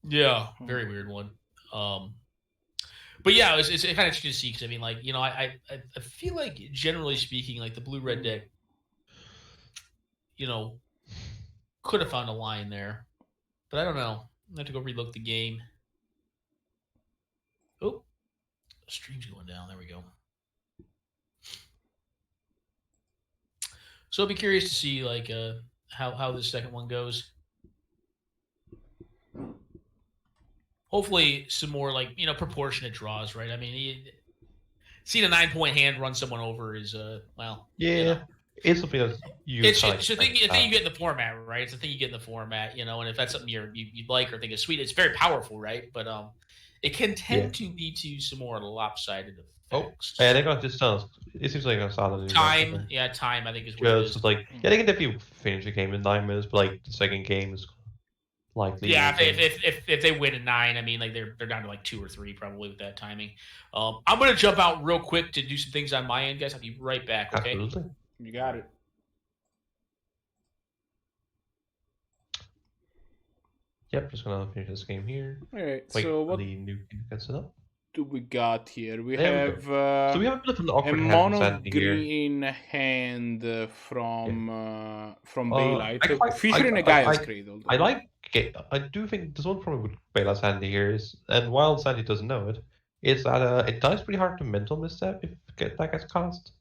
Yeah, very weird one. But yeah, it's kind of interesting to see because I mean, like I feel like generally speaking, like the blue-red deck, could have found a line there, but I don't know. I have to go relook the game. Oh, the stream's going down. There we go. So I'll be curious to see like how the second one goes. Hopefully, some more like proportionate draws, right? I mean, seeing a 9-point hand run someone over is well. Yeah, it's something that you. It's a thing you get in the format, right? It's a thing you get in the format, and if that's something you like or think is sweet, it's very powerful, right? But it can tend to lead to some more lopsided effects. Yeah, they're gonna just tell us. It seems like a solid time. Yeah, time. I think is what it is. It's like they can definitely finish the game in 9 minutes, but like the second game is likely. Yeah, if they win in 9, I mean, like they're down to like 2 or 3 probably with that timing. I'm gonna jump out real quick to do some things on my end, guys. I'll be right back. Okay. Absolutely. you got it. Yep, just gonna finish this game here. All right. Wait, So what the new game gets set up. do we got here? We There we have So we have a bit of an a awkward mono hand here. green hand from I Bailite, quite- featuring I- a guy I- as Cradle. I do think there's one problem with Bailite's hand here is, and while Zannty doesn't know it, is that it dies pretty hard to mental misstep if that gets cast,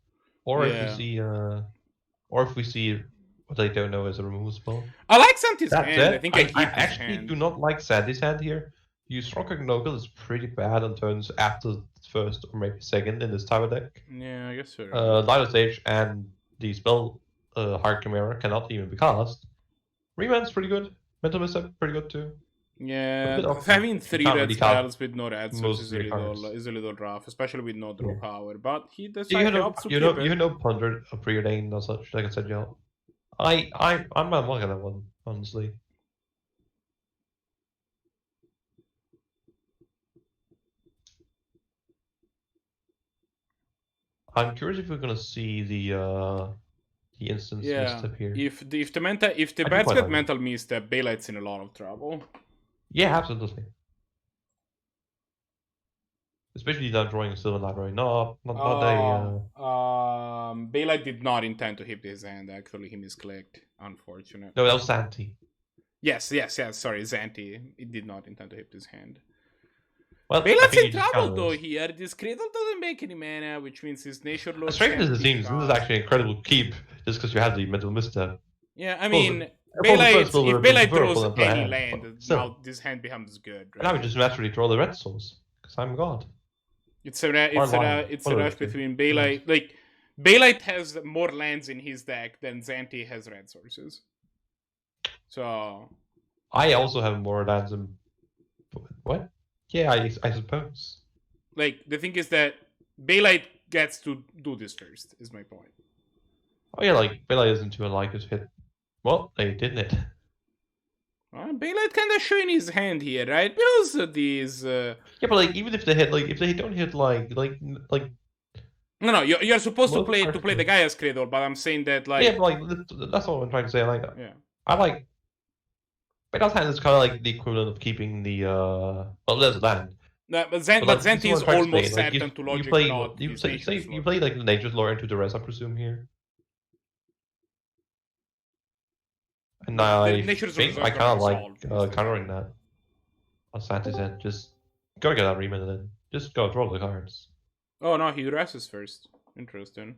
or Yeah. if we see what I don't know is a removal spell. I like Zannty's That hand. said, I think I keep I his actually hand. do not like Zannty's hand here. You strong Knuckle is pretty bad on turns after the first or maybe second in this type of deck. Yeah, I guess so. Light of Sage and the spell Hard Chimera cannot even be cast. Remand's pretty good. Mental Misstep pretty good too. Yeah, bit of- having 3 can't red really count spells with no red most source of is your cards. a little rough, especially with no draw Yeah. power. But he does You like know, helps to you keep know, it. you know, Ponder a preordained or such. Like I said, I'm not looking at that one honestly. I'm curious if we're gonna see the instance misstep here. If the bats get mental misstep, Bailite's in a lot of trouble. Yeah, absolutely. Especially not drawing a silver library. No, not Bailite did not intend to hit his hand. Actually, he misclicked. Unfortunate. No, that was Zannty. Yes. Sorry, Zannty. It did not intend to hit his hand. Well, Bailite's in trouble though here. This Cradle doesn't make any mana, which means his Nature Lord. As strange as it seems, this is actually an incredible keep, just because you had the mental misstep. Yeah, I mean, if Bailite throws any land, now this hand becomes good. Right? And I would just naturally draw the red souls, because I'm God. It's a rush between Bailite. Like, Bailite has more lands in his deck than Zannty has red sources. So... I also have more lands in... What? Yeah, I suppose. Like, the thing is that Bailite gets to do this first, is my point. Oh yeah, like, Bailite isn't too unlikely to hit... Well, they didn't it? Bailite kind of showing his hand here, right? Because these... Yeah, but like, even if they hit, like, if they don't hit, like... No, you're supposed to play the Gaia's Cradle, but I'm saying that, like... Yeah, but, like, that's what I'm trying to say, like... Yeah. I like... Bailite's hand is kind of like the equivalent of keeping the, well, there's land. No, but Zannty is almost certain to logic not. You play, like, the Nature's Lore into the rest, I presume, here. And I think I kind of like countering that. On Zannty's end, just gotta get that remit and then just go draw the cards. Oh no, he dresses first. Interesting.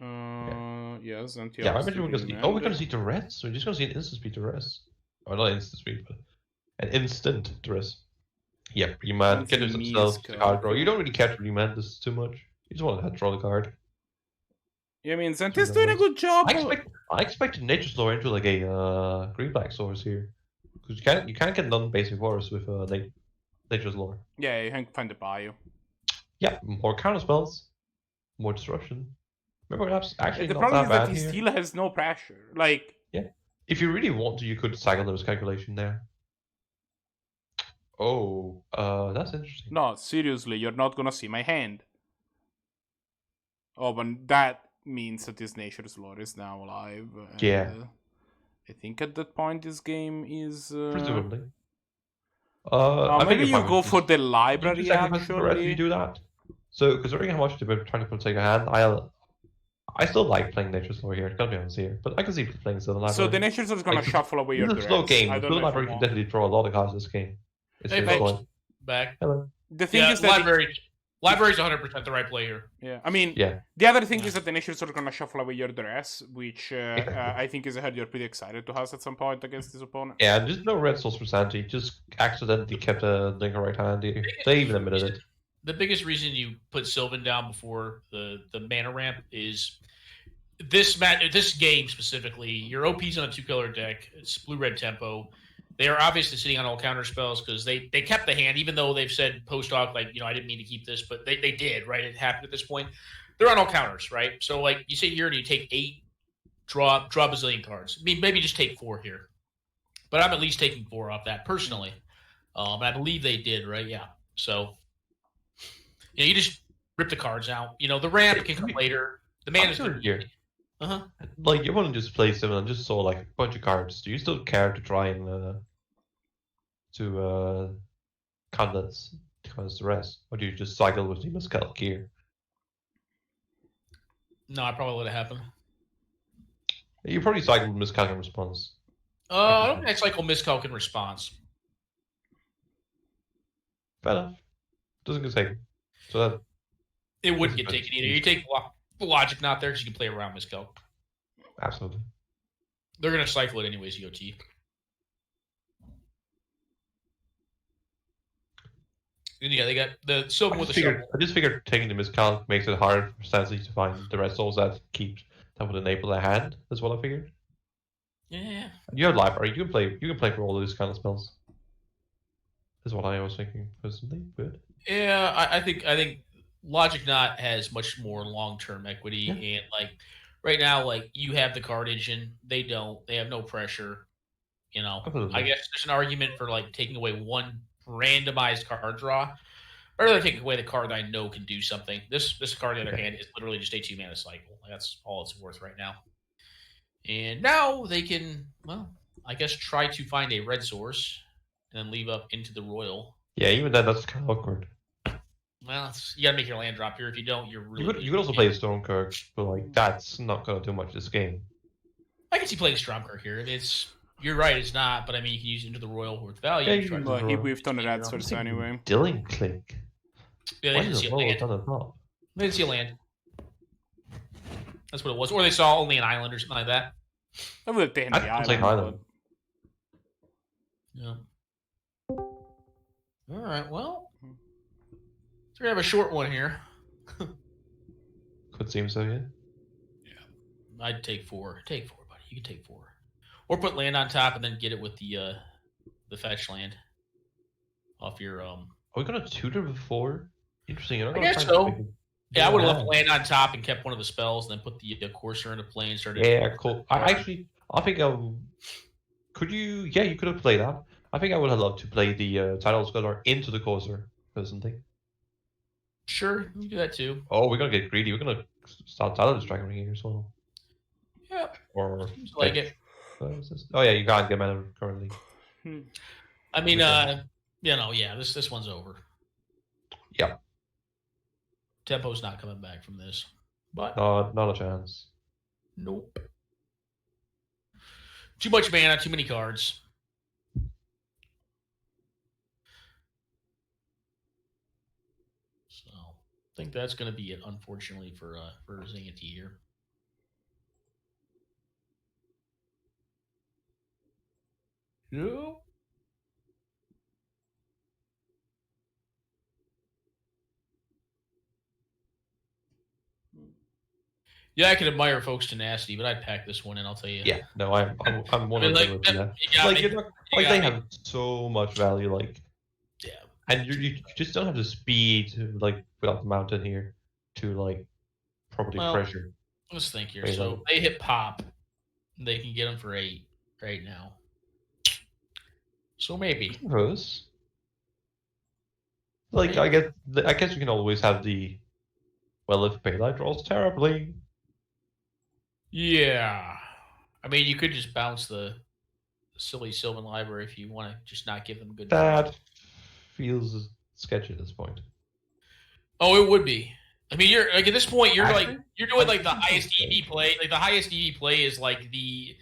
Zannty. Yeah, I imagine we're gonna see. Oh, we're gonna see duress. We're just gonna see an instant speed duress. Or not instant speed, but an instant duress. Yeah, remand. Get yourself to card draw. You don't really catch remand this too much. You just want to draw the card. Yeah, I mean, Zannty's doing a good job. I expect Nature's Lore into like a green-black source here, because you can't get non-basic wars with Nature's Lore. Yeah, you can find the bio. Yeah, more counter spells, more disruption. Remember, that's actually the not problem that is bad that he here. still has no pressure. Like, yeah, if you really want to, you could cycle those calculation there. Oh, that's interesting. No, seriously, you're not gonna see my hand. Oh, but that means that this Nature's Lore is now alive. And, yeah. I think at that point this game is... Presumably. Maybe you go for the library, actually. You do that. So, considering how much they're trying to protect your hand, I still like playing Nature's Lore here, gotta be honest here. But I can see playing still the library. So the Nature's Lore is gonna shuffle away your It's a slow game. I The don't know library can definitely draw a lot of cards this game. Hey, back. Hello. The thing is that... Library's 100% the right play here. Yeah, I mean, yeah. The other thing is that the Nature's Lore is gonna shuffle away your duress, which I think is a card you're pretty excited to have at some point against this opponent. Yeah, there's no red souls for Zannty. Just accidentally kept a Linker right hand here. They even admitted it. The biggest reason you put Sylvan down before the mana ramp is this game specifically. Your OP's on a 2-color deck. It's blue-red tempo. They are obviously sitting on all counter spells because they kept the hand, even though they've said post-hoc, like, I didn't mean to keep this, but they did, right? It happened at this point. They're on all counters, right? So, like, you sit here and you take 8, draw a bazillion cards. I mean, maybe just take 4 here. But I'm at least taking 4 off that, personally. And I believe they did, right? Yeah. So, you just rip the cards out. The ramp can come later. The man is good here. Like, you wouldn't just play Sylvan and just saw, like, a bunch of cards. Do you still care to try and condense the rest, or do you just cycle with the miscalc gear? No, I probably let it happen. You probably cycle with miscalc in response. I don't think I cycle miscalc in response. Fair enough. Doesn't get taken. So that it wouldn't get taken either. You take the logic not there because you can play around miscalc. Absolutely. They're gonna cycle it anyways, EOT. And yeah, they got the Sylvan with the shovel. I just figured taking the miscalc makes it harder for Zannty to find the red souls that would enable a hand. That's what I figured. Yeah. You have library. You can play for all those kind of spells. Is what I was thinking personally. Good. Yeah, I think Logic Knot has much more long-term equity, and like right now, like you have the card engine, they don't. They have no pressure. Absolutely. I guess there's an argument for like taking away one randomized card draw, I'd rather take away the card that I know can do something. This card, on the other hand, is literally just a 2-mana cycle. That's all it's worth right now. And now they can, well, I guess try to find a red source and then leave up into the Royal. Yeah, even then, that's kind of awkward. Well, you got to make your land drop here. If you don't, you're really... You could also play a Stormkirk, but like that's not going to do much this game. I can see playing Stormkirk here. You're right, it's not, but I mean, you can use it into the Royal with value. Yeah, he whiffed on the red source anyway. Dilling Clink. Yeah, they didn't see a land. They didn't see a land. That's what it was. Or they saw only an island or something like that. I would have taken the island. Yeah. All right, well. So we're going to have a short one here. Could seem so, yeah. Yeah. I'd take 4. Take 4, buddy. You can take 4. Or put land on top and then get it with the fetch land. Off your... Are we going to tutor before? Interesting. I guess so. Yeah, I would have left land on top and kept one of the spells, and then put the Courser into play and started. Yeah, cool. I think could you? Yeah, you could have played that. I think I would have loved to play the Tidal Scholar into the Courser personally. Sure, you can do that too. Oh, we're gonna get greedy. We're gonna start Tidal Dragon here as well. Yeah. Or seems like it. Oh yeah, you can't get mana currently. I mean, this one's over. Yeah. Tempo's not coming back from this. But not a chance. Nope. Too much mana, too many cards. So I think that's going to be it, unfortunately, for Zannty here. Yeah. Yeah, I can admire folks' tenacity, but I'd pack this one in. I'll tell you. Yeah, no, I'm one of them. They have so much value, yeah, and you just don't have the speed without the mountain here to properly pressure. Let's think here. So they hit pop, they can get them for 8 right now. So maybe. I guess you can always have the. Well, if Bailite draws terribly. Yeah. I mean, you could just bounce the silly Sylvan Library if you want to just not give them good That feels sketchy at this point. Oh, it would be. I mean, you're at this point, you're doing the highest EV play. Like the highest EV play is the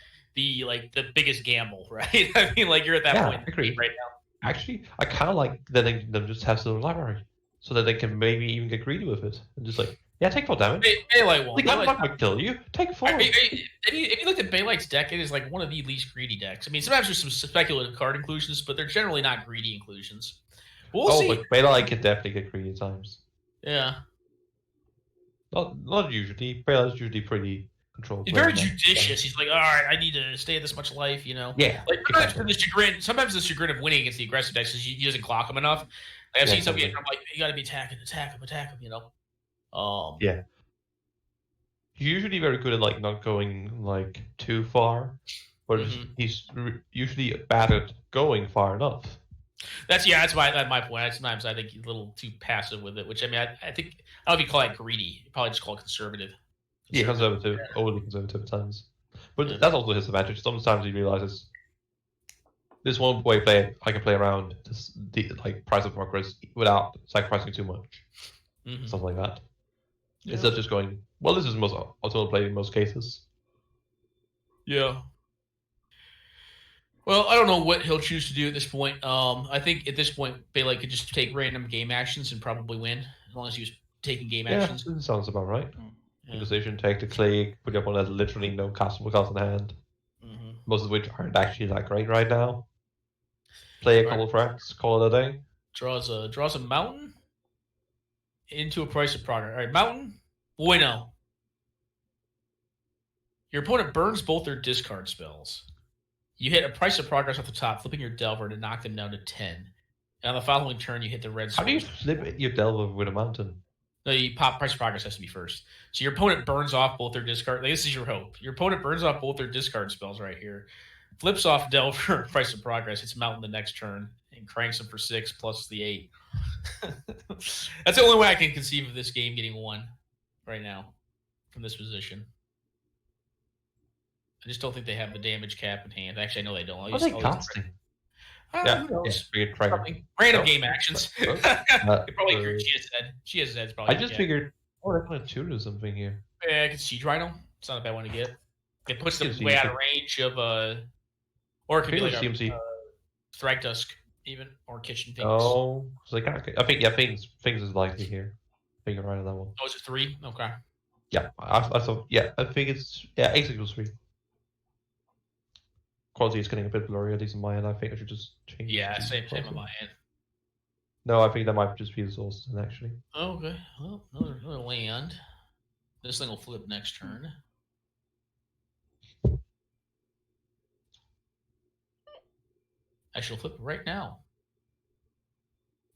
biggest gamble, right? I mean, you're at that point right now. Actually, I kind of like letting them just have Sylvan Library so that they can maybe even get greedy with it and just take 4 damage. Bailite won't. I'm not going to kill you. Take 4. If you looked at Bailite's deck, it is one of the least greedy decks. I mean, sometimes there's some speculative card inclusions, but they're generally not greedy inclusions. We'll see. But Bailite can definitely get greedy at times. Yeah. Not usually. Bailite's usually pretty controlled. He's very judicious. He's like, all right, I need to stay at this much life, Yeah. Sometimes the chagrin of winning against the aggressive decks is he doesn't clock him enough. I've seen some games where I'm like, you got to be attack him, Yeah. He's usually very good at not going too far, but he's usually bad at going far enough. That's my point. Sometimes I think he's a little too passive with it, which I mean I think I don't know if you call it greedy. You probably just call it conservative. Yeah, conservative, overly conservative at times. But that's also his advantage. Sometimes he realizes this one way I can play around the price of progress without sacrificing too much. Stuff like that. Yeah. Instead of just going, well, this is the most optimal play in most cases. Yeah. Well, I don't know what he'll choose to do at this point. I think at this point, Bailite could just take random game actions and probably win, as long as he was taking game actions. Yeah, sounds about right. Yeah. Decision, take the click, put up one that has literally no castable cards in hand. Most of which aren't actually that great right now. Play a couple of racks, call it a day. Draws a mountain into a price of progress. All right, mountain, bueno. Your opponent burns both their discard spells. You hit a price of progress off the top, flipping your Delver to knock them down to 10. And on the following turn, you hit the red. How do you flip your Delver with a mountain? No, you pop price of progress has to be first. So your opponent burns off both their discard. This is your hope. Your opponent burns off both their discard spells right here. Flips off Delver, price of progress, hits mountain the next turn, and cranks them for 6 plus the 8. That's the only way I can conceive of this game getting won right now from this position. I just don't think they have the damage cap in hand. Actually, I know they don't. What are they casting? Who knows? Something. Random No. game actions. Probably she has heads. Probably. I just figured. Oh, they're going to tune or something here. Yeah, I can Siege Rhino. It's not a bad one to get. It puts them Siege way out of range of or it could be like CMC. Thragtusk even or Kitchen Things. Oh, so they can't. I think things is likely here. I think you're right on that one. Oh, is it 3? Okay. Yeah, I thought. Yeah, I think it's 8 equals 3. Quality is getting a bit blurry, at least in my end. I think I should just change. Yeah, same on my end. No, I think that might just be the source, actually. Okay, well, another land. This thing will flip next turn. Actually, it'll flip right now.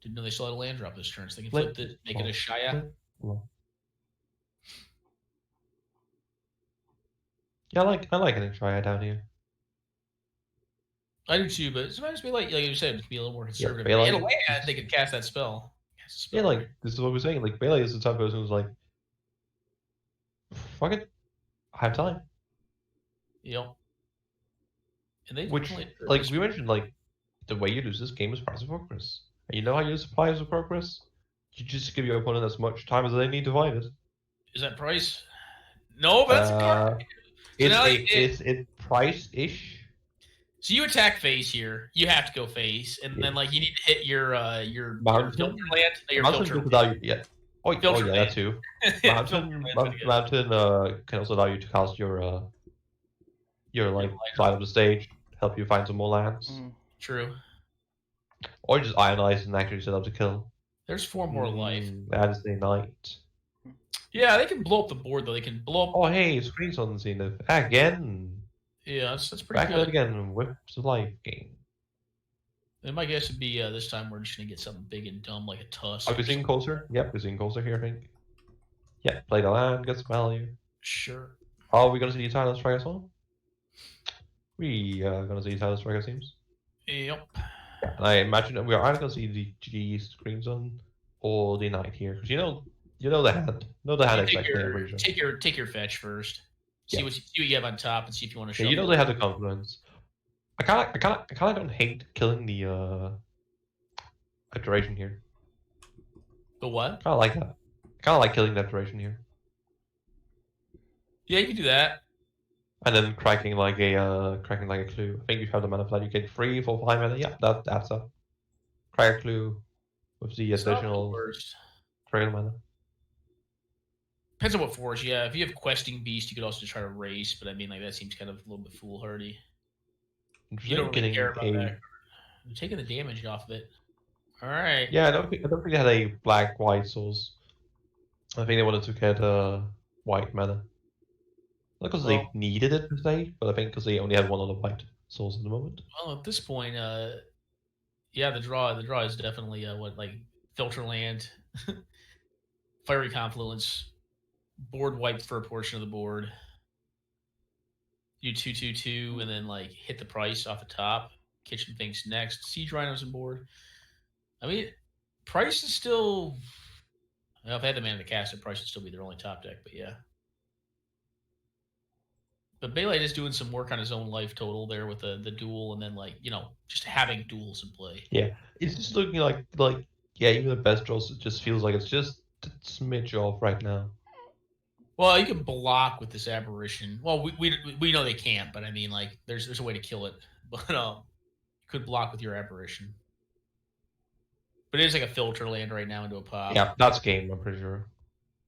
Didn't know they still had a land drop this turn, so they can flip it, make it a Shia. Yeah, I like it in Shia down here. I do too, but sometimes like you said, to be a little more conservative. Bailite, in a way, they could cast that spell. Yeah, like this is what we're saying. Like Bailite is the type of person who's like, fuck it, I have time. Yep. And they Which, like we mentioned, like the way you lose this game is price of progress. And you know how you use price of progress? You just give your opponent as much time as they need to fight it. Is that price? No, but that's a card. It's price-ish. So you attack face here. You have to go face, and then like you need to hit your Mountain land. Your filter. Yeah. Oh yeah, that too. Mountain can also allow you to cast your like side of the stage, help you find some more lands. True. Or just ionize and actually set up to kill. There's 4 more life. That is the night. Yeah, they can blow up the board though. They can blow up. Oh hey, screens on the scene again. Yeah, that's pretty back good. Again, Whips of Life game. And my guess would be this time we're just gonna get something big and dumb like a tusk. Are we seeing closer? Yep, we're seeing closer here, I think. Yep, play the land, get some value. Sure. Are we gonna see the Silent Strike as well? We are gonna see Silent Strike, it seems. Yep. And I imagine we are either gonna see the G Screen Zone or the Knight here, because you know the hand. Take your fetch first. See what you have on top, and see if you want to show. Yeah, they have the confluence. I kind of don't hate killing the duration here. The what? I kind of like that. I kind of like killing that duration here. Yeah, you can do that. And then cracking like a clue. I think you have the mana for that. You get 3 for 5 mana. Yeah, that adds up. Crack a clue with the additional trail mana. Depends on what force. Yeah, if you have questing beast, you could also try to race, but I mean, like that seems kind of a little bit foolhardy. You don't really care about that. You're taking the damage off of it. All right. Yeah, I don't think they had a black-white source. I think they wanted to get white mana. Not because they needed it per se, but I think because they only had one other white source at the moment. Well, at this point, yeah, the draw is definitely like filter land, fiery confluence. Board wiped for a portion of the board. You 2/2/2 and then like hit the price off the top. Kitchen Things next. Siege Rhinos on board. I mean, price is still. Well, if I had the mana to cast it, price would still be their only top deck. But yeah. But Bailite is doing some work on his own life total there with the duel, and then like just having duels in play. Yeah, it's just looking like even the best draws. It just feels like it's just a smidge off right now. Well, you can block with this aberration. Well, we know they can't, but I mean, like, there's a way to kill it. But you could block with your aberration. But it is like a filter land right now into a pop. Yeah, that's game. I'm pretty sure.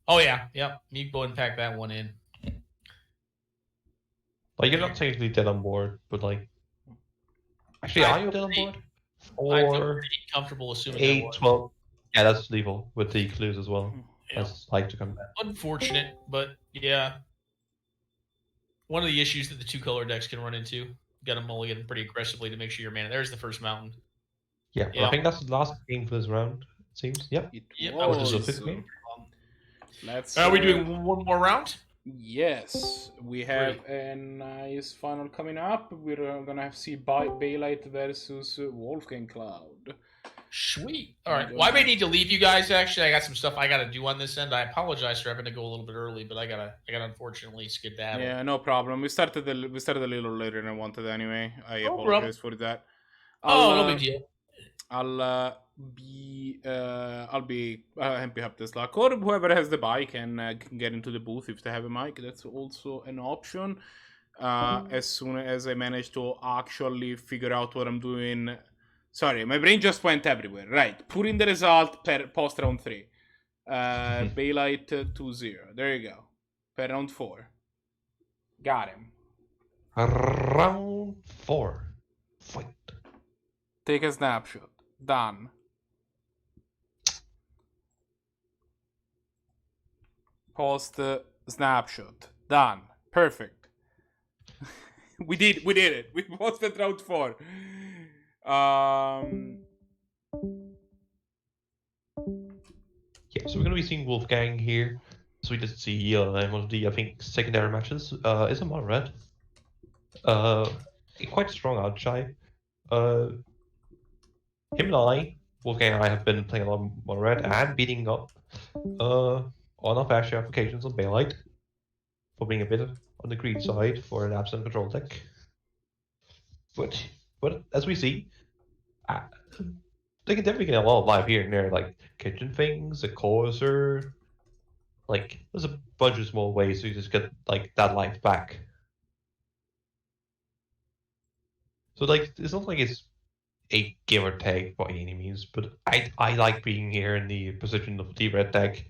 Oh yeah. You can go and pack that one in. Like you're not technically dead on board, but like, actually, are you dead on board? I feel pretty comfortable assuming 8, 12. Yeah, that's lethal with the clues as well. That's like to come back. Unfortunate, but yeah. One of the issues that the 2-color decks can run into. Got to mulligan pretty aggressively to make sure your mana. There's the first mountain. Yeah, I think that's the last game for this round. It seems. Yep. Was. The 5th game. Are we doing one more round? Yes, we have a nice final coming up. We're gonna see Bailite versus WolfgangCloud. Sweet. All right. Well, I may need to leave you guys. Actually, I got some stuff I got to do on this end. I apologize for having to go a little bit early, but I gotta unfortunately skedaddle. Yeah, no problem. We started a little later than I wanted anyway. I apologize for that. No big deal. I'll be happy to have this luck, or whoever has the bike can get into the booth if they have a mic. That's also an option. As soon as I manage to actually figure out what I'm doing. Sorry, my brain just went everywhere. Right, put in the result per post round 3. Bailite 2-0. There you go. Per round 4. Got him. Round 4. Fight. Take a snapshot. Done. Post snapshot. Done. Perfect. we did it. We posted round 4. Yeah, so we're gonna be seeing Wolfgang here. So we just see one of the, I think, secondary matches. Is a MonoRed. Quite strong outside. Him and I, Wolfgang and I, have been playing a lot of MonoRed and beating up on-off actually applications on Bailite for being a bit on the greed side for an Abzan control deck. But as we see, they can definitely get a lot of life here and there, like kitchen things, a courser, like there's a bunch of small ways to just get like that life back. So like it's not like it's a give or take by any means, but I like being here in the position of the red deck,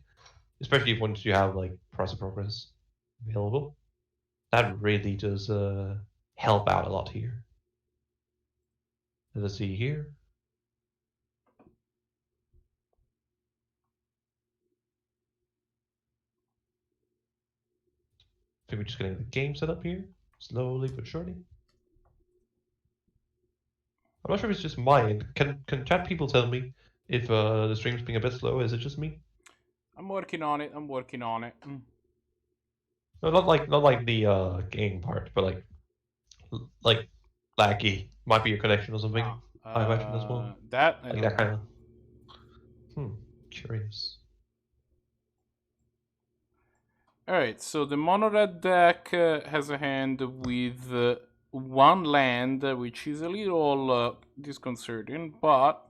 especially once you have like price of progress available. That really does help out a lot here. Let's see here. I think we're just getting the game set up here, slowly but surely. I'm not sure if it's just mine. Can chat people tell me if the stream's being a bit slow? Is it just me? I'm working on it. No, not like the game part, but like laggy. Might be your connection or something. I imagine as well. That like that kind of. Curious. Alright, so the mono-red deck has a hand with 1 land, which is a little disconcerting, but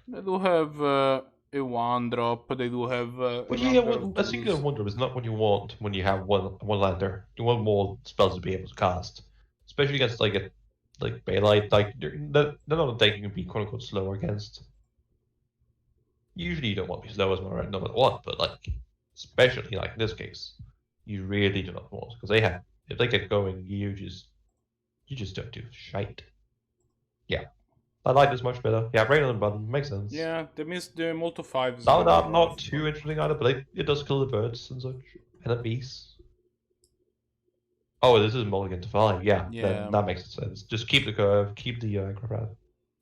they do have a 1-drop, they do have a singular 1-drop is not what you want when you have one lander. You want more spells to be able to cast. Especially against like Bailite, like they're not a deck you can be quote unquote slow against. Usually you don't want to be slow as mono-red no matter what, but like especially like in this case, you really do not want, because if they get going, you just don't do shite. Yeah, I like this much better. Yeah, brain on the button makes sense. Yeah, they missed the multi 5s. No, not too interesting either, but it does kill the birds and such and the beasts. Oh, this is mulligan to 5. Yeah, that makes sense. Just keep the curve, keep the aggro.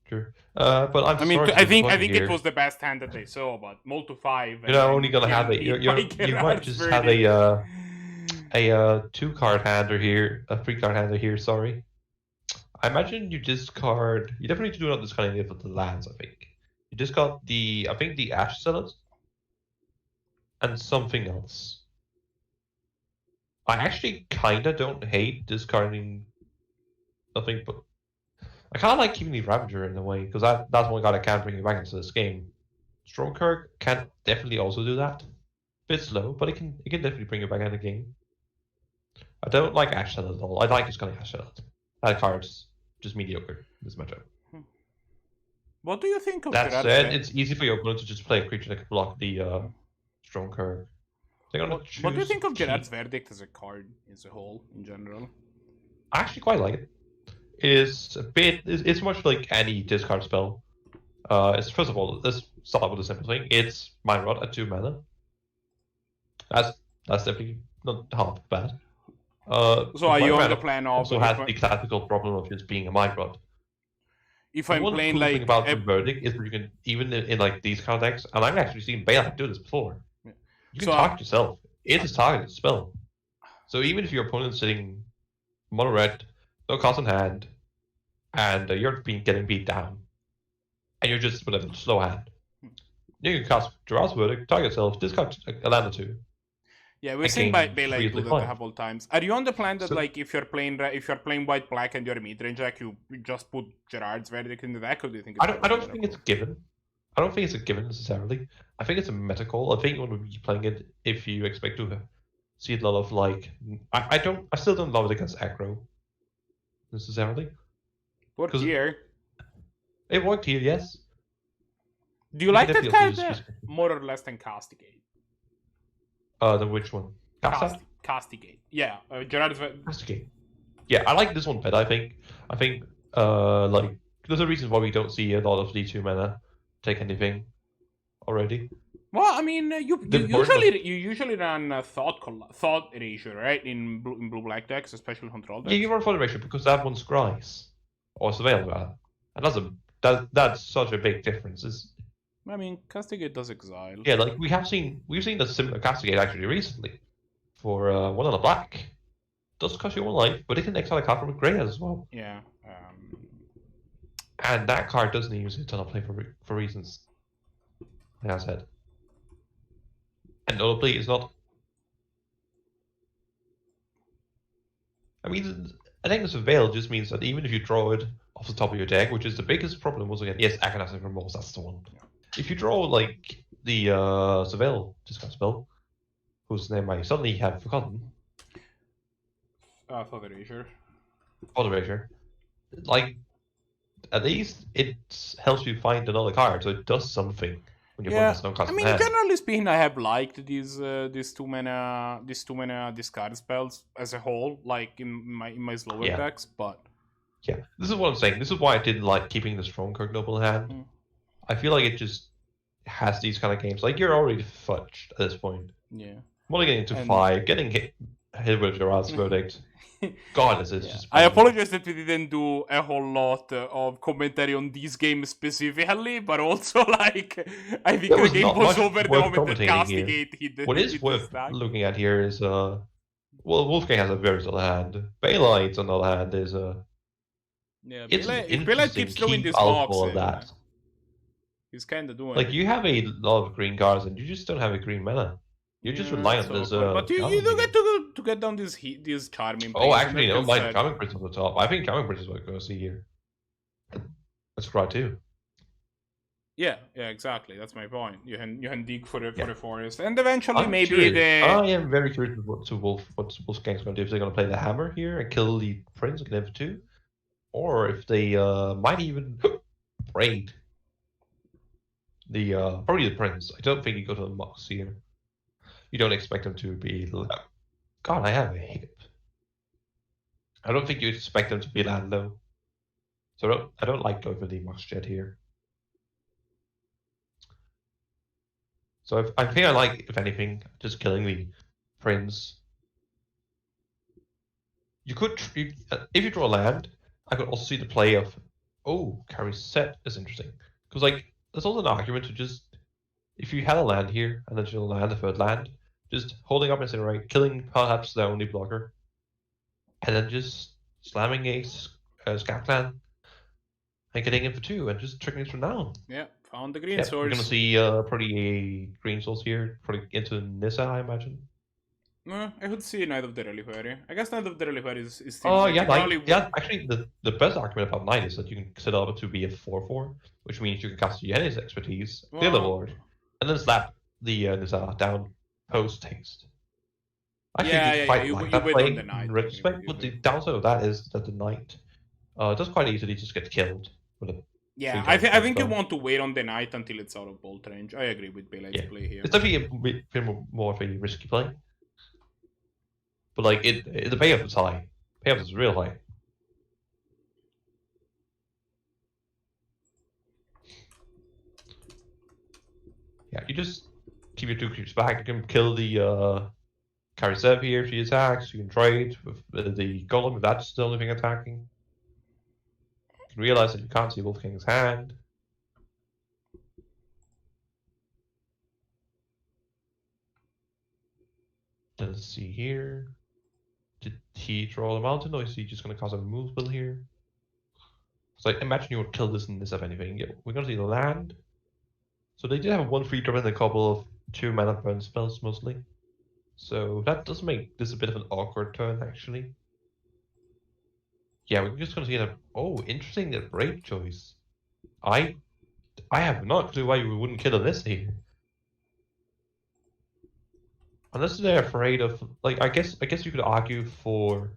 Sure. But I think it was the best hand that they saw, but multi 5. You're not only gonna have it. You might just have a 2-card hander here, a 3-card hander here. Sorry. I imagine you discard. You definitely do not discard any of the lands. I think you discard the Ash Sellers and something else. I actually kinda don't hate discarding nothing, but I kinda like keeping the Ravager in a way, because that's one guy that can bring you back into this game. Stromkirk can definitely also do that. Bit slow, but it can definitely bring you back into the game. I don't like Ash Sellers at all. I like discarding Ash Sellers. That card's just mediocre in this matchup. What do you think of that said, it's easy for your opponent to just play a creature that can block the Stromkirk. What do you think of Gerard's Verdict as a card as a whole, in general? I actually quite like it. It's much like any discard spell. It's first of all, let's start with a simple thing. It's Mind Rod at 2 mana. That's definitely not half bad. So are you on the plan of? Also has the classical problem of just being a Mind Rod. If I'm playing cool like thing about the Verdict is that you can, even in like these kind of decks, and I've actually seen Bailite do this before. Yeah. You can target yourself. It is targeted spell. So even if your opponent's sitting mono red, no cost in hand, and you're getting beat down, and you're just with a slow hand. You can cast Gerard's Verdict, target yourself, discard a land or two. Yeah, we've seen Bailite do that a couple times. Are you on the plan that like if you're playing white black and you're a midrange deck, you just put Gerard's Verdict in the deck, or do you think? I don't think it's a given. I don't think it's a given necessarily. I think it's a meta call. I think you want to be playing it if you expect to see a lot of like. I still don't love it against Aggro necessarily. What here? It worked here, yes. Do you like that card more or less than Castigate? Then which one? Castigate. Yeah, Gerard's Castigate. Yeah, I like this one better. I think like there's a reason why we don't see a lot of D2 mana take anything already. Well, I mean, you usually run thought erasure, right? In blue black decks, especially control decks. Yeah, you run thought erasure because that one scries or surveil, and that's such a big difference. I mean, Castigate does exile. Yeah, like we've seen a similar Castigate actually recently for one on the black. Does cost you 1 life, but it can exile a card from a gray as well. Yeah. And that card doesn't use a ton of play for reasons. Like I said. And notably, it's not. I mean, I think the surveil just means that even if you draw it off the top of your deck, which is the biggest problem, once again, yes, Agonizing Remorse, that's the one. Yeah. If you draw like the surveil discard spell, whose name I suddenly have forgotten. Thought Erasure. Thought Erasure. Like, at least it helps you find another card, so it does something when you're playing this non-cast. I mean, generally speaking, I have liked these two mana discard spells as a whole, like in my slower decks, but yeah, this is what I'm saying. This is why I didn't like keeping the Strong Card Noble in hand. I feel like it just has these kind of games. Like, you're already fudged at this point. Yeah. Only getting to 5, getting hit with Gerard's Verdict. God, this is just. I apologize that we didn't do a whole lot of commentary on this game specifically, but also, like, I think the game was over the moment that Castigate hit the. What is worth looking at here is, well, Wolfgang has a very solid hand. Bailite, on the other hand, is a. Yeah, if Bailite keeps throwing this box, he's kind of doing. Like, you have a lot of green cards, and you just don't have a green mana. You're just relying on this. But you do get to get down these charming. Oh, actually, no, like Charming Prince on the top. I think Charming Prince is what we're going to see here. That's right too. Yeah, exactly. That's my point. You can dig for the forest, and eventually maybe I am very curious what Wolfgang's going to do. If they're going to play the hammer here and kill the prince and get him for 2, or if they might even raid the probably the prince. I don't think you go to the Mox here. You don't expect them to be. God, I have a hiccup. I don't think you expect them to be land low. So I don't like going for the Mox Jet here. So I think I like, if anything, just killing the prince. You could, if you draw a land, I could also see the play of, carry set is interesting. Because, like, there's also an argument to just, if you had a land here, and then you land a third land, just holding up Incinerate, killing perhaps the only blocker, and then just slamming a Scatclan, and getting in for 2, and just triggering it from down. Yeah, found the green source. We're going to see probably a green source here, probably into Nissa, I imagine. I would see Knight of the Reliquary. I guess Knight of the Reliquary is still... Oh, actually, the best argument about Knight is that you can set up to be a 4/4, which means you can cast Yenne's expertise, the other lord, and then slap the Nissa down post-haste. Actually, you win on the Knight. Retrospect, but the downside of that is that the Knight does quite easily just get killed with a. Yeah, I think you want to wait on the Knight until it's out of bolt range. I agree with Bailite's play here. It's definitely a bit more of a risky play. But like the payoff is high. Payoff is real high. Yeah, you just keep your 2 creeps back. You can kill the Karisev here if she attacks. You can trade with the Golem if that's the only thing attacking. You can realize that you can't see Wolfgang's hand. Let's see here. Did he draw the mountain, or is he just going to cause a move spell here? So imagine you would kill this and this if anything. Yeah, we're gonna see the land. So they did have a 1/3 drop and a couple of 2-mana burn spells mostly. So that does make this a bit of an awkward turn actually. Yeah, we're just gonna see that. Oh, interesting that Brave choice. I have no clue why we wouldn't kill this here. Unless they're afraid of, like, I guess you could argue for.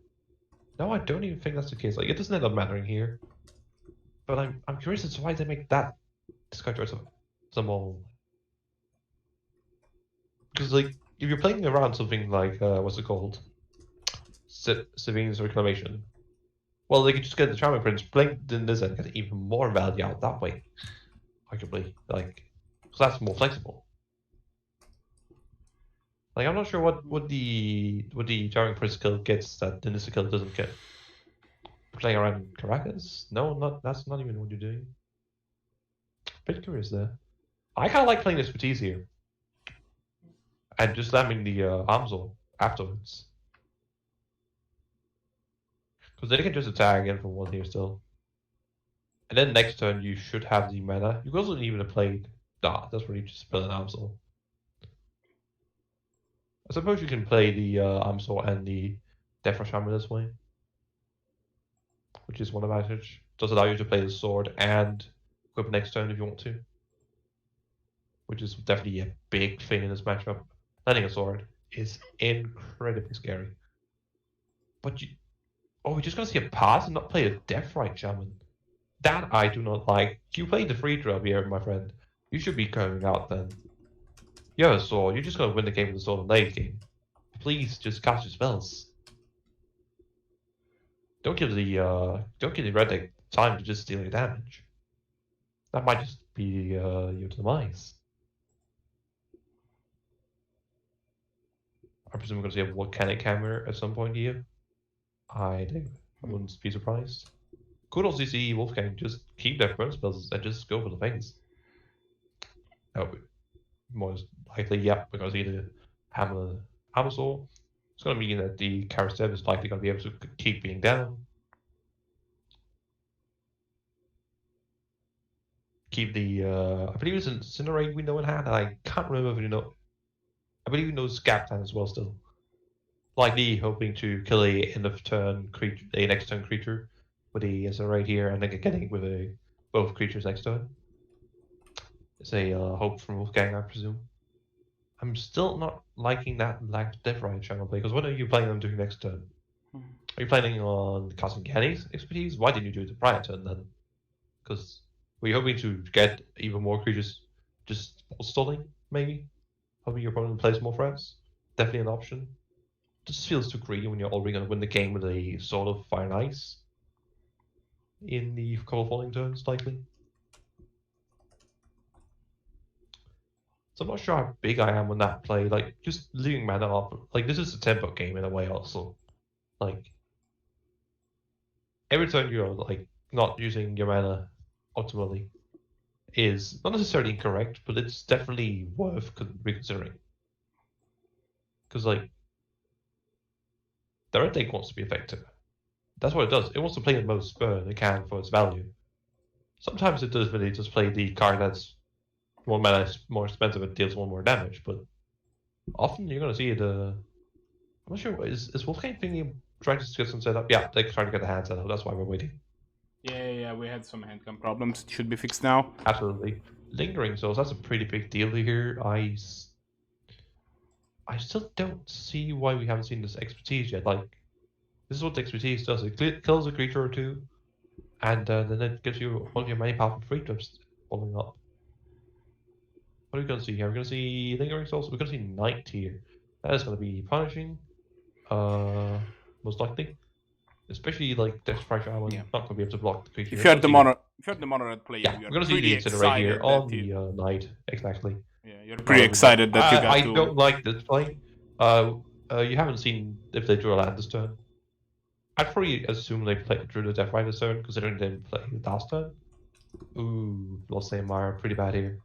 No, I don't even think that's the case. Like, it doesn't end up mattering here. But I'm curious as to why they make that discard choice of some all. Because like, if you're playing around something like what's it called, Sevene's Reclamation. Well, they could just get the Charming Prince, blink in this and get even more value out that way. Arguably, like, so that's more flexible. Like, I'm not sure what the Charming Prince skill gets that the Nissa skill doesn't get. Playing around Caracas? No, that's not even what you're doing. Bit curious there. I kind of like playing expertise here, and just slamming the Armsor afterwards. Because then you can just attack again from 1 here still. And then next turn you should have the mana. You also even have played. Nah, that's where you just spell an Armsor. I suppose you can play the Armsor and the Death Rush Hammer this way. Which is one advantage. Does allow you to play the sword and equip next turn if you want to. Which is definitely a big thing in this matchup. Landing a sword is incredibly scary. But we're just gonna see a pass and not play a Deathrite Shaman. That I do not like. You played the free drop here, my friend. You should be going out then. You have a sword. You're just gonna win the game with the sword in late game. Please just cast your spells. Don't give the red deck time to just deal your damage. That might just be your demise. I presume we're gonna see a volcanic hammer at some point here. I wouldn't be surprised. Could also see Wolfgang just keep their burn spells and just go for the things. That would be most likely, yeah, we're gonna see the Hammer-Saw. It's gonna mean that the Karaseb is likely gonna be able to keep being down. Keep the I believe it's an Incinerate window in hand, and I can't remember if you know. I believe he knows Scaptan as well still. Likely hoping to kill a end of turn creature, a next turn creature with the Incinerate here, and then getting with both creatures next turn. It's a hope from Wolfgang, I presume. I'm still not liking that Black Deathrite channel play, because what are you planning on doing next turn? Are you planning on casting Kenny's expertise? Why didn't you do it the prior turn then? Because were you hoping to get even more creatures just stalling, maybe? Hoping your opponent plays more threats? Definitely an option. Just feels too greedy when you're already going to win the game with a Sword of Fire and Ice in the couple falling turns, likely. So I'm not sure how big I am on that play. Like, just leaving mana up. Like, this is a tempo game in a way also. Like, every turn you're, like, not using your mana optimally is not necessarily incorrect, but it's definitely worth reconsidering. Because, like, the red deck wants to be effective. That's what it does. It wants to play the most burn it can for its value. Sometimes it does really just play the card that's 1 mana is more expensive and deals 1 more damage, but often you're going to see it. I'm not sure. Is Wolfgang thinking trying to get some setup? Yeah, they're trying to get the hand set up. That's why we're waiting. Yeah, we had some handgun problems. It should be fixed now. Absolutely. Lingering Souls, that's a pretty big deal here. I still don't see why we haven't seen this expertise yet. Like, this is what the expertise does. It kills a creature or two, and then it gives you one of your many powerful free trips following up. What are we going to see here? We're going to see Lingering Souls. We're going to see Knight here. That is going to be punishing, most likely. Especially like Death Strike, I'm not going to be able to block the creature. If you're the mono-red player, yeah, we're going to see the Incinerate here on the Knight, exactly. Yeah, you're pretty excited that you got I don't like this play. You haven't seen if they drew a land this turn. I'd probably assume they drew the Death Right this turn, considering they didn't play the last turn. Ooh, lost Amara, pretty bad here.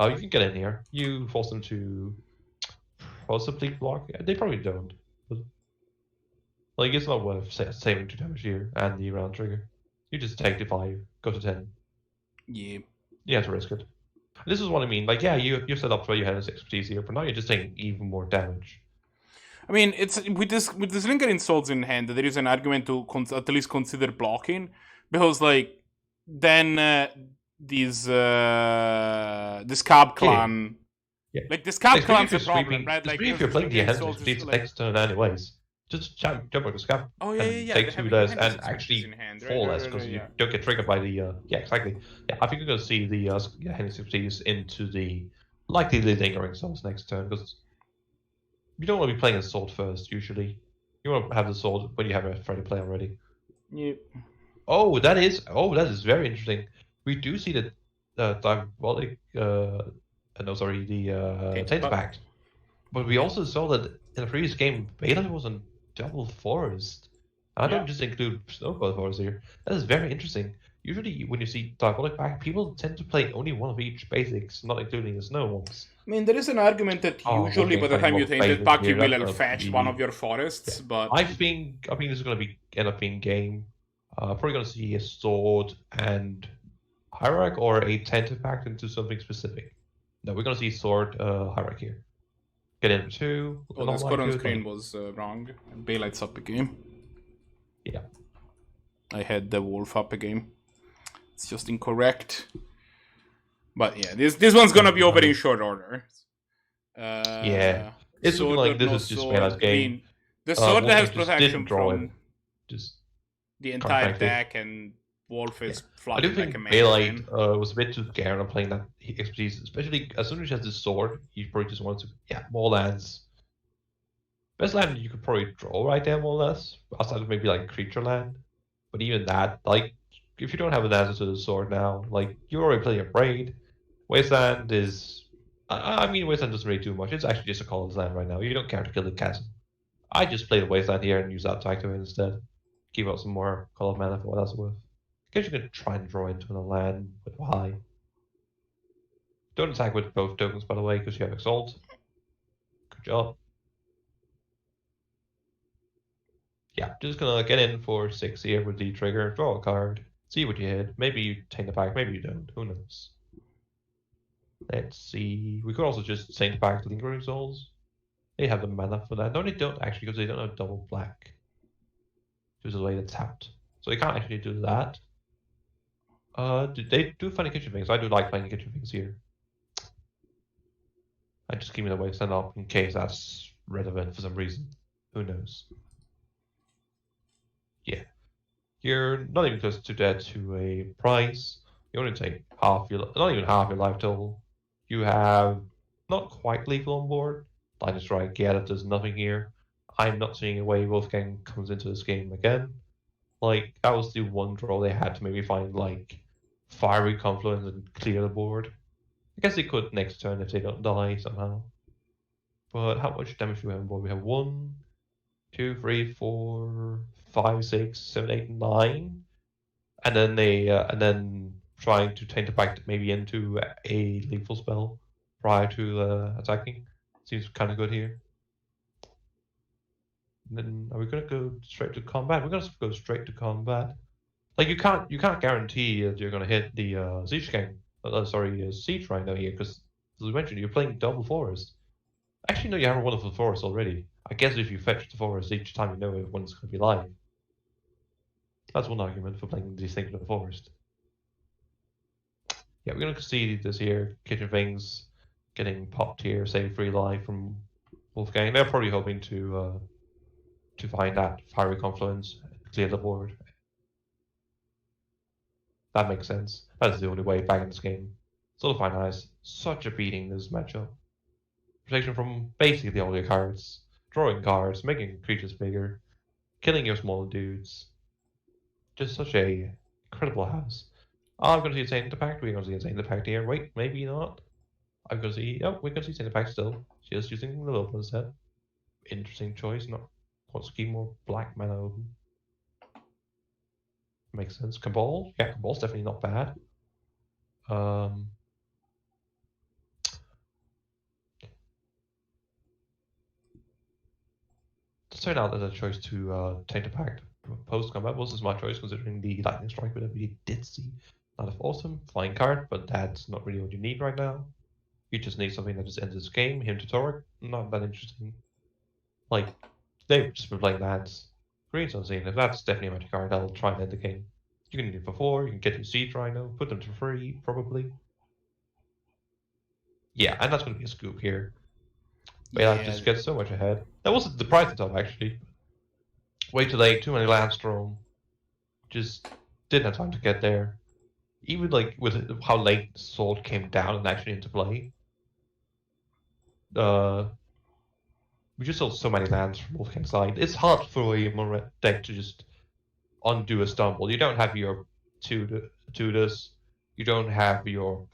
You can get in here. You force them to possibly block. They probably don't. But, like, it's not worth saving 2 damage here and the round trigger. You just take the 5. go to 10. Yeah. You have to risk it. This is what I mean. Like, yeah, you're set up for you have expertise here, but now you're just taking even more damage. I mean, it's with this lingering souls in hand, there is an argument to at least consider blocking, because like then this Scab clan, like the Scab clan's a problem, right? Like if you're playing the enhanced expertise next turn anyways, just jump over the Scab. Oh and take 2 less and actually fall less because you don't get triggered by the yeah, exactly. Yeah, I think you're going to see the enhanced expertise into the likely the lingering souls next turn, because you don't want to be playing a sword first, usually. You want to have the sword when you have a ready play already. Yep. Oh, that is very interesting. We do see the Diabolic, Tainted Pact. But we also saw that in the previous game, Bailite was on double forest. I don't just include Snowball Forest here. That is very interesting. Usually, when you see Diabolic Pact, people tend to play only one of each basics, not including the snow ones. I mean, there is an argument that usually by the time you Tainted Pact, you will fetch one of your forests, but... I think this is going to end up being game. Probably going to see a sword and hierarch or a Tainted Pact into something specific. No, we're going to see sword hierarch here. Get in 2. Oh, the score on screen was wrong. Bailite's up a game. Yeah. I had the wolf up a game. It's just incorrect. But yeah, this one's gonna be over in short order. Yeah. It's looking like this is just Bailite's game. I mean, the sword that has protection from just the entire deck, and wolf is flooded like a man. I do think Bailite was a bit too scared of playing that expertise, especially as soon as he has this sword, he probably just wants to, more lands. Best land you could probably draw right there, more or less, outside of maybe like creature land. But even that, like, if you don't have an answer to the sword now, like, you're already playing a Braid. Wasteland is... Wasteland doesn't really do much. It's actually just a colorless land right now. You don't care to kill the chasm. I just play the Wasteland here and use that to activate instead. Keep up some more color mana for what that's worth. I guess you can try and draw into a land with high. Don't attack with both tokens, by the way, because you have Exalt. Good job. Yeah, just gonna get in for 6 here with the trigger, draw a card, see what you hit. Maybe you take the pack, maybe you don't. Who knows? Let's see. We could also just send the pack Lingering Souls. They have the mana for that. No, they don't actually, because they don't have double black. Which is the way that's tapped. So they can't actually do that. They do funny kitchen things. I do like playing kitchen things here. I just keep it away, stand up in case that's relevant for some reason. Who knows? Yeah. You're not even close to dead to a price. You only take not even half your life total. You have not quite lethal on board. Line Strike, yeah, that does nothing here. I'm not seeing a way Wolfgang comes into this game again. Like, that was the one draw they had to maybe find, like, Fiery Confluence and clear the board. I guess they could next turn if they don't die somehow. But how much damage do we have on board? We have 1, 2, 3, 4, 5, 6, 7, 8, 9. And then trying to taint the pact maybe into a lethal spell prior to attacking. Seems kind of good here. And then are we gonna go straight to combat? We're gonna go straight to combat. Like you can't guarantee that you're gonna hit the siege siege Rhino here, because as we mentioned, you're playing double forest. Actually, no, you have a wonderful forest already. I guess if you fetch the forest each time, you know if one's gonna be live. That's one argument for playing these things in the forest. Yeah, we're gonna see this here. Kitchen things getting popped here, save 3 life from Wolfgang. They're probably hoping to find that Fiery Confluence, clear the board. That makes sense. That's the only way back in this game. Solidify Nice, such a beating this matchup. Protection from basically all your cards, drawing cards, making creatures bigger, killing your smaller dudes. Just such a incredible house. I'm going to see Saint Pact. We're going to see Saint Pact here. Wait, maybe not. I'm going to see. Oh, we're going to see Saint Pact still. Just using the little set. Interesting choice. Not wants to keep more black mana open. Makes sense. Cabal. Yeah, Cabal's definitely not bad. Let's turn out as a choice to Tainted Pact. post-combat was a smart choice considering the Lightning Strike that we did see. Not awesome flying card, but that's not really what you need right now. You just need something that just ends this game. Him to Torque, not that interesting. Like, they've just been playing lands. Green's unseen. If that's definitely a magic card, that'll try and end the game. You can need it for 4, you can get your Siege Rhino, put them to free, probably. Yeah, and that's going to be a scoop here. Bailite just gets so much ahead. That wasn't the price top, actually. Way too late, too many lands thrown. Just didn't have time to get there. Even like with how late Sword came down and actually into play. We just saw so many lands from Wolfgang's side. It's hard for a MonoRed deck to just undo a stumble. You don't have your tutors. You don't have your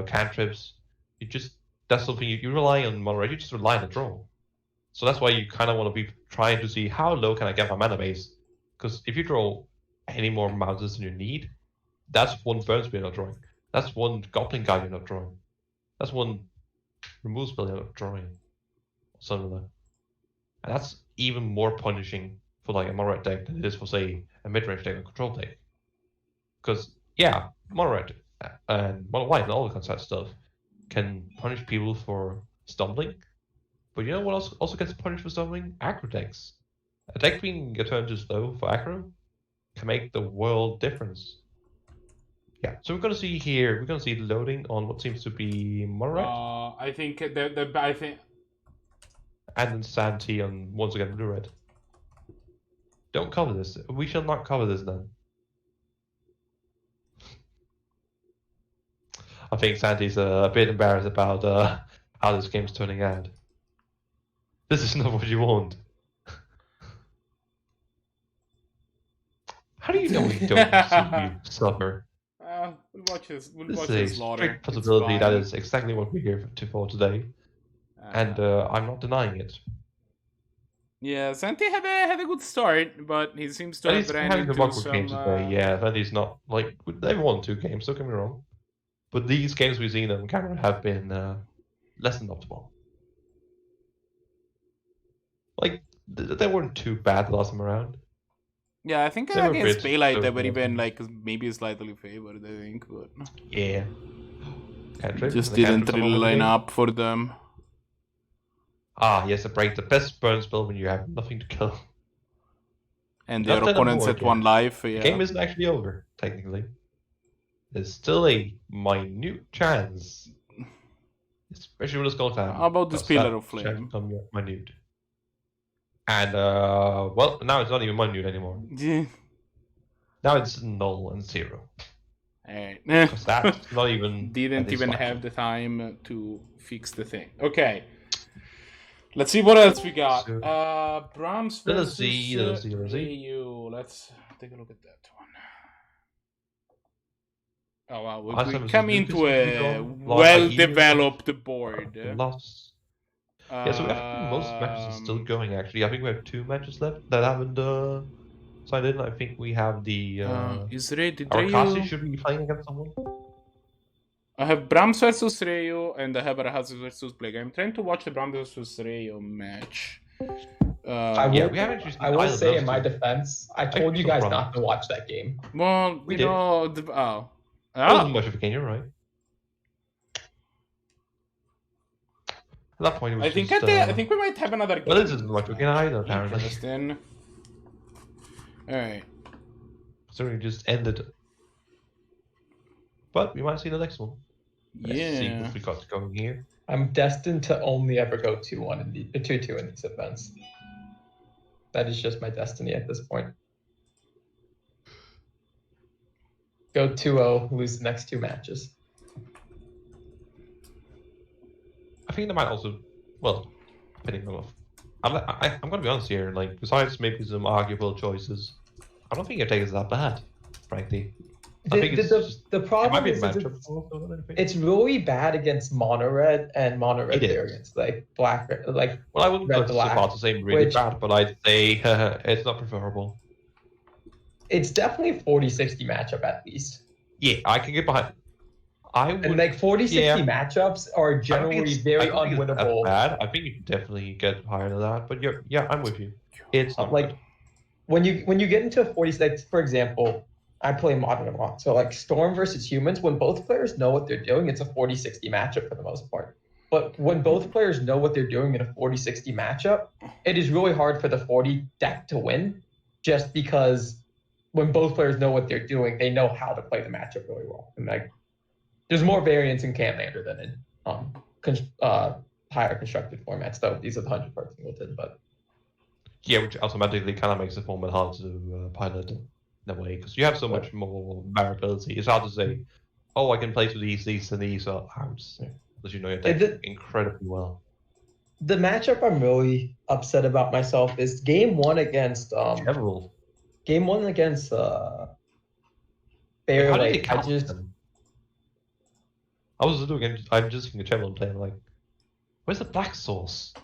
cantrips. You just that's something you rely on MonoRed. You just rely on the draw. So that's why you kind of want to be trying to see how low can I get my mana base. Because if you draw any more mountains than you need, that's one burn spell you're not drawing. That's one Goblin Guard you're not drawing. That's one remove spell you're not drawing. Something like that. And that's even more punishing for like a MonoRed deck than it is for say a mid-range deck or control deck. Because yeah, MonoRed and Mono White and all that kind of stuff can punish people for stumbling. But you know what also gets punished for stumbling? Aggro decks. A deck being a turn too slow for aggro can make the world difference. Yeah, so we're gonna see here. We're gonna see loading on what seems to be MonoRed. I think and then Zannty on once again blue red. Don't cover this. We shall not cover this then. I think Zannty's a bit embarrassed about how this game's turning out. This is not what you want. How do you know we don't see you suffer? We'll watch this. We'll This watch is this a slaughter. strict possibility that is exactly what we're here for today, and I'm not denying it. Yeah, Zannty had a good start, but he seems to have ran having a into buck with some. games today. Yeah, Zannty's not like they've won 2 games. Don't get me wrong, but these games we've seen on camera have been less than optimal. Like they weren't too bad the last time around. Yeah, I think They were against bit Bailite so they were even awesome. like maybe slightly favored. I think, but Yeah. Cantrip, just and the didn't cantrips really all over the line game. up for them. Ah, yes, a break. The best burn spell when you have nothing to kill. And Not their that opponents anymore, at 1 life. The Yeah. game isn't actually over, technically. There's still a minute chance. Especially with the skull time. How about this Pillar of Flame? Minute. And, well, now it's not even minute anymore. Yeah. Now it's 0 and 0. Alright. Because that's not even... Didn't that is even fine. have the time to fix the thing. Okay. Let's see what else we got. So- Brahms Let us versus see, let us see. Reiyu. Let's take a look at that one. Oh wow, Last time we was come Lucas into a Lucas, well-developed board. Lost. Yeah, so I think most matches are still going actually. I think we have 2 matches left that haven't signed in. I think we have the Is did Arakasi Reiyu? should be playing against someone. I have Brahms versus Reiyu, and I have Arakasi versus Blahguy. I'm trying to watch the Brahms versus Reiyu match. I will, Yeah, we haven't actually I will either of say those in my two. defense, I told you so guys wrong. not to watch that game. Well, We you did. know, It wasn't much of a game, you're right. At that point, it was I think just, I think we might have another game. Well, this isn't much of a game either, apparently. Interesting. Alright. So we just ended. But we might see the next one. Let's see Yeah. what we got going here. I'm destined to only ever go 2-1 in the 2-2 in these events. That is just my destiny at this point. Go 2-0, lose the next 2 matches. I think they might also, well, depending on. I'm going to be honest here. Like, besides maybe some arguable choices, I don't think your take is that bad, frankly. I think it's just, the it might problem be a is matchup. Also, than anything. it's really bad against MonoRed and MonoRed It is. variants like black, like Well, I wouldn't go red so black, far to say really which- bad, but I'd say it's not preferable. it's definitely a 40-60 matchup at least. Yeah, I can get behind. I would. And like 40-60 yeah. matchups are I don't think generally it's- very I don't think it's unwinnable. that bad. I think you can definitely get higher than that. But yeah, I'm with you. It's not Like good. when you get into a 46, for example, I play Modern a lot. So like Storm versus Humans, when both players know what they're doing, it's a 40-60 matchup for the most part. But when both players know what they're doing in a 40-60 matchup, it is really hard for the 40 deck to win, just because when both players know what they're doing, they know how to play the matchup really well. And like, there's more variance in Commander than in higher constructed formats, though. These are the 100-card singleton, but yeah, which automatically kind of makes the format hard to pilot in a way, because you have so much more variability. It's hard to say, oh, I can play to these, and these are arms, because you know your deck incredibly well. The matchup I'm really upset about myself is game one against General. Game one against Bailite. I'm just thinking of General and playing like, where's the black source?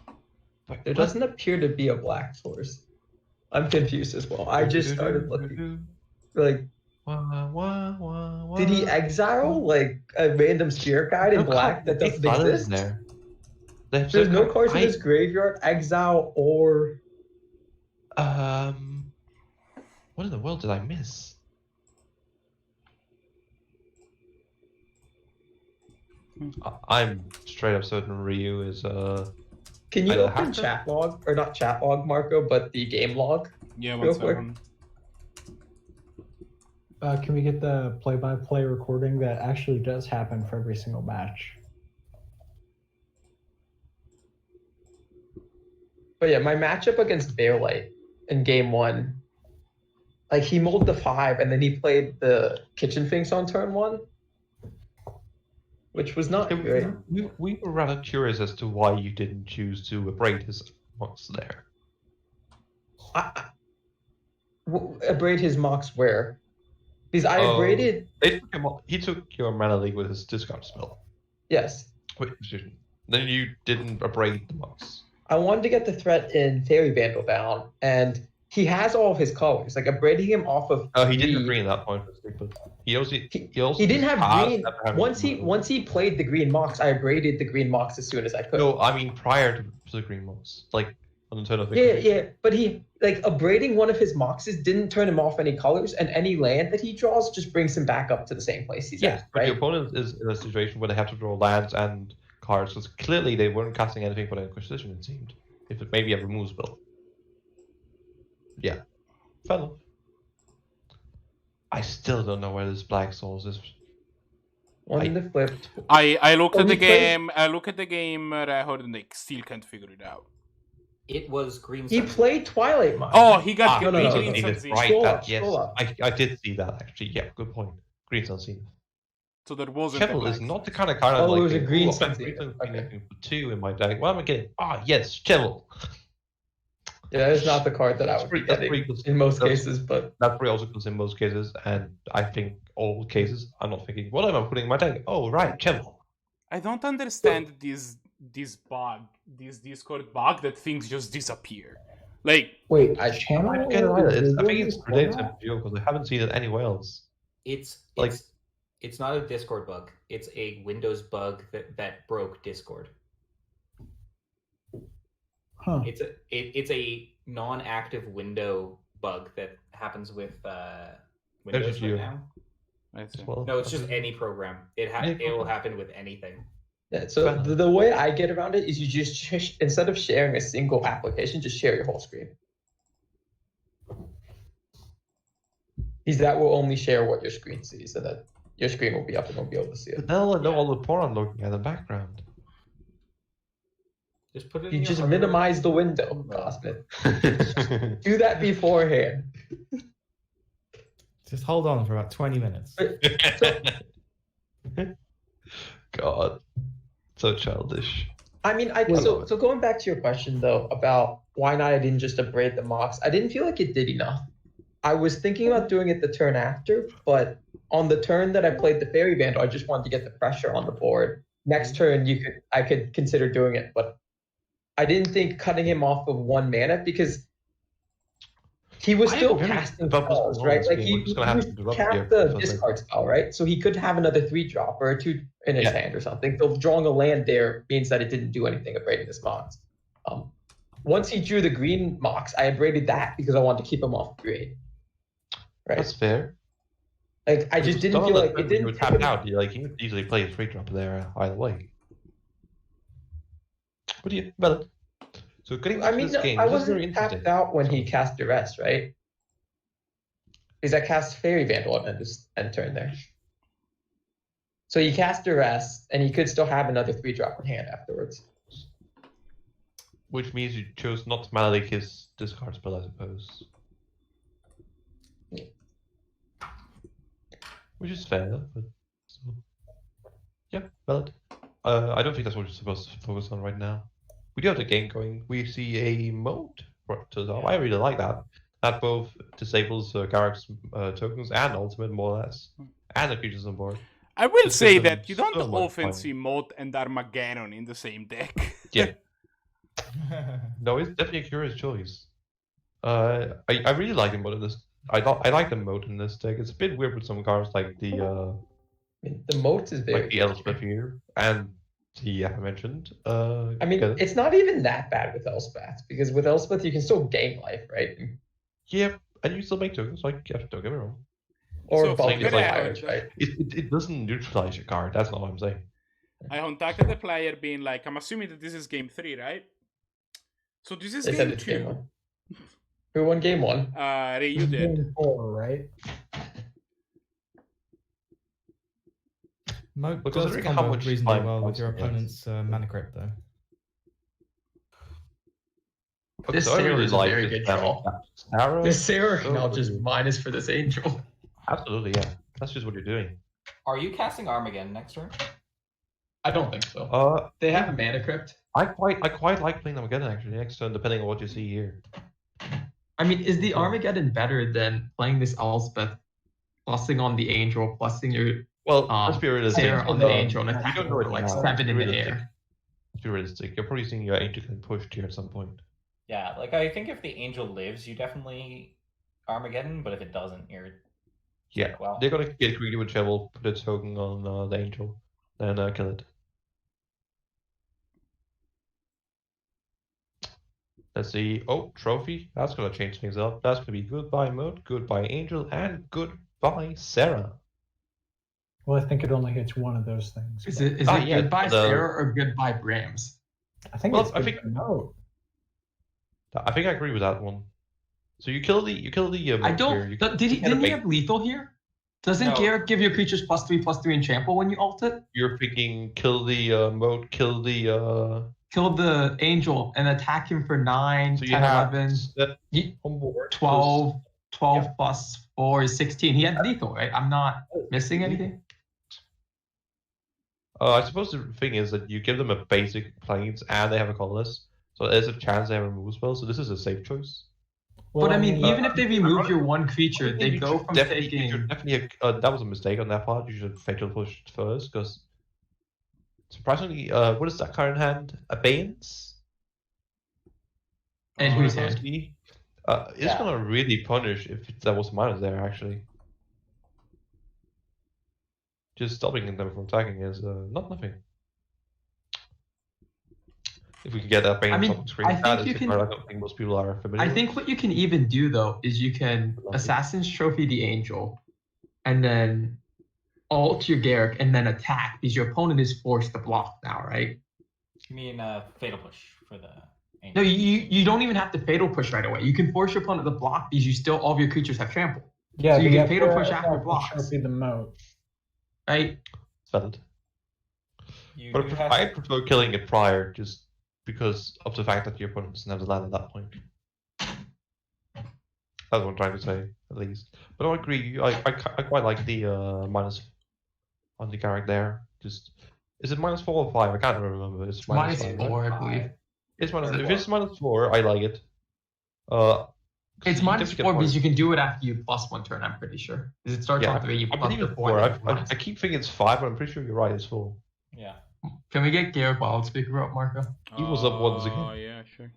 Like, there doesn't appear to be a black source. I'm confused as well. I just started looking. Like, did he exile like a random spirit guide in black that doesn't exist? There's no cards in his graveyard, exile, or what in the world did I miss? I'm straight up certain Reiyu is Can you open chat log, or not chat log, Marco, but the game log? Yeah, one second. Can we get the play-by-play recording that actually does happen for every single match? But yeah, my matchup against Bailite in game one, like he mulled the 5 and then he played the Kitchen Finks on turn 1, which was not great. We were rather curious as to why you didn't choose to abrade his mox there. Abrade his mox where? Because I abraded. He took your mana leak with his discard spell. Yes. Quick decision. Then you didn't abrade the mox. I wanted to get the threat in Fairy Vandal down, and he has all of his colors. Like abrading him off of. Oh, he didn't green at that point, but he didn't have green. Once he played the green mox, I abraded the green mox as soon as I could. No, I mean prior to the green mox, like on the turn of victory. Yeah, but he like abrading one of his moxes didn't turn him off any colors, and any land that he draws just brings him back up to the same place he's at. But the opponent is in a situation where they have to draw lands and cards, because clearly they weren't casting anything but Inquisition, it seemed. If it maybe a remove spell. Yeah. Fair enough. I still don't know where this black source is. On the flip. I looked at the game. I look at the game. I heard and they still can't figure it out. It was green. He played Twilight Mind. Oh, he got green Sunseed. Right. Yes, I did see that actually. Yeah, good point. Green Sunseed. So there wasn't. Chevel is not the kind of card. Oh, like, it was a green Sunseed. Okay. 2 in my deck. What am I getting? Yes, Chevel. Yeah, it's not the card that I would be getting in most cases, but that's pretty also because in most cases, and I think all cases, I'm not thinking, what am I putting in my deck? Oh, right, Chevel. I don't understand this Discord bug that things just disappear. Like, wait, I think it's related to MPO because I haven't seen it anywhere else. It's not a Discord bug. It's a Windows bug that broke Discord. Huh. It's a non-active window bug that happens with Windows right now. No, it's just any program. It will happen with anything. Yeah. So the way I get around it is you just instead of sharing a single application, just share your whole screen. Because that will only share what your screen sees, so that your screen will be up and won't be able to see it. But they'll know all the porn I'm looking at in the background. Just put it. You just minimize the window, Cosmic. Do that beforehand. Just hold on for about 20 minutes. God, so childish. I mean, so going back to your question though about why not I didn't just abrade the mox. I didn't feel like it did enough. I was thinking about doing it the turn after, but on the turn that I played the Fairy Vandal, I just wanted to get the pressure on the board. Next turn, I could consider doing it, but I didn't think cutting him off of 1 mana because he was still casting spells, right? Like he cast the discard spell, right? So he could have another 3-drop or a 2 in his hand or something. So drawing a land there means that it didn't do anything abrading his mox. once he drew the green Mox, I abraded that because I wanted to keep him off green. Right. That's fair. Like I just didn't feel like it didn't. You were tapped out. You could easily play a 3-drop there either way. But yeah, valid. So getting back to this game, I this is very wasn't interesting. tapped out when he cast Duress, right? Because I cast Fairy Vandal at end turn there. So he cast Duress, and he could still have another 3-drop in hand afterwards. Which means you chose not to mana leak his discard spell, I suppose. Which is fair, but still. Yeah, valid. I don't think that's what you're supposed to focus on right now. We do have the game going. We see a mode to the top. I really like that. That both disables Garrick's tokens and ultimate, more or less, and the creatures on board. I will say that you don't often see Moat and Armageddon in the same deck. Yeah. No, it's definitely a curious choice. I really like the mode in this. I like the mode in this deck. It's a bit weird with some cards like the moat is very like the Elspeth here and the aforementioned. I mean, it's not even that bad with Elspeth because with Elspeth you can still gain life, right? Yeah, and you still make tokens. Like, don't get me wrong. Or So bulk like, flyers, right? It doesn't neutralize your card. That's not what I'm saying. I contacted the player being like, I'm assuming that this is game 3, right? So this is They said game it's 2. game 1. Who won game 1? Reiyu did. Game 4, right? Moat Because does I think how combo much reasonably time well with your costs, opponent's mana crypt, though. This So I Sarah really is a like very this good damage. draw. Sarah, This Sarah so now just good. minus for this angel. Absolutely, yeah. That's just what you're doing. Are you casting Armageddon next turn? I don't think so. They have a mana crypt. I quite like playing them again actually next turn, depending on what you see here. I mean, is the Armageddon better than playing this Elspeth, plussing on the angel, plussing your Well, let's be realistic. Sarah on the angel and You attacking don't know for it like now. 7 in the Realistic. air? Let's be realistic. You're probably seeing your angel getting pushed here at some point. Yeah, like I think if the angel lives, you definitely Armageddon, but if it doesn't, you're Yeah, like, well, they're gonna get greedy with shovel, put a token on the angel, then kill it. Let's see. Oh, trophy. That's gonna change things up. That's gonna be goodbye Moat, goodbye Angel, and goodbye Sarah. Well, I think it only hits one of those things. Is but it yeah, goodbye the- Sarah or goodbye Brahms? I think Well, it's I think- no. I think I agree with that one. So you kill the I Moat don't. here. You Didn't get a he bait. have lethal here? Doesn't No. Garrett give your creatures +3/+3 and trample when you ult it? You're thinking kill the Moat, kill the Kill the angel and attack him for 9, so you 10, have 11, that Ye- on board. 12 plus 4 is 16. He had lethal, right? I'm not missing anything. I suppose the thing is that you give them a basic planes and they have a colorless, so there's a chance they have a remove spell. So this is a safe choice. Well, But I mean, even uh, if they remove your one creature, I think they you go should from definitely, taking. you should definitely that was a mistake on their part. You should fatal push first because surprisingly, what is that card in hand? Abeyance. And whose hand? It's Yeah. gonna really punish if there was minus there actually. Just stopping them from attacking is not nothing. If we can get that Abeyance mean, on the screen, I that think is you the can- card I don't think most people are familiar I with. think what you can even do though is you can Assassin's Trophy the Angel, and then ult your Garrick and then attack because your opponent is forced to block now, right? you mean fatal push for the angel. No, you don't even have to fatal push right away. You can force your opponent to block because you still all of your creatures have trample, yeah, so you but get have fatal to push after attack blocks. Trophy the moat. right? Valid. You But do have I prefer killing it prior, just because of the fact that your opponent doesn't have the land at that point. That's what I'm trying to say, at least. But I agree. I quite like the minus on the character there. Just is it -4 or 5? I can't remember. It's Minus -5, 4, right? I believe. It's minus. Is it If it's -4, I like it. It's you -4 definitely get because points. you can do it after you +1 turn. I'm pretty sure. Because it starts Yeah, on 3, you I plus believe the it's 4. 4. and then I keep thinking it's 5, but I'm pretty sure you're right. It's 4. yeah. Can we get Garrett Wildspeaker up, Marco? He was up once again. Oh, yeah, sure.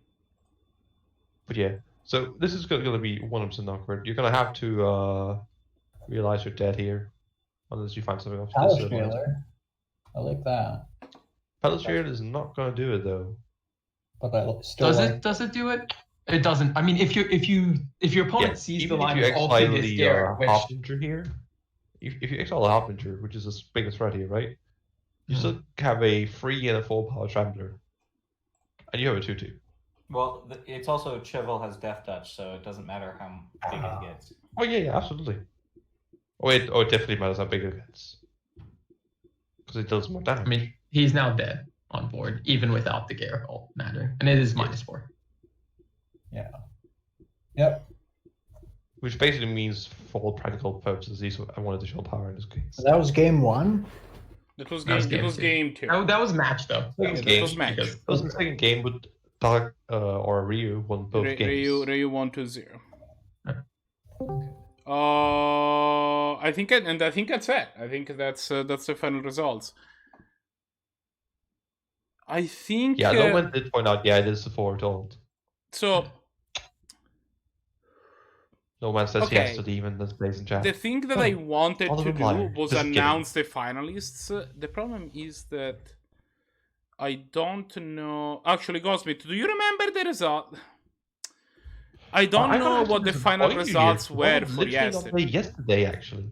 But yeah, so this is going to be 100% awkward. You're going to have to realize you're dead here, unless you find something else. Palace Jailer. I like that. Palace Jailer is not going to do it though. but I still does it do it? It doesn't. I mean, if your opponent sees the line of all previous Garrett, Harbinger here, if you exile a Harbinger, which is the biggest threat here, right? You still have a 3 and a 4 power Traveler, and you have a 2/2. Well, it's also Chival has Death Touch, so it doesn't matter how big it gets. Oh yeah, absolutely. It definitely matters how big it gets, because it does more damage. I mean, he's now dead on board, even without the Garrett ult matter, and it is -4. Yeah. Yep. Which basically means, for all practical purposes, he's one additional power in this case. So that was game 1. That was game 2. Oh, that was match though. That was match. That was the second game with Dark or Reiyu won both games. Reiyu won 2-0. I think that's it. I think that's the final results. I think. Yeah, no one did point out. Yeah, it is the 4 told. So. No one says yes to the even this plays in chat. The thing that I wanted to do was announce the finalists. The problem is that I don't know. Actually, Gosmith, do you remember the result? I don't know what the final results were for yesterday. Yesterday, actually.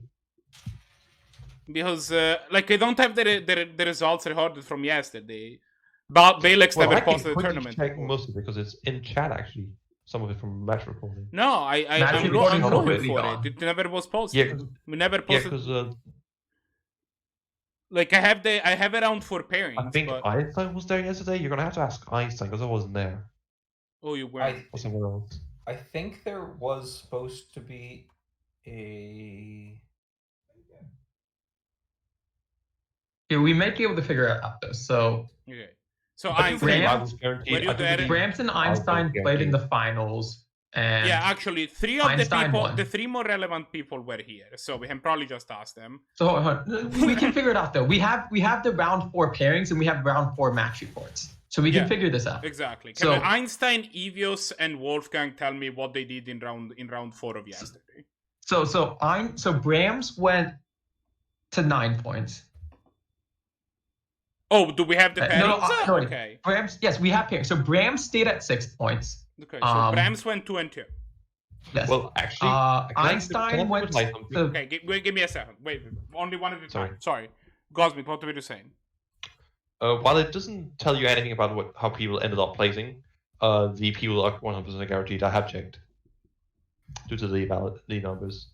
Because, I don't have the results recorded from yesterday. But Bailite never posted the tournament. Mostly because it's in chat, actually. Some of it from match recording. No, I'm looking for it. It never was posted. Yeah, we never posted. Yeah, because I have around 4 pairings. I think Einstein was there yesterday. You're gonna have to ask Einstein because I wasn't there. Oh, you were. Or someone else. I think there was supposed to be a. Yeah, we might be able to figure it out though. So. Okay. So Brahms and Einstein played in the finals, and yeah, actually, 3 of the 3 more relevant people were here, so we can probably just ask them. So we can figure it out though. We have the round 4 pairings and we have round 4 match reports, so we can figure this out. Exactly. Can Einstein, Evios, and Wolfgang tell me what they did in round 4 of yesterday? So Brahms went to 9 points. Oh, do we have the pairings? No, okay. Brahms, yes, we have pairings. So Brahms stayed at 6 points. Okay, so Brahms went 2 and 2. Yes. Well, actually, Einstein went to... Okay, give me a second. Wait, only one at a time. Sorry. Gosmith, what were you saying? While it doesn't tell you anything about how people ended up placing, the people are 100% guaranteed. I have checked. Due to the numbers.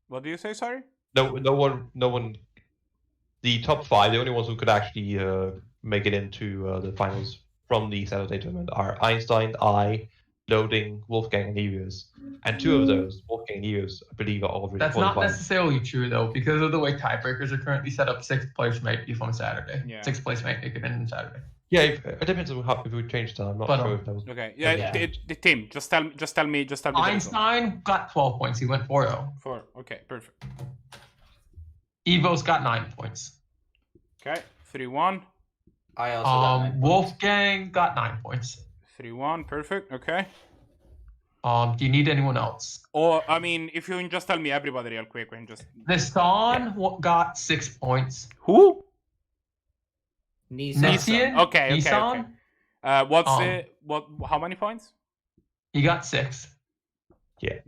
What do you say, sorry? No one. The top 5, the only ones who could actually make it into the finals from the Saturday tournament are Einstein, Loading, Wolfgang, and Evios. And 2 of those, Wolfgang and Evios, I believe are already That's qualified. not necessarily true, though, because of the way tiebreakers are currently set up. 6th place might be from Saturday. Yeah. 6th place might make it in on Saturday. Yeah, it depends on if we change that. I'm not sure if that was... Okay, the team, just tell me. Einstein got 12 points. He went 4-0. 4, okay, perfect. Evo's got 9 points. Okay, 3-1. I also got 9 Wolfgang got 9 points. 3-1, perfect, okay. Do you need anyone else? Or, I mean, if you can just tell me everybody real quick, we can just... Nissan got 6 points. Who? Nissan. Okay. How many points? He got 6. Yeah.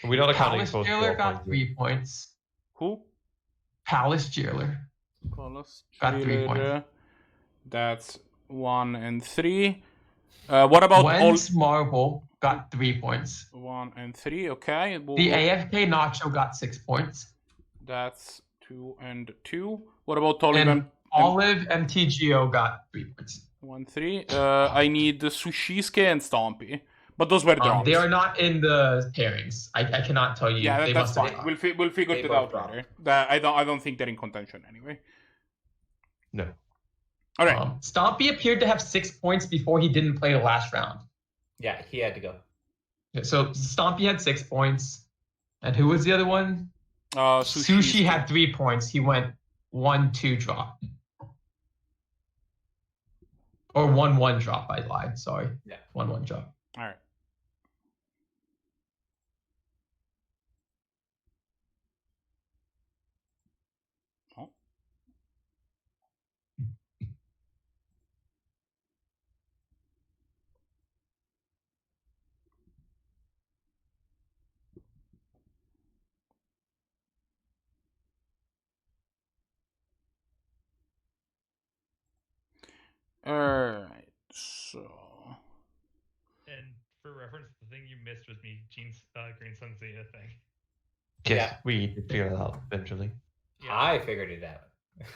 We're not accounting for Jailer got 3 points. Who? Palace Jailer. Got 3 points. That's 1 and 3. What about Wens Marble got 3 points. 1 and 3, okay. The AFK Nacho got 6 points. That's 2 and 2. What about Olive? And Olive MTGO got 3 points. 1, 3. I need Sushiske and Stompy. But those were drops. They are not in the pairings. I cannot tell you. Yeah, that's fine. We'll figure it out later. I don't think they're in contention anyway. No. All right. Stompy appeared to have 6 points before he didn't play the last round. Yeah, he had to go. So Stompy had 6 points. And who was the other one? Sushi had 3 points. He went 1-2 drop. Or 1-1 drop, I lied. Sorry. Yeah. All1-1 drop. right. Alright, so. And for reference, the thing you missed was me Green Sun Zeta thing. Yes, we figured it out eventually. Yeah. I figured it out.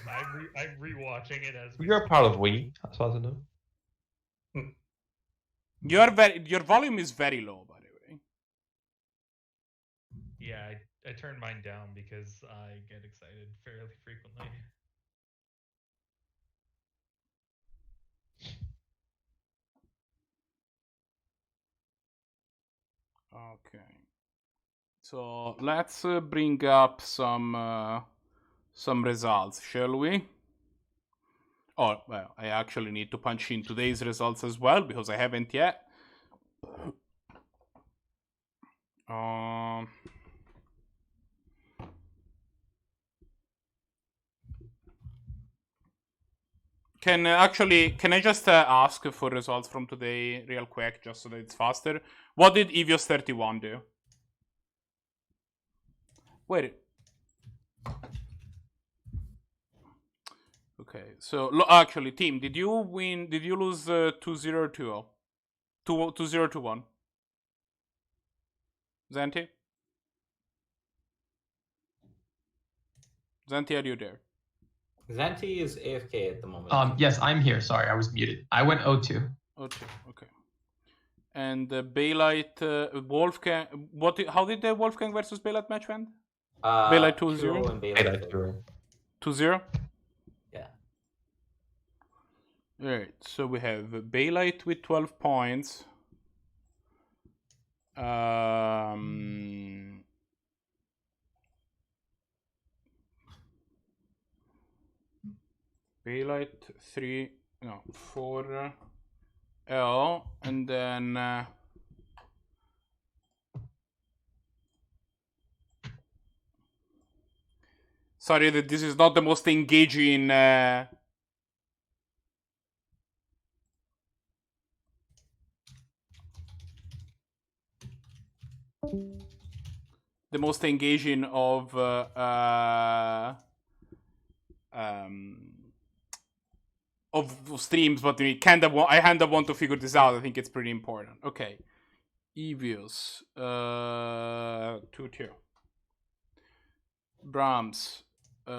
I'm rewatching it as you're part of we, as far as I know. Your volume is very low, by the way. Yeah, I turned mine down because I get excited fairly frequently. Okay. So let's bring up some results, shall we? Oh, well, I actually need to punch in today's results as well because I haven't yet. Can I just ask for results from today real quick, just so that it's faster? What did Evios 31 do? Wait. Okay, so actually, team, did you win? Did you lose 2-0 or 2-0? 2-0 to 1. Zannty? Zannty, are you there? Zannty is AFK at the moment. Yes, I'm here. Sorry, I was muted. I went 0-2. 0-2, okay. And Bailite, Wolfgang. How did the Wolfgang versus Bailite match went? Bailite 2-0. Bailite 2-0. 2-0. Yeah. All right. So we have Bailite with 12 points. Bailite 4 L, and then sorry that this is not the most engaging of streams, but I kind of want to figure this out. I think it's pretty important. Okay, Evios 2-2. Brahms 1.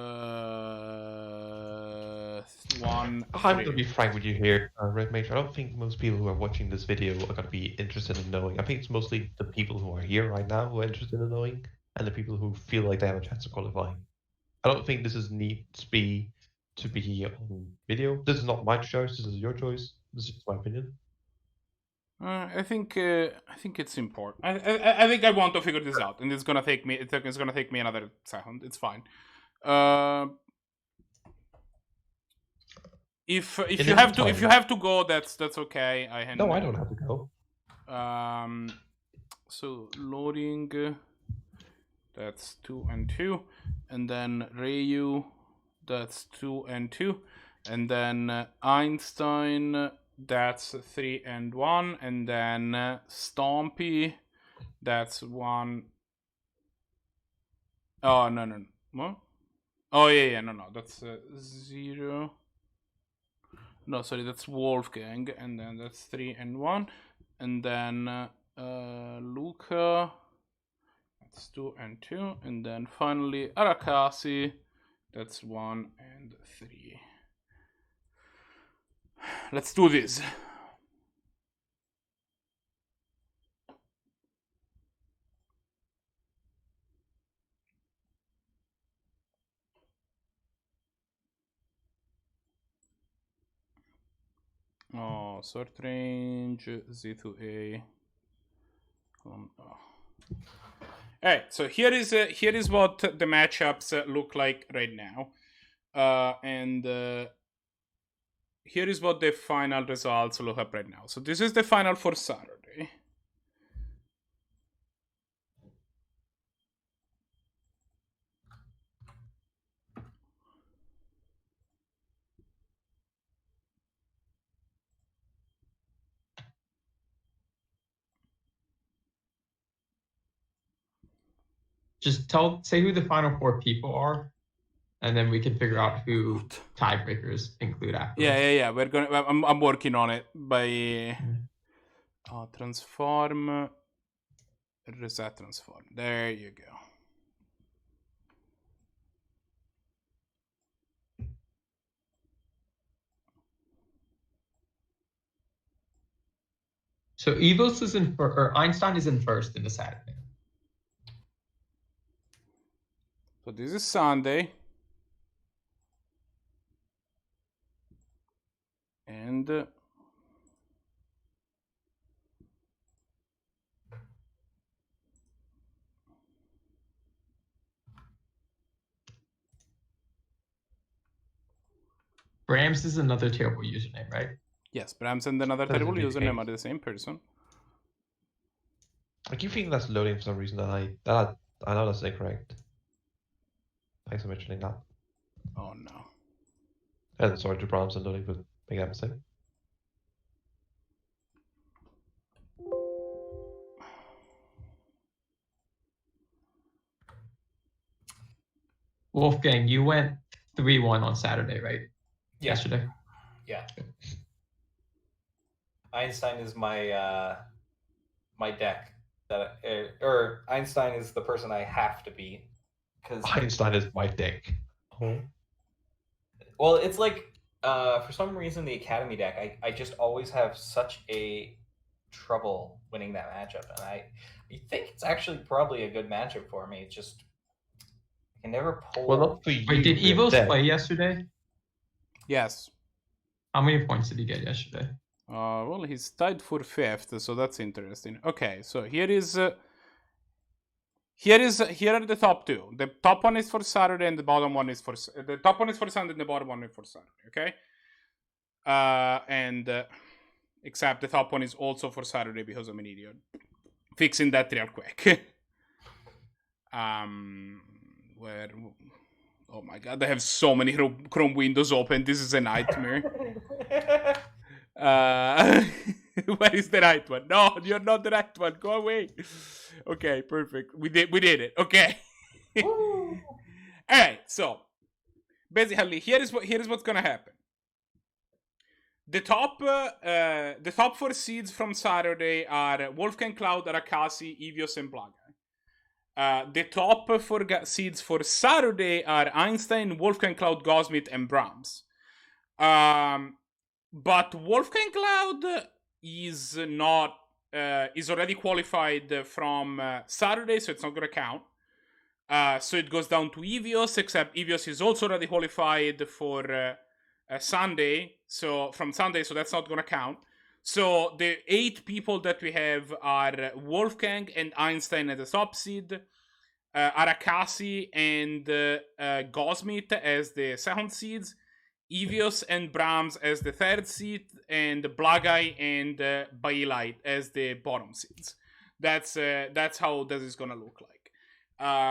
I'm going to be frank with you here, Red Mage. I don't think most people who are watching this video are going to be interested in knowing. I think it's mostly the people who are here right now who are interested in knowing, and the people who feel like they have a chance of qualifying. I don't think this needs to be on video. This is not my choice. This is your choice. This is my opinion. I think it's important. I think I want to figure this out, and it's gonna take me. It's gonna take me another second. It's fine. If you have to go, that's okay. I don't have to go. So loading. That's 2 and 2, and then Reiyu. That's 2 and 2, and then Einstein. That's 3 and 1, and then Stompy. That's 1. Oh no. What? Oh yeah. No. That's 0. No, sorry. That's Wolfgang, and then that's 3 and 1, and then Luca. That's 2 and 2, and then finally Arakasi. That's 1 and 3. Let's do this. Oh, sort range Z to A. Alright, so here is what the matchups look like right now, and here is what the final results look up right now. So this is the final for Saturday. Just say who the final 4 people are, and then we can figure out who tiebreakers include after. Yeah. We're gonna. I'm working on it by transform, reset transform. There you go. So Evos is or Einstein is in first in the Saturday. So this is Sunday. And Brahms is another terrible username, right? Yes, Brahms and another terrible username are the same person. I keep thinking that's loading for some reason, and I know that's incorrect. Thanks for mentioning that. Oh no. And sorry to Brahms and loading for making that mistake. Wolfgang, you went 3-1 on Saturday, right? Yeah. Yesterday. Yeah. Einstein is my my deck that or Einstein is the person I have to beat because Einstein is my deck. Oh. Well, it's like for some reason the Academy deck I just always have such a trouble winning that matchup, and I think it's actually probably a good matchup for me. It's just I can never pull. Well, not for you. Wait, did Evos play yesterday? Yes. How many points did he get yesterday? Well, he's tied for 5th, so that's interesting. Okay, so here are the top two. The top one is for Saturday, and the bottom one is for the top one is for Sunday, and the bottom one is for Saturday. Okay, except the top one is also for Saturday because I'm an idiot. Fixing that real quick. Where? Oh my god, I have so many Chrome windows open. This is a nightmare. Where is the right one? No, you're not the right one. Go away. Okay, perfect. We did it. Okay. All right. So basically, here is what's gonna happen. The top 4 seeds from Saturday are WolfgangCloud, Arakasi, Evios, and Blahguy. The top 4 seeds for Saturday are Einstein, WolfgangCloud, Gosmith, and Brahms. But WolfgangCloud is not is already qualified from Saturday, so it's not gonna count. So it goes down to Evios, except Evios is also already qualified for Sunday, so from Sunday, so that's not gonna count. So the 8 people that we have are Wolfgang and Einstein as the top seed, Arakasi and Gosmith as the second seeds, Evios and Brahms as the third seed, and Blahguy and Bailite as the bottom seeds. That's how this is gonna look like.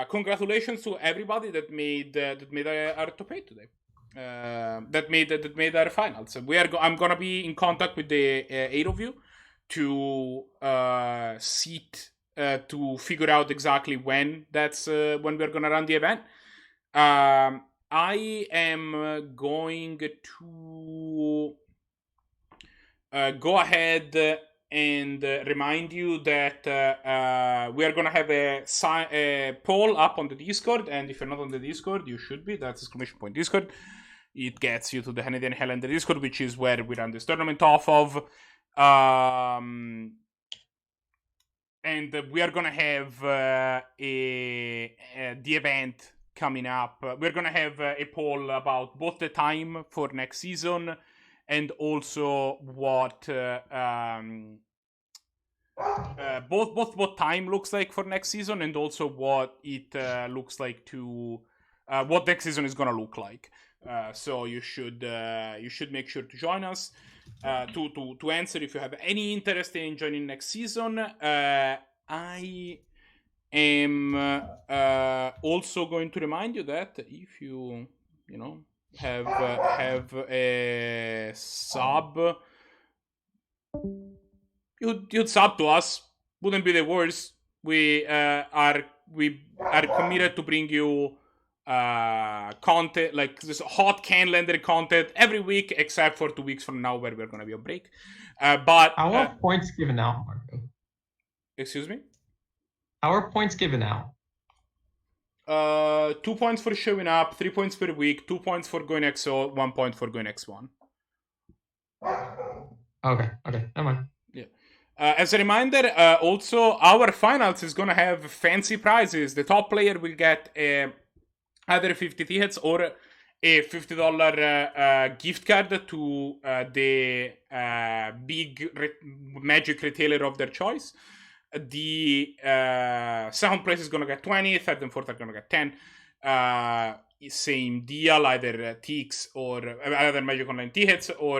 Congratulations to everybody that made our top 8 today. That made our finals. I'm gonna be in contact with the 8 of you to to figure out exactly when when we're gonna run the event. I am going to go ahead and remind you that we are going to have a poll up on the Discord, and if you're not on the Discord, you should be. That's ! Discord. It gets you to the Highlander Discord, which is where we run this tournament off of. And we are going to have the event coming up. We're going to have a poll about both the time for next season and also what both what time looks like for next season and also what it looks like to what next season is going to look like. So you should make sure to join us to answer if you have any interest in joining next season. I am also going to remind you that if you have a sub, you'd sub to us. Wouldn't be the worst. We are committed to bring you content, like this hot Highlander content every week, except for 2 weeks from now where we're gonna be on break. But how are points given out, Mardu? Excuse me? How are points given out? 2 points for showing up, 3 points per week, 2 points for going XO, 1 point for going X1. Okay, never mind. Yeah. As a reminder, also our finals is gonna have fancy prizes. The top player will get either 50 tickets or a $50 gift card to the big magic retailer of their choice. The second place is gonna get 20, third and fourth are gonna get 10. Same deal, either Tix or either Magic Online tickets or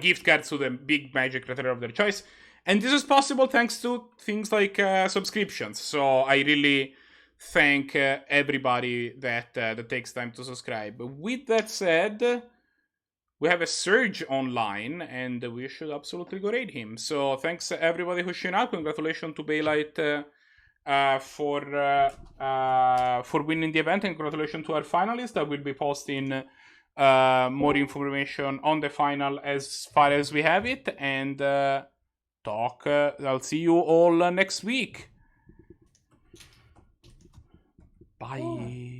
gift cards to the big Magic retailer of their choice. And this is possible thanks to things like subscriptions. So I really thank everybody that takes time to subscribe. With that said, we have a Surge online, and we should absolutely go raid him. So thanks everybody who's showing up. Congratulations to Bailite for winning the event, and congratulations to our finalists. I will be posting more information on the final as far as we have it, and I'll see you all next week. Bye.